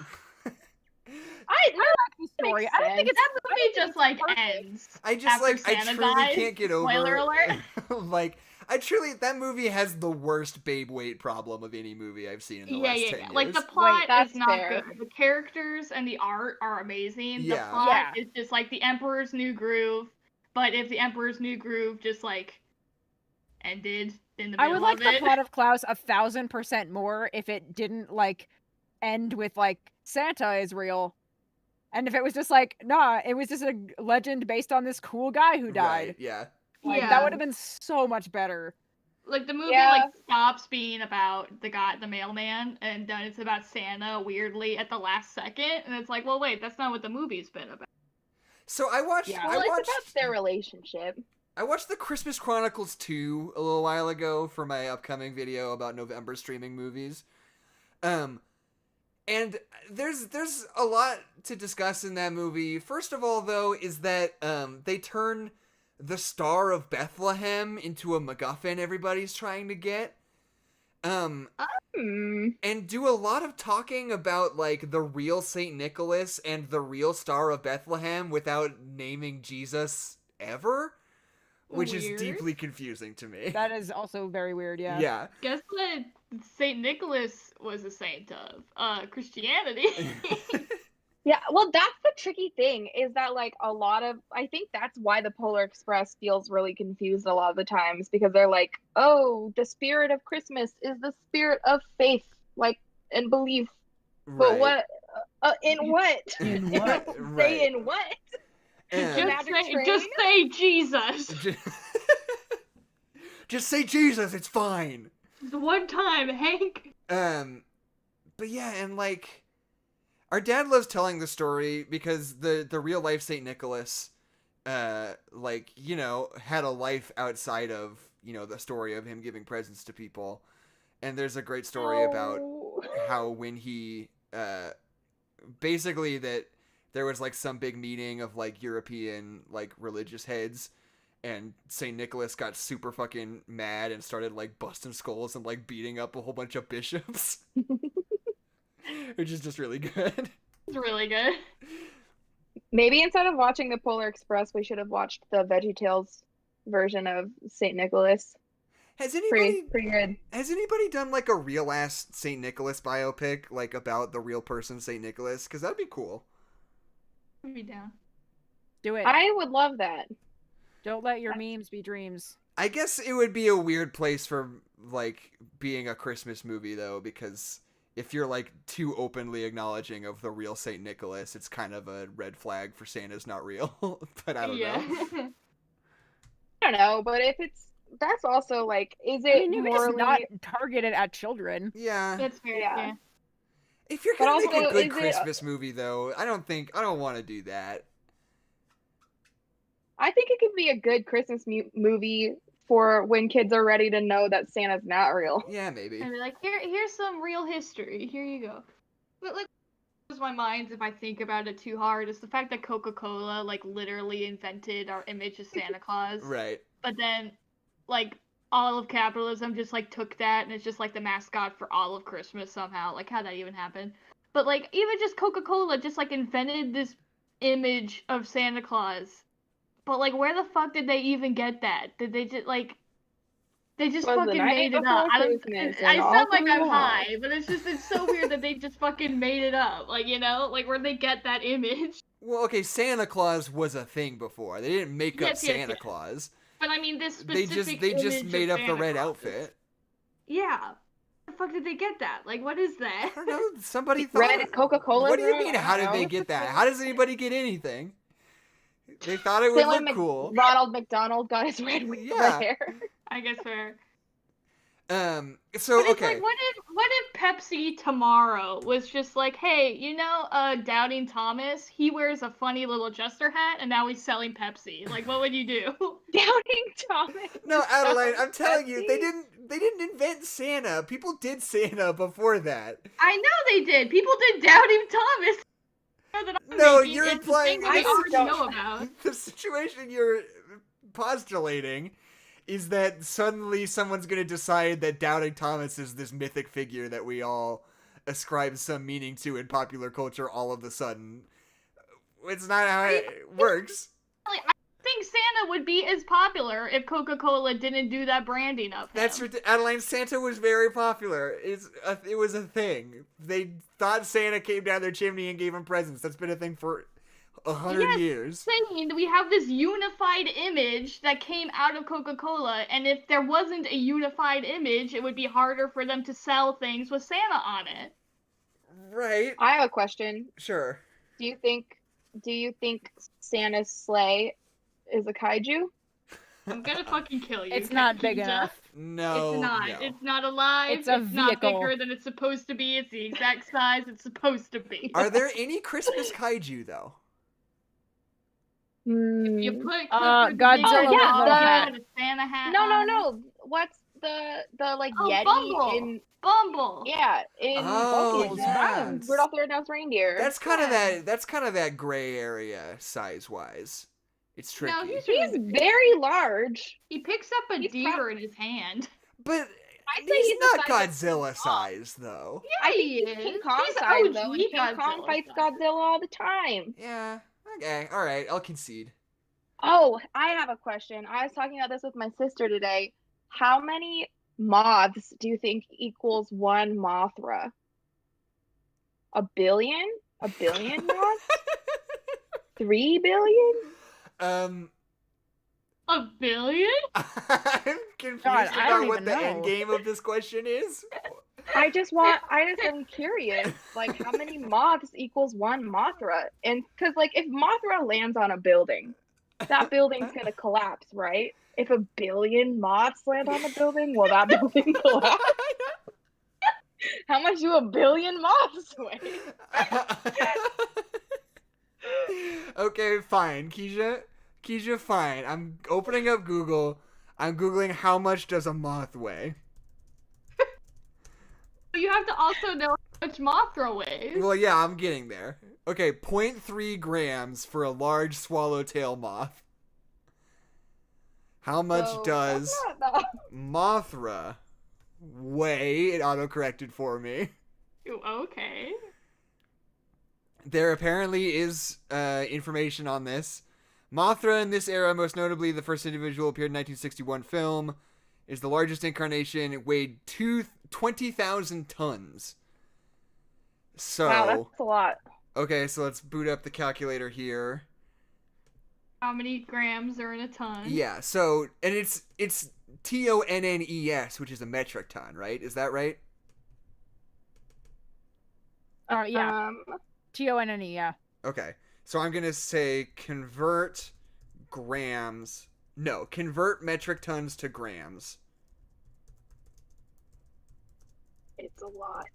I The story. I don't think it's That movie just like ends. I just after like I Santa truly dies. can't get over. Spoiler alert. Like I truly that movie has the worst babe weight problem of any movie I've seen in the last 10 years. Like the plot that's is not fair. good. The characters and the art are amazing. Yeah. The plot Yeah. is just like the Emperor's New Groove, but if the Emperor's New Groove just like ended in the I middle would like of the it. plot of Klaus 1,000% more if it didn't like end with like Santa is real, and if it was just like nah, it was just a legend based on this cool guy who died. Right, yeah. Like Yeah. that would have been so much better. Like the movie Yeah. like stops being about the mailman, and then it's about Santa weirdly at the last second, and it's like, well, wait, that's not what the movie's been about. So I watched Yeah. Well, I it's watched about their relationship. I watched the Christmas Chronicles 2 a little while ago for my upcoming video about November streaming movies. And there's a lot to discuss in that movie. First of all, though, is that they turn the Star of Bethlehem into a MacGuffin everybody's trying to get. Hmm. And do a lot of talking about, like, the real St. Nicholas and the real Star of Bethlehem without naming Jesus ever, which is Weird. deeply confusing to me. That is also very weird. Yeah. Yeah. Guess what Saint Nicholas was a saint of? Christianity. Yeah, well, that's the tricky thing is that, like, I think that's why the Polar Express feels really confused a lot of the times because they're like, oh, the spirit of Christmas is the spirit of faith, like, and belief. But what, in what? In what? Say Right. in what? just Magic say Jesus. Just say Jesus, it's fine. Just one time, Hank. But yeah, and like, our dad loves telling the story because the real life Saint Nicholas, like, you know, had a life outside of, you know, the story of him giving presents to people. And there's a great story about Oh. how when he basically that there was like some big meeting of like European like religious heads, and St. Nicholas got super fucking mad and started like busting skulls and like beating up a whole bunch of bishops, which is just really good. It's really good. Maybe instead of watching the Polar Express, we should have watched the VeggieTales version of St. Nicholas. Has anybody Pretty good. Has anybody done like a real ass St. Nicholas biopic, like about the real person St. Nicholas? Because that'd be cool. I'd be down. Do it. I would love that. Don't let your memes be dreams. I guess it would be a weird place for like being a Christmas movie though, because if you're like too openly acknowledging of the real St. Nicholas, it's kind of a red flag for Santa's not real. But I don't know. I don't know, but if that's also like, is it I mean, you can just morally not target it at children. Yeah. That's fair. Yeah. Yeah. If you're But gonna make also, a good is it- Christmas movie though, I don't want to do that. I think it could be a good Christmas movie for when kids are ready to know that Santa's not real. Yeah, maybe. And be like, here's some real history. Here you go. But like, what blows my mind if I think about it too hard is the fact that Coca-Cola like literally invented our image of Santa Claus. Right. But then, like, all of capitalism just like took that and it's just like the mascot for all of Christmas somehow. Like, how'd that even happen? But like, even just Coca-Cola just like invented this image of Santa Claus. But like, where the fuck did they even get that? Did they just like? They just Was the fucking night made it before up. Christmas I and all sound like through I'm the high, but it's so weird that they just fucking made it up. Like, you know, like where they get that image. Well, okay, Santa Claus was a thing before. They didn't make up Yes, yes, Santa yes. Claus. But I mean, this They specific just image made of up the Santa red Claus. outfit. Yeah. Where the fuck did they get that? Like, what is that? I don't know. Somebody thought. Red Coca-Cola. What do you bro? mean? I How don't did they know. get that? How does anybody get anything? They thought it would Same look like cool. Ronald McDonald got his red Yeah. hair. I guess fair. So But it's okay. like, what if Pepsi tomorrow was just like, hey, you know, Doubting Thomas, he wears a funny little jester hat, and now he's selling Pepsi. Like, what would you do? Doubting Thomas. No, Adeline, I'm telling you, they Pepsi? didn't invent Santa. People did Santa before that. I know they did. People did Doubting Thomas. That I'm No, making. you're It's the thing implying that we I already don't- know about. The situation you're postulating is that suddenly someone's going to decide that Doubting Thomas is this mythic figure that we all ascribe some meaning to in popular culture all of a sudden. It's not how it works. I think Santa would be as popular if Coca-Cola didn't do that branding of him. That's Adeline. Santa was very popular. It was a thing. They thought Santa came down their chimney and gave him presents. That's been a thing for 100 Yes. years. Saying we have this unified image that came out of Coca-Cola, and if there wasn't a unified image, it would be harder for them to sell things with Santa on it. Right. I have a question. Sure. Do you think Santa's sleigh is a kaiju? I'm gonna fucking kill you. It's not big Pizza. enough. No. It's not. No. It's not alive. It's a not vehicle. bigger than it's supposed to be. It's the exact size it's supposed to be. Are there any Christmas kaiju though? You Hmm. put Godzilla with no hat. a Santa hat. No, on. no. What's the like Oh, Yeti Bumble. in Bumble. in Oh, Bumblebee's yeah. Bounds. Rudolph the Red-Nosed Reindeer. That's kind of Yeah. that gray area size wise. It's tricky. No, he's He's very large. He picks up a He's deer prob- in his hand. But I'd say he's he's the not size of Godzilla size though. Yeah, I think he he's is. King Kong He's size OG though, and King Kong Godzilla fights size. Godzilla all the time. Yeah. Okay. All right. I'll concede. Oh, I have a question. I was talking about this with my sister today. How many moths do you think equals one Mothra? A billion? A billion moths? 3 billion? A billion? I'm confused God, I don't about what even the know. end game of this question is. I just am curious, like, how many moths equals one Mothra? And, because, like, if Mothra lands on a building, that building's gonna collapse, right? If a billion moths land on a building, will that building collapse? How much do a billion moths weigh? Okay, fine. Keisha, fine. I'm opening up Google. I'm Googling how much does a moth weigh. You have to also know how much Mothra weighs. Well, yeah, I'm getting there. Okay, 0.3 grams for a large swallowtail moth. How much So, does that's not that. Mothra weigh? It autocorrected for me. Ooh, okay. There apparently is information on this. Mothra in this era, most notably the first individual appeared in 1961 film, is the largest incarnation. It weighed 20,000 tons. So, Wow, that's a lot. okay, so let's boot up the calculator here. How many grams are in a ton? Yeah, so, and it's TONNES, which is a metric ton, right? Is that right? Yeah. TONNE, yeah. Okay, so I'm gonna say convert metric tons to grams. It's a lot.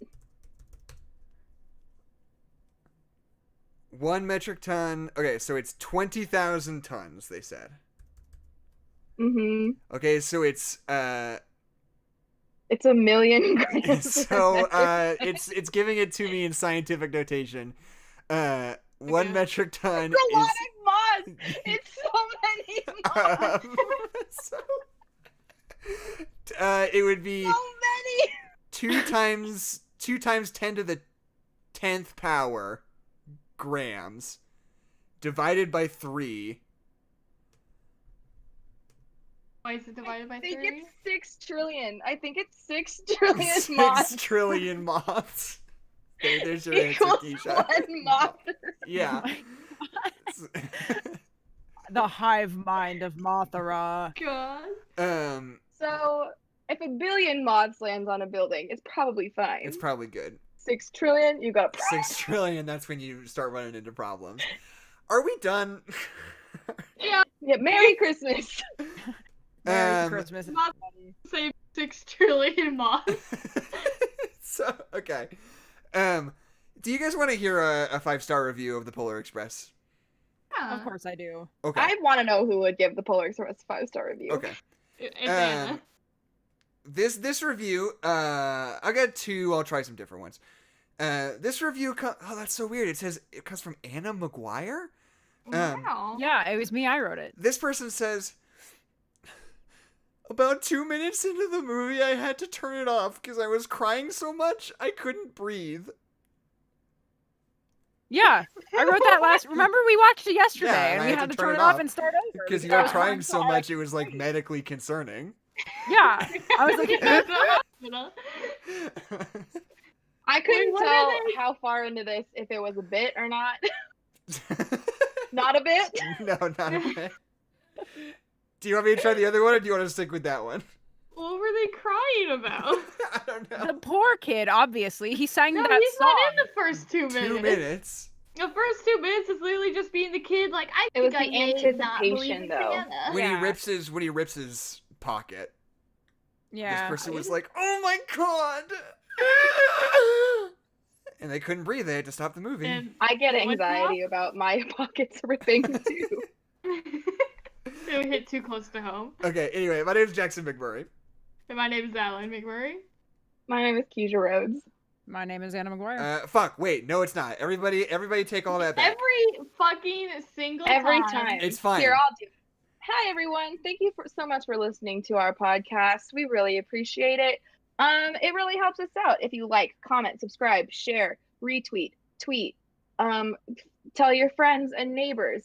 1 metric ton. Okay, so it's 20,000 tons, they said. Mm-hmm. Okay, so it's It's 1,000,000 grams. so it's giving it to me in scientific notation. 1 metric ton It's a lot is of moths. It's so many moths. It would be So many. 2 times 10 to the 10th power grams divided by 3. Why is it divided by I think 3? it's 6 trillion. I think it's 6 trillion 6 moths. trillion moths. There's your answer, Equals Keisha. 1 moth. Yeah. The hive mind of Mothra. God. So, if 1 billion moths lands on a building, it's probably fine. It's probably good. 6 trillion, you got 6 trillion, that's when you start running into problems. Are we done? Yeah, Merry Christmas. Merry Christmas. Moth- everybody. Save 6 trillion moths. So, okay. Do you guys want to hear a 5-star review of the Polar Express? Yeah. Of course I do. Okay. I want to know who would give the Polar Express a 5-star review. Okay. It's Anna. This review, I got 2. I'll try some different ones. This review, oh, that's so weird. It says it comes from Anna Maguire. Wow. Yeah, it was me. I wrote it. This person says, about 2 minutes into the movie, I had to turn it off because I was crying so much I couldn't breathe. Yeah, I wrote that last. Remember, we watched it yesterday, Yeah, and and we I had to turn it off and start over Because you I were was crying so crying. much, it was like medically concerning. Yeah, I was like, I couldn't what tell are they- how far into this if it was a bit or not. Not a bit? No, not a bit. Do you want me to try the other one, or do you want to stick with that one? What were they crying about? I don't know. the poor kid. Obviously, he sang No, that he's song. not in the first 2 minutes. 2 minutes. The first 2 minutes is literally just being the kid, like, I It was think the I may not believe anticipation, in though. Santa. When Yeah. he rips his pocket, Yeah, this person was like, "Oh my god!" And they couldn't breathe. They had to stop the movie. And I get What's anxiety about my pockets ripping too. it would hit too close to home. Okay. Anyway, my name is Jackson McMurray. And my name is Alan McMurray. My name is Keisha Rhodes. my name is Anna McGuire. Fuck. Wait. No, it's not. Everybody, take all that back. Every fucking single Every time. It's fine. Here, I'll do it. Hi, everyone. Thank you so much for listening to our podcast. We really appreciate it. It really helps us out if you like, comment, subscribe, share, retweet, tweet, tell your friends and neighbors,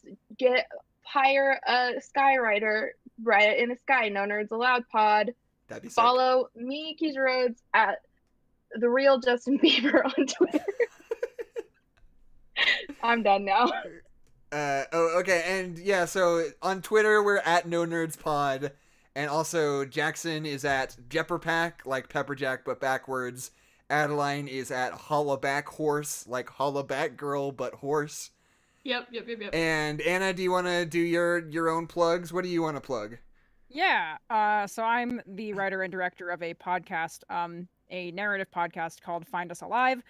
hire a skywriter, write it in the sky, No Nerds Allowed pod. That'd be sick. Follow me, Keisha Rhodes, at the real Justin Bieber on Twitter. I'm done now. Okay, and yeah, so on Twitter we're at No Nerds Pod, and also Jackson is at Jepperpack, like Pepperjack but backwards. Adeline is at Hollaback Horse, like Hollaback Girl but horse. Yep. And Anna, do you want to do your own plugs? What do you want to plug? Yeah. So I'm the writer and director of a podcast, a narrative podcast called Find Us Alive.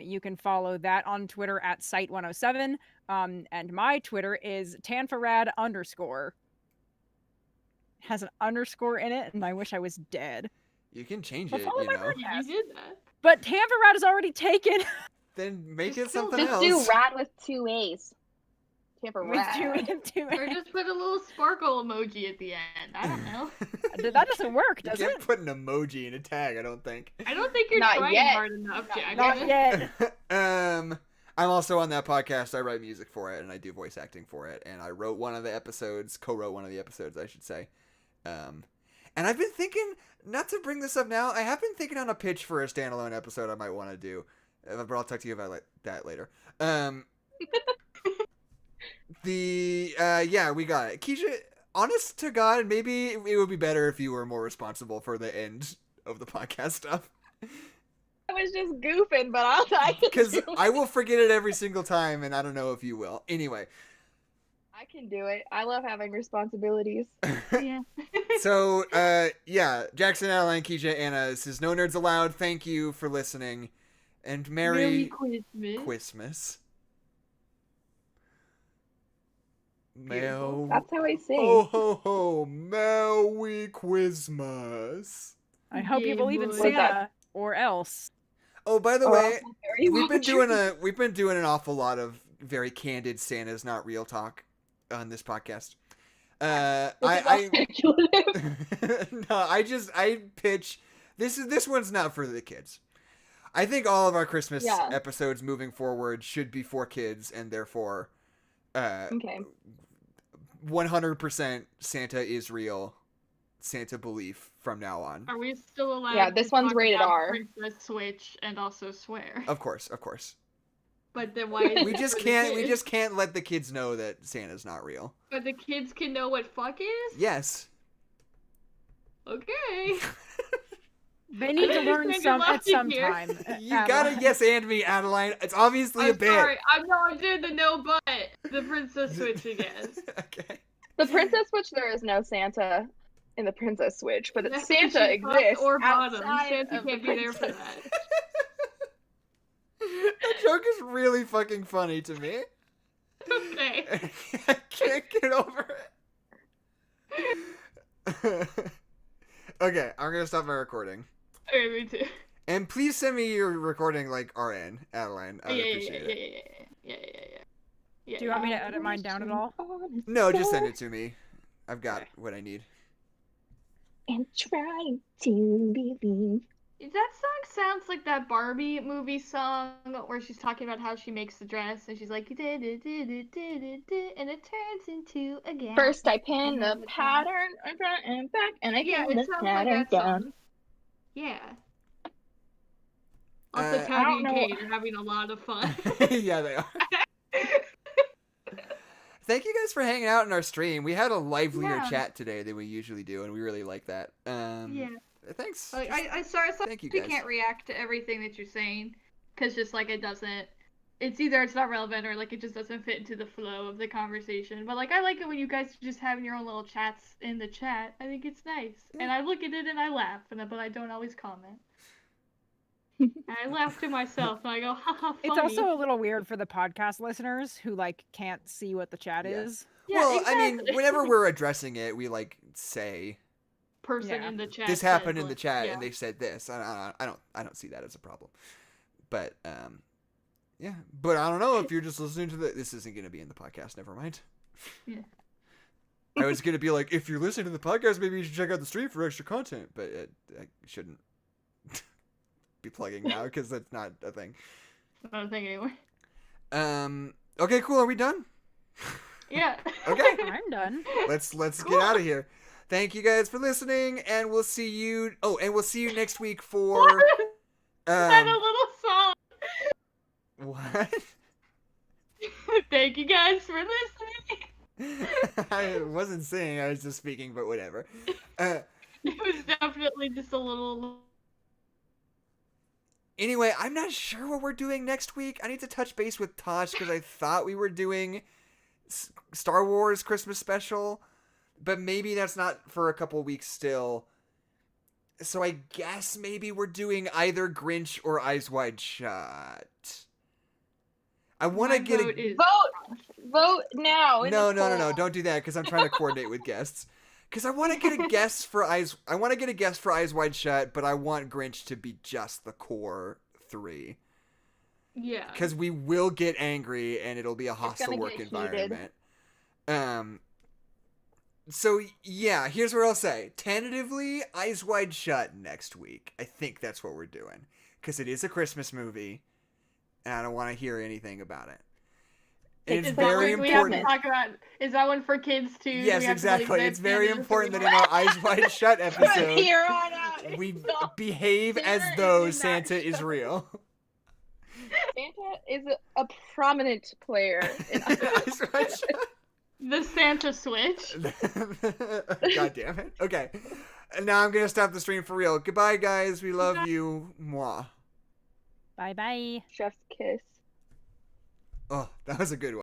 You can follow that on Twitter at Site107. And my Twitter is Tanfarad_. Has an underscore in it, and I wish I was dead. You can change Well, it, follow you my know. You did that. But Tampa Rat is already taken. Then make it Just kill something Just else. do rat with 2 A's. Tampa With rat. Or just put a little sparkle emoji at the end. I don't know. That doesn't work, You does can't it? put an emoji in a tag, I don't think. I don't think you're Not trying yet. hard enough, Jack. Not yet. I'm also on that podcast. I write music for it, and I do voice acting for it. And I wrote one of the episodes, co-wrote one of the episodes, I should say. And I've been thinking, not to bring this up now, I have been thinking on a pitch for a standalone episode I might want to do. But I'll talk to you about that later. Yeah, we got it. Keisha, honest to God, maybe it would be better if you were more responsible for the end of the podcast stuff. I was just goofing, but I can Because do I it. will forget it every single time, and I don't know if you will. Anyway. I can do it. I love having responsibilities. Yeah. So, yeah, Jackson, Adeline, Keisha, Anna, this is No Nerds Allowed. Thank you for listening. And Merry Christmas. Beautiful. That's how I sing. Ho ho ho, Merry Christmas. I hope you Yeah, believe in boy. Santa, or else. Oh, by the Or way, also very we've been well doing an awful lot of very candid Santa's not real talk on this podcast. I speculative. no, I pitch this one's not for the kids. I think all of our Christmas Yeah. episodes moving forward should be for kids, and therefore, Okay. 100% Santa is real. Santa belief from now on. Are we still allowed? Yeah, this to one's talk rated about R. Princess Switch and also swear. Of course. But then why? Is We it just for the can't. We kids? just can't let the kids know that Santa's not real. But the kids can know what fuck is. Yes. Okay. They need to I learn understand some your at some logic here. time. You gotta Adeline. yes and me, Adeline. It's obviously a I'm bit. sorry. I'm not doing the no but the Princess Switch again. Okay. The Princess Switch, there is no Santa in the Princess Switch, but That's Santa because top exists or bottom. outside Santa of the can't be there for princess. that. That joke is really fucking funny to me. Okay. I can't get over it. Okay, I'm gonna stop my recording. Okay, me too. And please send me your recording like RN, Adeline. I would appreciate it. Yeah. Do you want me to edit mine down at all? No, just send it to me. I've got Okay. what I need. And trying to believe. That song sounds like that Barbie movie song where she's talking about how she makes the dress and she's like, and it turns into a gown. First, I pin the pattern and front and back, and I Yeah, pin it the sounds like pattern that down. song. Yeah. Also, I don't Tabby and know- Kate are having a lot of fun. Yeah, they are. Thank you guys for hanging out in our stream. We had a livelier Yeah. chat today than we usually do, and we really like that. Yeah. Thanks. Like, I sorry, Thank you we guys. can't react to everything that you're saying because just like it doesn't. It's either it's not relevant or like it just doesn't fit into the flow of the conversation. But like I like it when you guys are just having your own little chats in the chat. I think it's nice, and I look at it and I laugh, but I don't always comment. And I laugh to myself and I go, haha, funny. It's also a little weird for the podcast listeners who like can't see what the chat Yeah. is. Yeah, Well, I mean, exactly. whenever we're addressing it, we like say person Yeah. in the chat. this said, happened in the like, chat, yeah. and they said this. I don't see that as a problem. But yeah. But I don't know if you're just listening to this isn't going to be in the podcast. Never mind. Yeah. I was going to be like, if you're listening to the podcast, maybe you should check out the stream for extra content. But I shouldn't be plugging now because that's not a thing. I don't think anymore. Okay, cool. Are we done? Yeah. Okay. I'm done. Let's Cool. get out of here. Thank you guys for listening, and we'll see you. Oh, and we'll see you next week for. Had a little song. What? Thank you guys for listening. I wasn't saying. I was just speaking, but whatever. It was definitely just a little. Anyway, I'm not sure what we're doing next week. I need to touch base with Tosh because I thought we were doing Star Wars Christmas special, but maybe that's not for a couple weeks still. So I guess maybe we're doing either Grinch or Eyes Wide Shut. I want to My get vote is Vote now. in No, the no, no, no! poll. Don't do that because I'm trying to coordinate with guests. Because I want to get a guess for Eyes. I want to get a guess for Eyes Wide Shut, but I want Grinch to be just the core 3. Yeah. Because we will get angry and it'll be a hostile gonna work get heated. environment. So yeah, here's what I'll say. Tentatively, Eyes Wide Shut next week. I think that's what we're doing. Because it is a Christmas movie, and I don't want to hear anything about it. And it's Is that very what we have to important. talk about? Is that one for kids too? Yes, We have to believe exactly. that It's very Santa's important that real? in our Eyes Wide Shut episode, Here on out. we So, behave as Santa though is in that Santa is show. real. Santa is a prominent player in Eyes Wide Shut. The Santa switch. God damn it. Okay. And now I'm going to stop the stream for real. Goodbye, guys. We love you. Mwah. Bye bye. Chef's kiss. Oh, that was a good one.